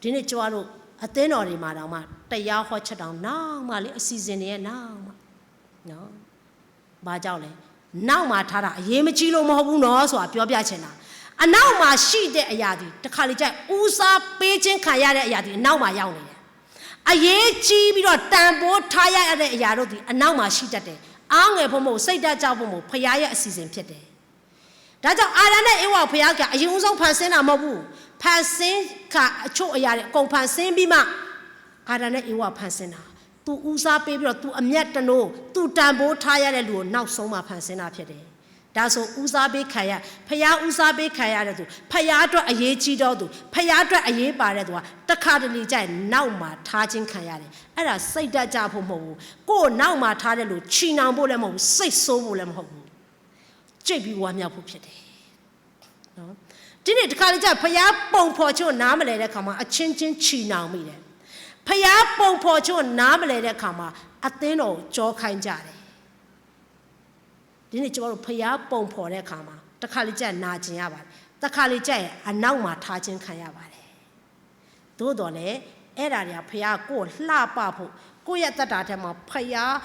S1: ဒီနေ့ကျွန်တော်တို့အသင်းတော်တွေမှာတောင်မှတရားဟောချက်တောင်နောက်မှလေအစီအစဉ်တွေရဲ့နောက်မှနော်ဘာကြောင့်လဲနောက်မှထားတာအရေးမကြီးလို့မဟုတ်ဘူးနော်ဆိုတာပြောပြချင်တာအနောက်မှာရှိတဲ့အရာတွေတခါလေကျဦးစားပေးခြင်းခံရတဲ့အရာတွေအနောက်မှာရောက်နေတယ်အရေးကြီးပြီးတော့တန်ဖိုးထားရတဲ့အရာတို့ဒီအနောက်မှာရှိတတ်တယ်အားငယ်ဖို့မဟုတ်စိတ်ဓာတ်ကြောက်ဖို့မဟုတ်ဖခင်ရဲ့အစီအစဉ်ဖြစ်တယ်ဒါကြောင့်အာရနဲ့အေဝါဖခင်ကအရင်ဦးဆုံးဖန်ဆင်းတာမဟုတ်ဘူးဖန်ဆင်းကအချို့အရာတွေအကုန်ဖန်ဆင်းပြီးမှအာရနဲ့အေဝါဖန်ဆင်းတာသူဦးစားပေးပြီးတော့သူအမျက်တနိုးသူတန်ဖိုးထားရတဲ့လူကိုနောက်ဆုံးမှဖန်ဆင်းတာဖြစ်တယ်ဒါဆိုဦးစားပေးခံရဖယားဦးစားပေးခံရတဲ့သူဖယားအတွက်အရေးကြီးတော့သူဖယားအတွက်အရေးပါတဲ့သူကတခါတလေကျရင်နောက်မှာထားခြင်းခံရတယ်အဲ့ဒါစိတ်ဓာတ်ကြဖို့မဟုတ်ဘူးကိုယ်နောက်မှာထားတဲ့လူချီနှောင်ဖို့လည်းမဟုတ်ဘူးစိတ်ဆိုးဖို့လည်းမဟုတ်ဘူးကြိတ်ပြီးဝမ်းမြောက်ဖို့ဖြစ်တယ်နော် ဒီနေ့တခါလေကျဖျားပုံဖော်ချို့နားမလဲတဲ့ခါမှာအချင်းချင်းချီနှောင်မိတယ်ဖျားပုံဖော်ချို့နားမလဲတဲ့ခါမှာအသင်းတော်ကြောခိုင်းကြတယ်ဒီနေ့ကျွန်တော်တို့ဖျားပုံဖော်တဲ့ခါမှာတခါလေကျနာကျင်ရပါတယ်တခါလေကျရင်အနောက်မှာထားခြင်းခံရပါတယ်သို့တော်လည်းအဲ့ဒါတွေကဖျားကိုလှပဖို့ကိုယ့်ရဲ့တတ်တာထဲမှာဖျား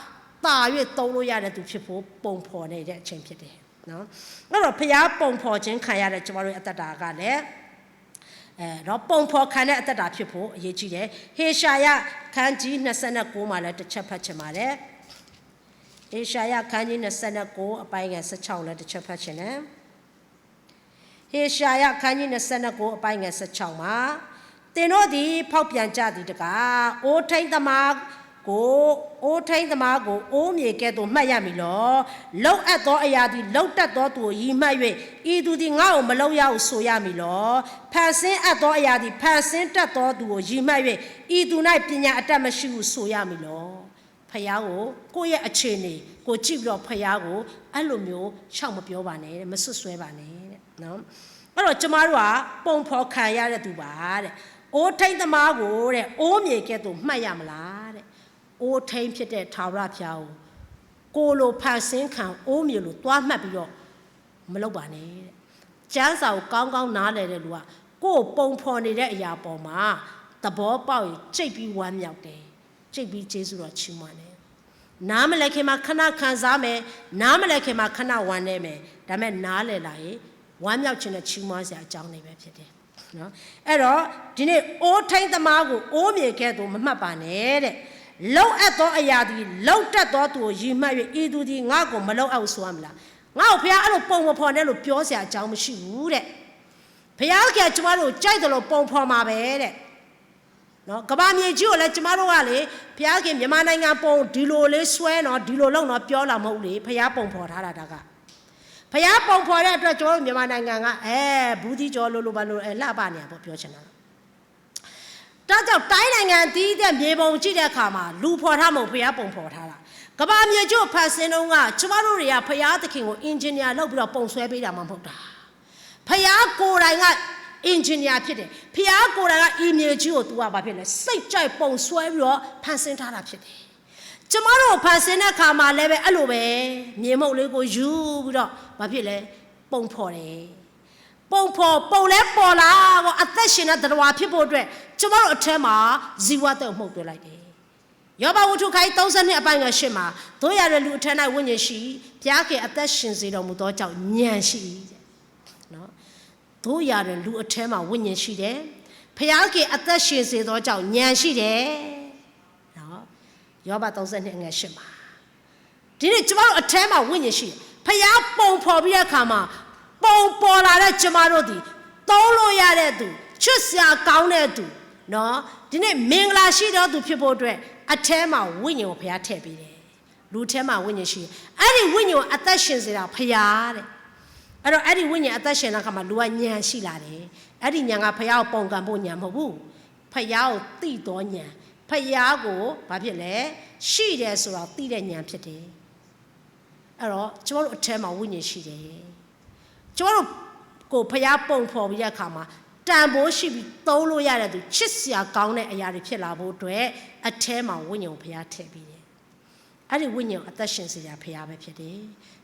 S1: တာ၍သုံးလို့ရတဲ့သူဖြစ်ဖို့ပုံဖော်နေတဲ့အချိန်ဖြစ်တယ်နော်အဲ့တော့ဖျားပုံဖော်ခြင်းခံရတဲ့ကျွန်တော်တို့ရဲ့အတ္တကလည်းတော့ပုံဖော်ခံတဲ့အတ္တဖြစ်ဖို့အရေးကြီးတယ်ဟေရှာယခန်းကြီး29မှာလည်းတစ်ချက်ဖတ်ချင်ပါတယ်ဟေရှာယခန်းကြီး29အပိုင်းငယ်16လည်းတစ်ချက်ဖတ်ချင်တယ်ဟေရှာယခန်းကြီး29အပိုင်းငယ်16မှာသင်တို့သည်ဖောက်ပြန်ကြသည်တကားအိုးထိန်သမားကိုအိုးထိန်သမားကိုအိုးမြေကဲ့သို့မှတ်ရမည်လောလှုပ်အပ်သောအရာသည်လှုပ်တတ်သောသူကိုရည်မှတ်၍ဤသူသည်ငါ့ကိုမလှုပ်ရဟုဆိုရမည်လောဖန်ဆင်းအပ်သောအရာသည်ဖန်ဆင်းတတ်သောသူကိုရည်မှတ်၍ဤသူ၌ပညာအတတ်မရှိဟုဆိုရမည်လောဖယားကိုယ့်ရဲ့အခြေအနေကိုကြည့်ပြီးတော့ဖယားကိုအဲ့လိုမျိုးရှောက်မပြောပါနဲ့မဆွဆွဲပါနဲ့တဲ့နော်အဲ့တော့ကျမတို့ကပုံဖော်ခံရတဲ့သူပါတဲ့အိုးထိန်သမားကိုတဲ့အိုးမြေကဲ့သို့မှတ်ရမလားတဲ့အိုးထိန်ဖြစ်တဲ့ထာဝရဘုရားကိုလိုဖန်ဆင်းခံအိုးမြေလိုသွားမှတ်ပြီးတော့မလုပ်ပါနဲ့တဲ့ကျမ်းစာကိုကောင်းကောင်းနားလည်တဲ့လူကကိုယ်ပုံဖော်နေတဲ့အရာပေါ်မှာသဘောပေါက်ရင်ကြိတ်ပြီးဝမ်းမြောက်တယ်ကြိတ်ပြီးကျေးဇူးတော်ချီးမွမ်းတယ်နားမလဲခင်မှာခဏခံစားမယ်နားမလဲခင်မှာခဏဝမ်းနေမယ်ဒါပေမဲ့နားလည်လာရင်ဝမ်းမြောက်ခြင်းနဲ့ချီးမွမ်းစရာအကြောင်းတွေပဲဖြစ်တယ်နော်အဲ့တော့ဒီနေ့အိုးထိန်သမားကိုအိုးမြေကဲ့သို့မမှတ်ပါနဲ့တဲ့လှုပ်အပ်သောအရာသည်လှုပ်တတ်သောသူကိုရည်မှတ်၍ဤသူသည်ငါ့ကိုမလှုပ်အောင်ဆိုရမလားငါ့ကိုဘုရားအဲ့လိုပုံမဖော်နဲ့လို့ပြောစရာအကြောင်းမရှိဘူးတဲ့ဘုရားကကျမတို့ကြိုက်တယ်လို့ပုံဖော်မှာပဲတဲ့နော်ကဘာမြေကြီးကိုလည်းကျမတို့ကလေဘုရားခင်မြန်မာနိုင်ငံပုံဒီလိုလေးဆွဲနော်ဒီလိုလုံနော်ပြောလာမဟုတ်လေဘုရားပုံဖော်ထားတာကဘုရားပုံဖော်တဲ့အတွက်ကျမတို့မြန်မာနိုင်ငံကဘူးသီးကျော်လို့ဘာလို့လှပနေပေါ့ပြောချင်တာဒါကြောင့်တိုင်းနိုင်ငံတီးတဲ့မြေပုံကြည့်တဲ့အခါမှာလူဖော်ထားမဟုတ်ဘုရားပုံဖော်ထားတာကဘာမြေကြီးကိုဖန်ဆင်းတော့ကကျမတို့တွေကဘုရားသခင်ကိုအင်ဂျင်နီယာလုပ်ပြီးတော့ပုံဆွဲပေးတာမှမဟုတ်တာဘုရားကိုယ်တိုင်ကအင်ဂျင်နီယာဖြစ်တယ်ဖျားကိုယ်တိုင်ကအီမြေကြီးကို तू ကဘာဖြစ်လဲစိတ်ကြိုက်ပုံဆွဲပြီးတော့ဖန်ဆင်းထားတာဖြစ်တယ်ကျမတို့ဖန်ဆင်းတဲ့ခါမှာလည်းပဲအဲ့လိုပဲမြေမုတ်လေးကိုယူပြီးတော့ဘာဖြစ်လဲပုံဖော်တယ်ပုံလဲပေါ်လာတော့အသက်ရှင်တဲ့တရားဖြစ်ဖို့အတွက်ကျမတို့အထက်မှာဇီဝတ်တဲ့မှုတ်သွင်းလိုက်တယ်ယောဘဝတ္ထုခိုင်း32အပိုင်းငယ်8မှာတို့ရတဲ့လူအထက်၌ဝိညာဉ်ရှိဘုရားခင်အသက်ရှင်စေတော်မူသောကြောင့်ဉာဏ်ရှိတဲ့နော်တို့ရတဲ့လူအထဲမှာဝိညာဉ်ရှိတယ်ဖျားခင်အသက်ရှင်စေသောကြောင့်ဉာဏ်ရှိတယ်နော်ယောဘ32ငယ်8မှာဒီနေ့ကျမတို့အထဲမှာဝိညာဉ်ရှိတယ်ဖျားပုံဖော်ပြီးတဲ့အခါမှာပုံပေါ်လာတဲ့ကျမတို့ဒီသုံးလို့ရတဲ့သူချွတ်စရာကောင်းတဲ့သူနော်ဒီနေ့မင်္ဂလာရှိတဲ့သူဖြစ်ဖို့အတွက်အထဲမှာဝိညာဉ်ကိုဖျားထည့်ပေးတယ်လူထဲမှာဝိညာဉ်ရှိတယ်အဲ့ဒီဝိညာဉ်ကိုအသက်ရှင်စေတာဖျားတဲ့အဲ့တော့အဲ့ဒီဝိညာဉ်အသက်ရှင်တဲ့အခါမှာလူကဉာဏ်ရှိလာတယ်အဲ့ဒီဉာဏ်ကဖျားကိုပုံကံဖို့ဉာဏ်မဟုတ်ဘူးဖျားကိုသိတော်ဉာဏ်ဖျားကိုဘာဖြစ်လဲရှိတယ်ဆိုတော့သိတဲ့ဉာဏ်ဖြစ်တယ်အဲ့တော့ကျွန်တော်တို့အထဲမှာဝိညာဉ်ရှိတယ်ကျွန်တော်တို့ကိုဖျားပုံဖော်ပြီးတဲ့အခါမှာတန်ဖိုးရှိပြီးသုံးလို့ရတဲ့သူချစ်စရာကောင်းတဲ့အရာတွေဖြစ်လာဖို့အတွက်အထဲမှာဝိညာဉ်ကိုဖျားထည့်ပြီးတယ်အဲ့ဒီဝိညာဉ်ကိုအသက်ရှင်စေတာဖျားပဲဖြစ်တယ်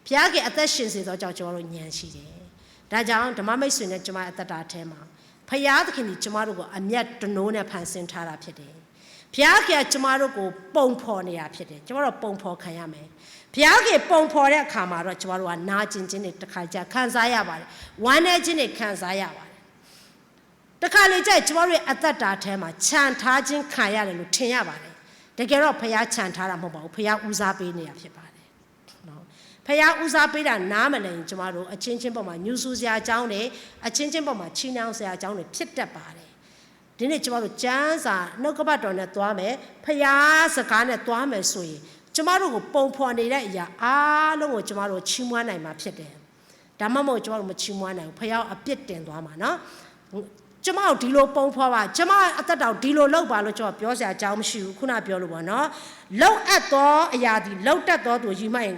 S1: ဘုရားကအသက်ရှင်စေသောကြောင့်ကျွန်တော်တို့ဉာဏ်ရှိတယ်။ဒါကြောင့်ဓမ္မမိတ်ဆွေနဲ့ကျွန်မအသက်တာထဲမှာဘုရားသခင်ကြီးကျွန်မတို့ကိုအမျက်တနိုးနဲ့ဖန်ဆင်းထားတာဖြစ်တယ်။ဘုရားကကျွန်မတို့ကိုပုံဖော်နေတာဖြစ်တယ်။ကျွန်တော်တို့ပုံဖော်ခံရမယ်။ဘုရားကပုံဖော်တဲ့အခါမှာတော့ကျွန်တော်တို့ကနာကျင်ခြင်းတွေတစ်ခါကြာခံစားရပါတယ်။ဝမ်းနည်းခြင်းတွေခံစားရပါတယ်။တစ်ခါလေကျကျွန်တော်တို့ရဲ့အသက်တာထဲမှာခြံထားခြင်းခံရတယ်လို့ထင်ရပါတယ်။တကယ်တော့ဘုရားခြံထားတာမဟုတ်ပါဘူး။ဘုရားဦးစားပေးနေတာဖြစ်ပါတယ်။နော်ဖျားဦးစားပေးတာနားမလည်ရင်ကျမတို့အချင်းချင်းပေါ်မှာညှူဆူစရာအကြောင်းတွေအချင်းချင်းပေါ်မှာချီနှောင်စရာအကြောင်းတွေဖြစ်တတ်ပါတယ်ဒီနေ့ကျမတို့ကျမ်းစာနှုတ်ကပတ်တော်နဲ့သွားမယ်ဖျားစကားနဲ့သွားမယ်ဆိုရင်ကျမတို့ကိုပုံဖော်နေတဲ့အရာအားလုံးကိုကျမတို့ချီးမွမ်းနိုင်မှာဖြစ်တယ်ဒါမှမဟုတ်ကျမတို့မချီးမွမ်းနိုင်ဘူးဖျားအပြစ်တင်သွားမှာနော်ကျမတို့ဒီလိုပုံဖော်ပါကျမအသက်တော်ဒီလိုလောက်ပါလို့ကျွန်တော်ပြောစရာအကြောင်းမရှိဘူးခုနပြောလို့ပေါ့နော်လောက်အပ်သောအရာဒီလောက်တတ်သောသူရီမိုက်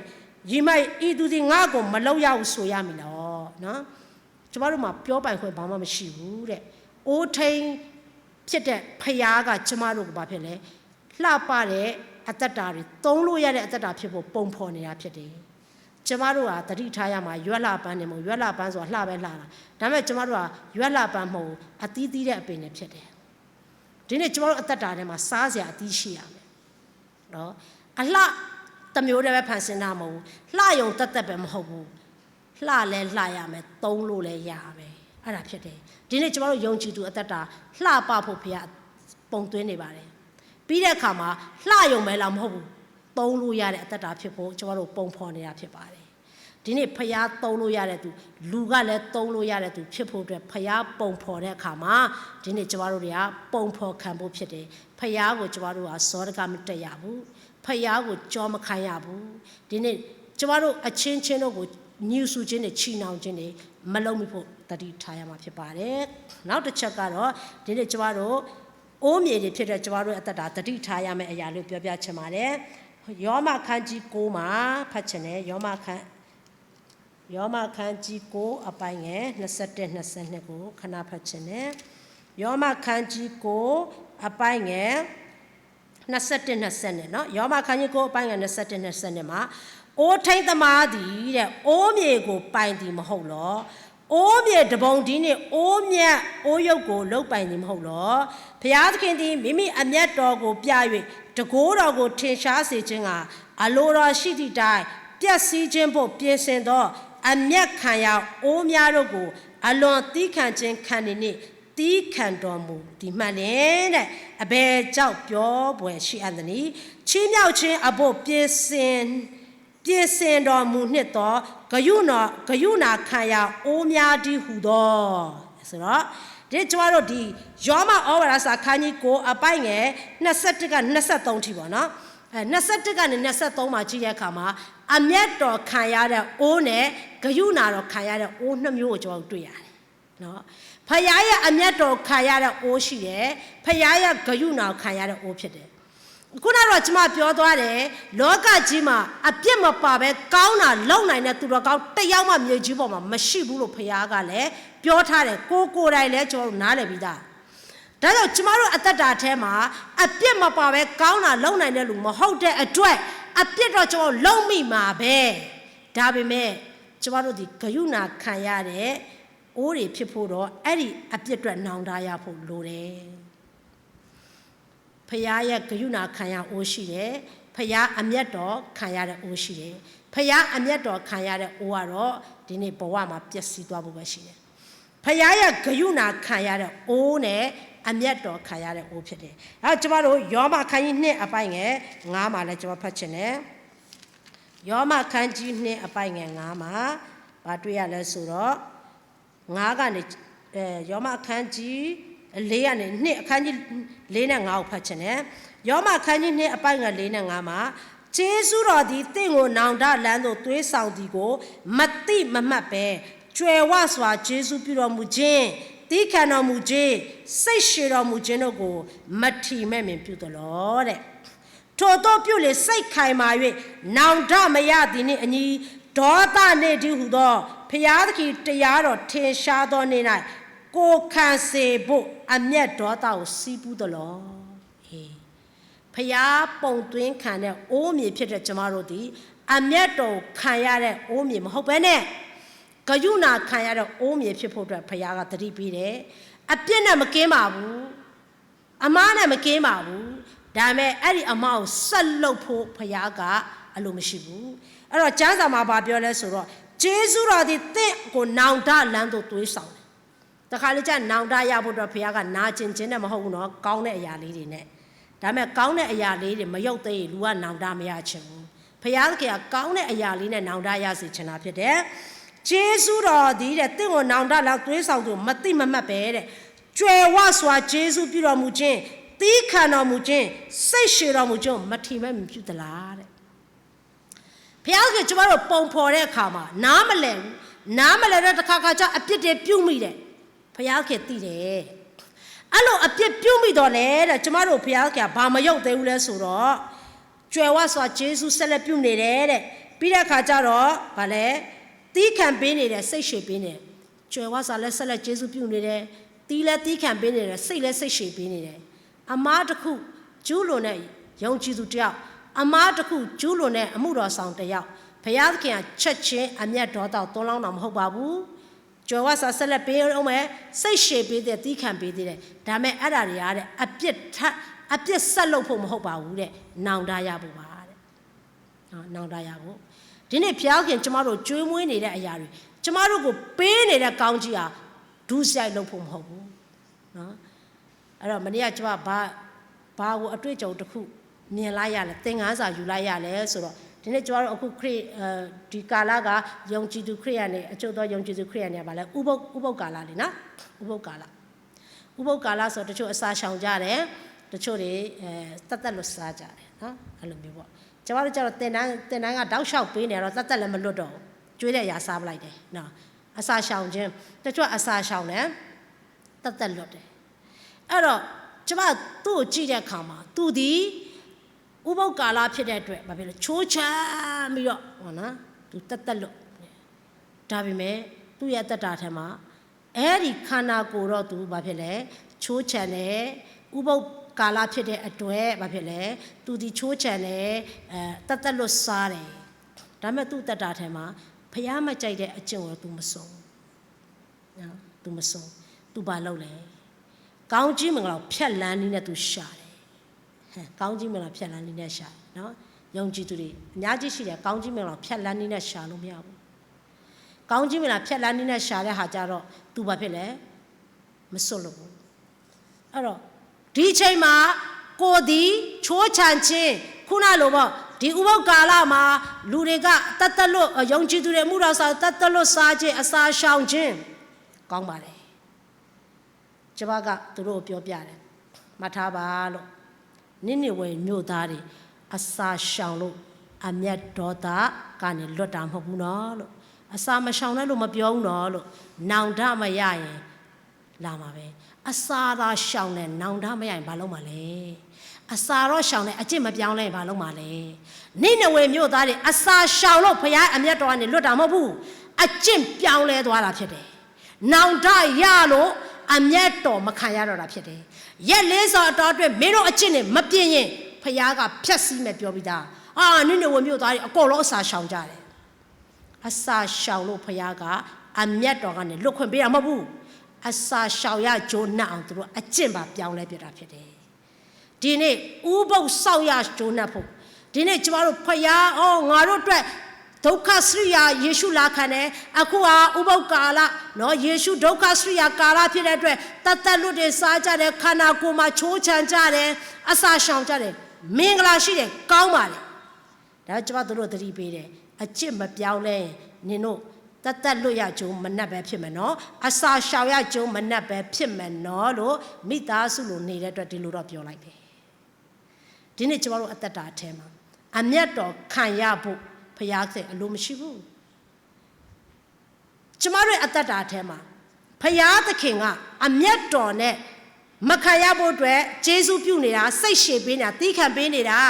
S1: ဤသူဒီငါ့ကိုမလောက်ရဘူးဆိုရမည်လားနော် ကျမတို့မှာပြောပိုင်ခွင့်ဘာမှမရှိဘူးတဲ့အိုးထိန်ဖြစ်တဲ့ဖယားကကျမတို့ကဘာဖြစ်လဲလှပတဲ့အသက်တာတွေသုံးလို့ရတဲ့အသက်တာဖြစ်ဖို့ပုံဖော်နေတာဖြစ်တယ်ကျမတို့ကတတိထားရမှာရွက်လှပန်းနေမဟုတ်ရွက်လှပန်းဆိုတာလှပဲလှတာဒါပေမဲ့ကျမတို့ကရွက်လှပန်းမဟုတ်အသီးသီးတဲ့အပင်တွေဖြစ်တယ်ဒီနေ့ကျမတို့အသက်တာထဲမှာစားစရာအသီးရှိရမယ်နော်အလှတစ်မျိုးတည်းပဲဖန်ဆင်းတာမဟုတ်ဘူးလှယုံတက်တက်ပဲမဟုတ်ဘူးလှလဲလှရမယ်သုံးလို့လဲရမယ်အဲ့ဒါဖြစ်တယ်ဒီနေ့ကျမတို့ယုံကြည်သူအသက်တာလှပဖို့ဘုရားပုံသွင်းနေပါတယ်ပြီးတဲ့အခါမှာလှယုံပဲလားမဟုတ်ဘူးသုံးလို့ရတဲ့အသက်တာဖြစ်ဖို့ကျမတို့ပုံဖော်နေတာဖြစ်ပါတယ်ဒီနေ့ဖယားသုံးလို့ရတဲ့သူလူကလည်းသုံးလို့ရတဲ့သူဖြစ်ဖို့အတွက်ဖယားပုံဖော်တဲ့အခါမှာဒီနေ့ကျမတို့တွေကပုံဖော်ခံဖို့ဖြစ်တယ်ဖယားကိုကျမတို့ကဇောတကမတက်ရဘူးဖယားကိုကြောမခိုင်းရဘူးဒီနေ့ကျမတို့အချင်းချင်းတို့ကိုညှူဆူခြင်းနဲ့ချီနှောင်ခြင်းတွေမလုပ်မိဖို့တတိထားရမှာဖြစ်ပါတယ်နောက်တစ်ချက်ကတော့ဒီနေ့ကျမတို့အိုးမြေတွေဖြစ်တဲ့ကျမတို့အသက်တာတတိထားရမယ့်အရာလို့ပြောပြချင်ပါတယ်ယောမခန်းကြီး9မှာဖတ်ချင်တယ်ယောမခန်းကြီး9အပိုင်းငယ်21 22ကိုခဏဖတ်ချင်တယ်ယောမခန်းကြီး9အပိုင်းငယ်21 20เนาะယောမခန်းကြီး9အပိုင်းငယ်21 20မှာအိုးထိန်သမားသည်တဲ့အိုးမြေကိုပိုင်သည်မဟုတ်လောအိုးမြေတပုံဒီနေ့အိုးမြတ်အိုးရုပ်ကိုလှုပ်ပိုင်သည်မဟုတ်လောဘုရားသခင်သည်မိမိအမျက်တော်ကိုပြ၍တကိုးတော်ကိုထင်ရှားစေခြင်းကအလိုတော်ရှိသည့်တိုင်ပျက်စီးခြင်းဖို့ပြင်ဆင်သောအမျက်ခံရအိုးများတို့ကိုအလွန်သီးခံခြင်းခံနေနှင့်သီးခံတော်မူဒီမှန်တယ်တဲ့အဘယ်ကြောင့်ပြောပွယ်ရှိအပ်သနည်းချီးမြှောက်ခြင်းအဖို့ပြင်ဆင်တော်မူနှစ်သောဂယုဏခံရအိုးများတည်းဟူသောဆိုတော့ဒီကျမတို့ဒီယောမဩဝါဒစာခန်းကြီး9အပိုင်းငယ်21က23ထိပေါ့နော်21ကနေ23မှာကြည့်ရတဲ့အခါမှာအမျက်တော်ခံရတဲ့အိုးနဲ့ဂယုဏတော်ခံရတဲ့အိုးနှစ်မျိုးကိုကျွန်တော်တွေ့ရတယ်နော်ဖယားရဲ့အမျက်တော်ခံရတဲ့အိုးရှိတယ်ဖယားရဲ့ဂယုဏခံရတဲ့အိုးဖြစ်တယ်ခုနကတော့ကျွန်မပြောသွားတယ်လောကကြီးမှာအပြစ်မပါပဲကောင်းတာလုံနိုင်တဲ့သူတော်ကောင်းတယောက်မှမြေကြီးပေါ်မှာမရှိဘူးလို့ဖယားကလည်းပြောထားတယ်ကိုယ်တိုင်လည်းကျွန်တော်တို့နားလည်ပြီးသားဒါကြောင့်ကျမတို့အသက်တာထဲမှာအပြစ်မပါပဲကောင်းတာလုံနိုင်တဲ့လူမဟုတ်တဲ့အတွက်အပြစ်တော့ကျွန်တော်လုံမိမှာပဲဒါပေမဲ့ကျမတို့ဒီဂယုဏခံရတဲ့အိုးတွေဖြစ်ဖို့တော့အဲ့ဒီအပြစ်အတွက်နောင်တရဖို့လိုတယ်ဖယားရဲ့ဂယုဏခံရအိုးရှိတယ်ဖယားအမျက်တော်ခံရတဲ့အိုးရှိတယ်ဖယားအမျက်တော်ခံရတဲ့အိုးကတော့ဒီနေ့ဘဝမှာပျက်စီးသွားဖို့ပဲရှိတယ်ဖယားရဲ့ဂယုဏခံရတဲ့အိုးနဲ့အမျက်တော်ခံရတဲ့အိုးဖြစ်တယ်အဲကျမတို့ယောမခန်းကြီး2အပိုင်းငယ်9မှာလည်းကျွန်တော်ဖတ်ချင်တယ်ယောမခန်းကြီး2အပိုင်းငယ်9မှာဗာတွေ့ရလဲဆိုတော့9ကနေယောမခန်းကြီး4ကနေ2အခန်းကြီး4နဲ့5ကိုဖတ်ချင်တယ်ယောမခန်းကြီး2အပိုင်းငယ်4နဲ့5မှာကျေးဇူးတော်သည်တင့်ကိုနောင်တလန်းသို့သွေးဆောင်သည်ကိုမတိမမှတ်ပဲကြွယ်ဝစွာကျေးဇူးပြုတော်မူခြင်းတီးခံတော်မူခြင်းစိတ်ရှည်တော်မူခြင်းတို့ကိုမထီမဲ့မြင်ပြုသလောတဲ့ထို့သောပြုလေစိတ်ခိုင်မာ၍နောင်တမရသည်နှင့်အညီဒေါသနှင့်တည်းဟူသောဖျားသခင်တရားတော်ထင်ရှားသောနေ့၌ကိုခံစေဖို့အမျက်ဒေါသကိုစီးပူးသလောဖျားပုံသွင်းခံတဲ့အိုးမြေဖြစ်တဲ့ကျမတို့သည်အမျက်တော်ခံရတဲ့အိုးမြေမဟုတ်ဘဲနဲ့ဂယုဏခံရတဲ့အိုးမြေဖြစ်ဖို့အတွက်ဖခင်ကတတိပေးတယ်အပြစ်နဲ့မကင်းပါဘူးအမားနဲ့မကင်းပါဘူးဒါပေမဲ့အဲ့ဒီအမားကိုဆက်လုပ်ဖို့ဖခင်ကအလိုမရှိဘူးအဲ့တော့ကျမ်းစာမှာပြောလဲဆိုတော့ဂျေဇုတော်ဒီတင့်ကိုနောင်တလမ်းသို့သွေးဆောင်တယ်တခါလေကျနောင်တရဖို့အတွက်ဖခင်ကနာကျင်ခြင်းနဲ့မဟုတ်ဘူးနော်ကောင်းတဲ့အရာလေးတွေနဲ့ဒါပေမဲ့ကောင်းတဲ့အရာလေးတွေမရုပ်သေးရင်လူကနောင်တမရချင်ဘူးဖခင်ကကောင်းတဲ့အရာလေးနဲ့နောင်တရစေချင်တာဖြစ်တယ်ကျေးဇူးတော်သည်တဲ့တင့်ကိုနောင်တလောက်သွေးဆောင်သူမသိမမှတ်ပဲတဲ့ကြွယ်ဝစွာကျေးဇူးပြုတော်မူခြင်းသီးခံတော်မူခြင်းစိတ်ရှည်တော်မူခြင်းမထီမဲ့မပြုသလားတဲ့ဘုရားကကျမတို့ပုံဖော်တဲ့အခါမှာနားမလည်တဲ့တစ်ခါကျအပြစ်တွေပြုမိတယ်ဘုရားကသိတယ်အဲ့လိုအပြစ်ပြုမိတော့လေတဲ့ကျမတို့ဘုရားကဘာမရုပ်သေးဘူးလဲဆိုတော့ကြွယ်ဝစွာကျေးဇူးဆက်လက်ပြုနေတယ်တဲ့ပြီးတဲ့အခါကျတော့ဗာလဲတီးခံပေးနေတဲ့စိတ်ရှည်ပေးနေ ကျွယ်ဝစာလက်ဆက်လက်ကျေးဇူးပြုနေတယ်တီးလဲတီးခံပေးနေတယ်စိတ်လဲစိတ်ရှည်ပေးနေတယ်အမားတစ်ခုကျူးလွန်တဲ့ယုံကြည်သူတယောက်အမားတစ်ခုကျူးလွန်တဲ့အမှုတော်ဆောင်တယောက်ဘုရားသခင်ကချက်ချင်းအမျက်တော်တောက်သွန်းလောင်းတာမဟုတ်ပါဘူးကျွယ်ဝစာဆက်လက်ပေးအောင်မယ်စိတ်ရှည်ပေးတဲ့တီးခံပေးတဲ့ဒါမဲ့အဲ့ဒါတွေကတဲ့အပြစ်ဆက်လုပ်ဖို့မဟုတ်ပါဘူးတဲ့နောင်တရဖို့ပါတဲ့နောင်တရဖို့ဒီနေ့ဘုရားခင်ကျမတို့ကျွေးမွေးနေတဲ့အရာတွေကျမတို့ကိုပေးနေတဲ့ကောင်းကြီးဟာဒုစရိုက်လုပ်ဖို့မဟုတ်ဘူးနော်အဲ့တော့မနေ့ကကျမဘာကိုအတွေ့အကြုံတစ်ခုမြင်လိုက်ရလဲသင်ခန်းစာယူလိုက်ရလဲဆိုတော့ဒီနေ့ကျမတို့အခုဒီကာလကယုံကြည်သူခရစ်ယာန်တွေအကျိုးသောယုံကြည်သူခရစ်ယာန်တွေပါလဲဥပုပ်ကာလလေနော်ဥပုပ်ကာလဆိုတချို့အစာရှောင်ကြတယ်တချို့တွေတက်လွတ်စားကြတယ်နော်အဲ့လိုမျိုးပေါ့ကျမတို့ကျတော့တင်တန်းကတောက်လျှောက်ပေးနေတော့တက်လည်းမလွတ်တော့ကျွေးတဲ့အရာစားပလိုက်တယ်နော်အစာရှောင်ခြင်းတချို့အစာရှောင်တယ်တက်လွတ်တယ်အဲ့တော့ကျမသူ့ကိုကြည့်တဲ့အခါမှာသူဒီဥပုပ်ကာလဖြစ်တဲ့အတွက်ဘာဖြစ်လဲချိုးချမ်းပြီးတော့ဟောနော်သူတက်လွတ်ဒါပေမဲ့သူ့ရဲ့တက်တာထဲမှာအဲ့ဒီခန္ဓာကိုယ်တော့သူဘာဖြစ်လဲချိုးချမ်းတယ်ဥပုပ်ကာလဖြစ်တဲ့အတွက်ဘာဖြစ်လဲသူဒီချိုးချမ်းတယ်တက်လွတ်စားတယ်ဒါပေမဲ့သူ့တက်တာထဲမှာဖျားမကြိုက်တဲ့အကျင့်ကိုသူမဆုံးနော်သူမဆုံးသူဘာလုပ်လဲကောင်းကြီးမင်္ဂလာဖြတ်လန်းနည်းနဲ့သူရှာတယ်ကောင်းကြီးမင်္ဂလာဖြတ်လန်းနည်းနဲ့ရှာနော်ယုံကြည်သူတွေအများကြီးရှိတယ်ကောင်းကြီးမင်္ဂလာဖြတ်လန်းနည်းနဲ့ရှာလို့မရဘူးကောင်းကြီးမင်္ဂလာဖြတ်လန်းနည်းနဲ့ရှာတဲ့ဟာကြတော့သူဘာဖြစ်လဲမစွတ်လို့ဘူးအဲ့တော့ဒီချိန်မှာကိုဒီချိုးချန်ချင်းခုနလိုပေါ့ဒီဥပုပ်ကာလမှာလူတွေကတက်လွတ်ယုံကြည်သူတွေမှုတော်စားတက်လွတ်စားခြင်းအစာရှောင်ခြင်းကောင်းပါလေကျမကသူတို့ပြောပြတယ်မှတ်ထားပါလို့နိဝေမြို့သားတွေအစာရှောင်လို့အမျက်ဒေါသကနေလွတ်တာမဟုတ်ဘူးနော်လို့အစာမရှောင်နဲ့လို့မပြောဘူးနော်လို့နောင်တမရရင်လာမှာပဲအစာသာရှောင်နဲ့နောင်တမရရင်ဘာလုပ်မှာလဲအစာတော့ရှောင်နဲ့အကျင့်မပြောင်းလဲဘာလုပ်မှာလဲနိဝေမြို့သားတွေအစာရှောင်လို့ဘုရားအမျက်တော်ကနေလွတ်တာမဟုတ်ဘူးအကျင့်ပြောင်းလဲသွားတာဖြစ်တယ်နောင်တရလို့အမျက်တော်မခံရတော့တာဖြစ်တယ်ရက်40အတော်အတွက်မင်းတို့အကျင့်နဲ့မပြင်းရင်ဖခင်ကဖြတ်စည်းမယ်ပြောပြီးသားနိဝေမြို့သားတွေအကုန်လုံးအစာရှောင်ကြတယ်အစာရှောင်လို့ဖခင်ကအမျက်တော်ကနေလွတ်ခွင့်ပေးတာမဟုတ်ဘူးအစာရှောင်ရဂျိုးနှက်အောင်သူတို့အကျင့်ပါပြောင်းလဲပြတာဖြစ်တယ်ဒီနေ့ဥပုပ်ဆောက်ရဂျိုးနှက်ဖို့ဒီနေ့ကျမတို့ဖခင်ငါတို့အတွက်ဒုက္ခစရိယာယေရှုလာခံတယ်အခုဟာဥပုပ်ကာလနော်ယေရှုဒုက္ခစရိယာကာလဖြစ်တဲ့အတွက်တက်လွတ်တွေစားကြတယ်ခန္ဓာကိုယ်မှာချိုးချမ်းကြတယ်အစာရှောင်ကြတယ်မင်္ဂလာရှိတယ်ကောင်းပါလေဒါကျမတို့သတိပေးတယ်အကျင့်မပြောင်းလဲနင်တို့တက်လွတ်ရကြုံမနှက်ပဲဖြစ်မယ်နော်အစာရှောင်ရကြုံမနှက်ပဲဖြစ်မယ်နော်လို့မိသားစုလိုနေတဲ့အတွက်ဒီလိုတော့ပြောလိုက်တယ်ဒီနေ့ကျမတို့အသက်တာအထဲမှာအမျက်တော်ခံရဖို့ဖရားကအလိုမရှိဘူးကျမတို့အသက်တာအထဲမှာဖရားသခင်ကအမျက်တော်နဲ့မခံရဖို့အတွက်ယေရှုပြုနေတာစိတ်ရှည်ပေးနေတာတီးခံပေးနေတာ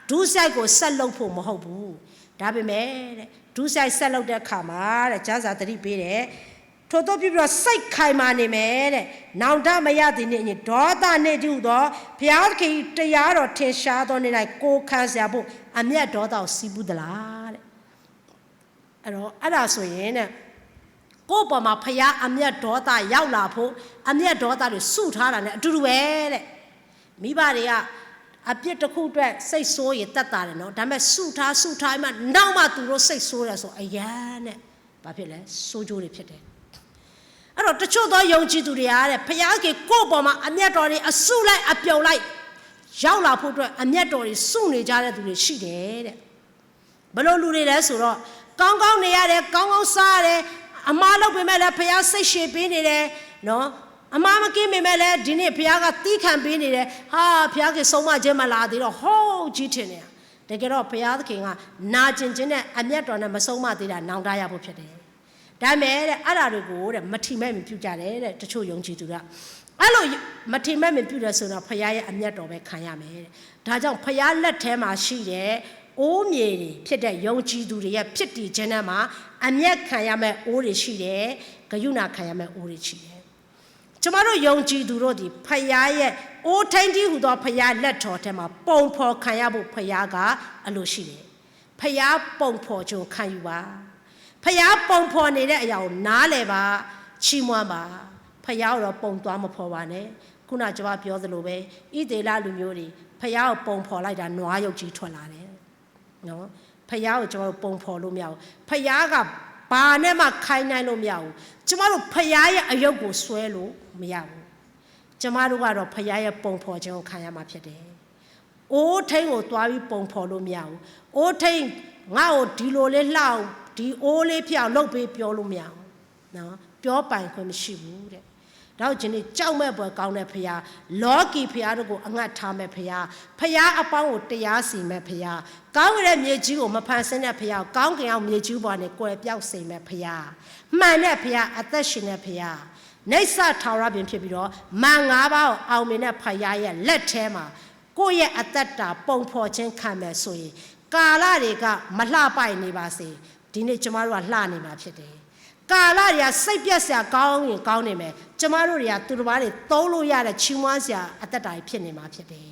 S1: ဒုစရိုက်ကိုဆက်လုပ်ဖို့မဟုတ်ဘူးဒါပေမဲ့တဲ့ဒုစရိုက်ဆက်လုပ်တဲ့အခါမှာတဲ့ကျမ်းစာသတိပေးတယ်ထို့သောပြုပြီးတော့စိတ်ခိုင်မာနေမယ်တဲ့နောင်တမရသည်နှင့်ဒေါသနှင့်တည်းဟူသောဘုရားသခင်တရားတော်ထင်ရှားသောနေ့၌ကိုခံစရာဖို့အမျက်ဒေါသကိုစီးပူးသလားတဲ့အဲ့ဒါဆိုရင်တဲ့ကိုယ့်ပေါ်မှာဖရားအမျက်ဒေါသရောက်လာဖို့အမျက်ဒေါသတွေစုထားတာ ਨੇ အတူတူပဲတဲ့မိဘတွေကအပြစ်တစ်ခုအတွက်စိတ်ဆိုးရင်တတ်တာတယ်နော်ဒါပေမဲ့စုထားမှနောက်မှသူတို့စိတ်ဆိုးရဆိုအယမ်းနဲ့ဘာဖြစ်လဲစိုးကြိုးတွေဖြစ်တယ်အဲ့တော့တချို့သောယုံကြည်သူတွေကတဲ့ဖရားကကိုယ့်ပေါ်မှာအမျက်တော်တွေအစုလိုက်အပြုံလိုက်ရောက်လာဖို့အတွက်အမျက်တော်တွေစုနေကြတဲ့သူတွေရှိတယ်တဲ့ဘလို့လူတွေလဲဆိုတော့ကောင်းကောင်းနေရတယ်ကောင်းကောင်းစားရတယ်အမားလုပ်ပေမဲ့လည်းဖရားစိတ်ရှည်ပေးနေတယ်နော်အမားမကင်းပေမဲ့လည်းဒီနေ့ဖရားကတီးခံပေးနေတယ်ဖရားကဆုံးမခြင်းမလာသေးတော့ဟုတ်ကြီးထင်တယ်တကယ်တော့ဖရားသခင်ကနာကျင်ခြင်းနဲ့အမျက်တော်နဲ့မဆုံးမသေးတာနောင်တရဖို့ဖြစ်တယ်ဒါမဲ့တဲ့အဲ့ဒါတွေကိုတဲ့မထီမဲ့မပြုကြတယ်တဲ့တချို့ယုံကြည်သူကအဲ့လိုမထီမဲ့မပြုတယ်ဆိုတော့ဖရားရဲ့အမျက်တော်ပဲခံရမယ်တဲ့ဒါကြောင့်ဖရားလက်ထဲမှာရှိတဲ့ အိုးမြေတွေဖြစ်တဲ့ယုံကြည်သူတွေရဲ့ဖြစ်တည်ခြင်းနဲ့မှာအမျက်ခံရမယ့်အိုးတွေရှိတယ်ဂယုဏခံရမယ့်အိုးတွေရှိတယ်ကျမတို့ယုံကြည်သူတို့ဒီဖယားရဲ့အိုးထိန်တီးဟူသောဖယားလက်တော်ထဲမှာပုံဖော်ခံရဖို့ဖယားကအလိုရှိတယ်ဖယားပုံဖော်ခြင်းခံယူပါဖယားပုံဖော်နေတဲ့အရာကိုနားလည်ပါချီးမွမ်းပါဖယားတော့ပုံသွားမဖော်ပါနဲ့ခုနကျွန်မပြောသလိုပဲဣသေလလူမျိုးတွေဖယားကိုပုံဖော်လိုက်တာနွားရုပ်ကြီးထွက်လာတယ်နော်ဖယားကိုကျွန်တော်တို့ပုံဖော်လို့မရဘူးဖယားကဘာနဲ့မှခိုင်းနိုင်လို့မရဘူးကျမတို့ဖယားရဲ့အယုတ်ကိုဆွဲလို့မရဘူးကျမတို့ကတော့ဖယားရဲ့ပုံဖော်ခြင်းကိုခံရမှာဖြစ်တယ်။အိုးထိန်ကိုသွားပြီးပုံဖော်လို့မရဘူး။အိုးထိန်ငါ့ကိုဒီလိုလေးလှအောင်ဒီအိုးလေးပြောင်းလုပ်ပေးပြောလို့မရဘူး။နော်ပြောပိုင်ခွင့်မရှိဘူးတဲ့။ဒါကြောင့်ဒီနေ့ကြောက်မဲ့ပွဲကောင်းတဲ့ဖယားလောကီဖယားတို့ကိုအငတ်ထားမဲ့ဖယားဖယားအပေါင်းကိုတရားစီမဲ့ဖယားကောင်းတဲ့မြေကြီးကိုမဖန်ဆင်းတဲ့ဖယားကောင်းကင်အောင်မြေကြီးပေါ်နဲ့ကွယ်ပြောက်စေမဲ့ဖယားမှန်တဲ့ဖယားအသက်ရှင်တဲ့ဖယားနေဆာထာဝရပင်ဖြစ်ပြီးတော့မန်၅ပါးကိုအောင်မြင်တဲ့ဖယားရဲ့လက်ထဲမှာကိုယ့်ရဲ့အသက်တာပုံဖော်ခြင်းခံမယ်ဆိုရင်ကာလတွေကမလှပိုက်နေပါစေဒီနေ့ကျမတို့ကလှနေမှာဖြစ်တယ်ကာလတွေကစိတ်ပြက်စရာကောင်းရင်ကောင်းနေမယ်ကျမတို့တွေကသူတစ်ပါးတွေသုံးလို့ရတဲ့ချီးမွမ်းစရာအသက်တာဖြစ်နေမှာဖြစ်တယ်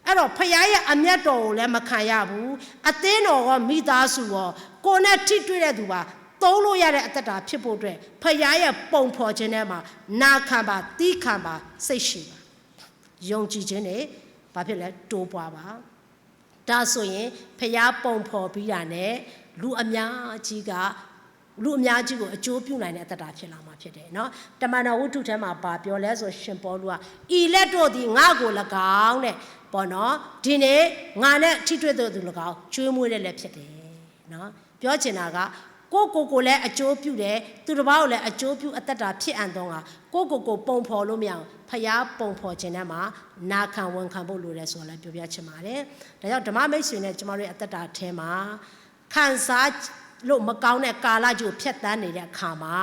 S1: အဲ့တော့ဖယားရဲ့အမျက်တော်ကိုလည်းမခံရဘူးအသင်းတော်ကမိသားစုရောကိုယ်နဲ့ထိတွေ့တဲ့သူပါသုံးလို့ရတဲ့အသက်တာဖြစ်ဖို့အတွက်ဖယားရဲ့ပုံဖော်ခြင်းထဲမှာနာခံပါတီးခံပါစိတ်ရှိပါယုံကြည်ခြင်းနဲ့ဘာဖြစ်လဲတိုးပွားပါဒါဆိုရင်ဖယားပုံဖော်ပြီးတာနဲ့လူအများကြီးကိုအကျိုးပြုနိုင်တဲ့အသက်တာဖြစ်လာမှာဖြစ်တယ်နော်တမန်တော်ဝတ္ထုထဲမှာပါပြောလဲဆိုရှင်ပေါလုကဤလက်တို့သည်ငါ့ကို၎င်းတဲ့ပေါ့နော်ဒီနေ့ငါနဲ့ထိတွေ့တဲ့သူ၎င်းကျွေးမွေးတဲ့လက်ဖြစ်တယ်နော်ပြောချင်တာကကိုလည်းအကျိုးပြုတယ်သူတစ်ပါးကိုလည်းအကျိုးပြုအသက်တာဖြစ်အံ့တော့ကိုပုံဖော်လို့မရအောင်ဖယားပုံဖော်ခြင်းထဲမှာနာခံဝန်ခံဖို့လိုတယ်ဆိုတော့လည်းပြောပြချင်ပါတယ်ဒါကြောင့်ဓမ္မမိတ်ဆွေနဲ့ကျမတို့ရဲ့အသက်တာထဲမှာခံစားလို့မကောင်းတဲ့ကာလကြီးကိုဖျက်ဆီးနေတဲ့အခါမှာ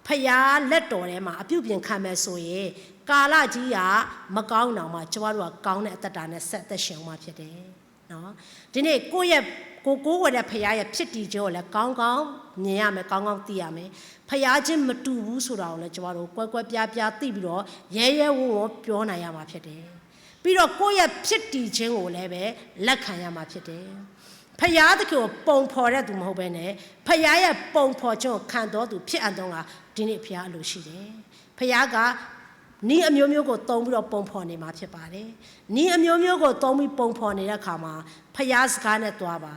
S1: ဖယားလက်တော်ထဲမှာအပြုပြင်ခံမယ်ဆိုရင်ကာလကြီးကမကောင်းတော့မှကျမတို့ကကောင်းတဲ့အသက်တာနဲ့ဆက်သက်ရှင်အောင်ဖြစ်တယ်နော်ဒီနေ့ကိုယ့်ရဲ့ကိုဝယ်တဲ့ဖယားရဲ့ဖြစ်တည်ခြင်းကိုလည်းကောင်းကောင်းမြင်ရမယ်ကောင်းကောင်းသိရမယ်ဖယားချင်းမတူဘူးဆိုတာကိုလည်းကျမတို့ကွဲပြားသိပြီးတော့ရဲဝံ့ပြောနိုင်ရမှာဖြစ်တယ်ပြီးတော့ကိုယ့်ရဲ့ဖြစ်တည်ခြင်းကိုလည်းပဲလက်ခံရမှာဖြစ်တယ်ဖယားတကယ်ပုံဖော်တဲ့သူမဟုတ်ဘဲနဲ့ဖယားရဲ့ပုံဖော်ခြင်းကိုခံတော်သူဖြစ်အပ်တော့ကဒီနေ့ဖယားအလိုရှိတယ်ဖယားကနီးအမျိုးမျိုးကိုသုံးပြီးတော့ပုံဖော်နေမှာဖြစ်ပါတယ်နီးအမျိုးမျိုးကိုသုံးပြီးပုံဖော်နေတဲ့အခါမှာဖယားစကားနဲ့တွားပါ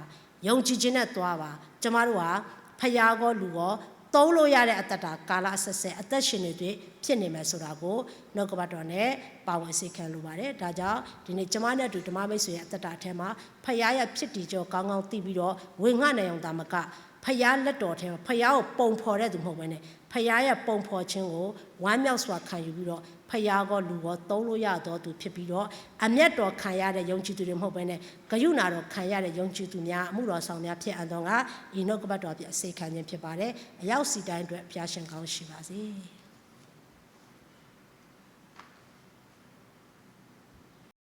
S1: ယုံကြည်ခြင်းနဲ့တွားပါကျမတို့ဟာဖယားကောလူကောသုံးလို့ရတဲ့အသက်တာကာလအဆက်ဆက်အသက်ရှင်နေတွေ့ဖြစ်နေမယ်ဆိုတာကိုနှုတ်ကပတ်တော်နဲ့ပါဝင်စေခံလိုပါတယ်ဒါကြောင့်ဒီနေ့ကျမနဲ့အတူဓမ္မမိတ်ဆွေရဲ့အသက်တာအထက်မှာဖယားရဲ့ဖြစ်တည်ကြောကောင်းကောင်းသိပြီးတော့ဝင်ငှနိုင်အောင်ဒါမကဖယားလက်တော်ထဲမှာဖယားကိုပုံဖော်တဲ့သူမဟုတ်ဘဲနဲ့ဖယားရဲ့ပုံဖော်ခြင်းကိုဝမ်းမြောက်စွာခံယူပြီးတော့ဖယားကောလူကောသုံးလို့ရတော့သူဖြစ်ပြီးတော့အမျက်တော်ခံရတဲ့ယုံကြည်သူတွေမဟုတ်ဘဲနဲ့ဂယုဏတော်ခံရတဲ့ယုံကြည်သူများအမှုတော်ဆောင်များဖြစ်အပ်တော့ကဤနှုတ်ကပတ်တော်ပြအစေခံခြင်းဖြစ်ပါတယ်အရောက်စီတိုင်းအတွက်ဖျားရှင်ကောင်းရှိပါစေ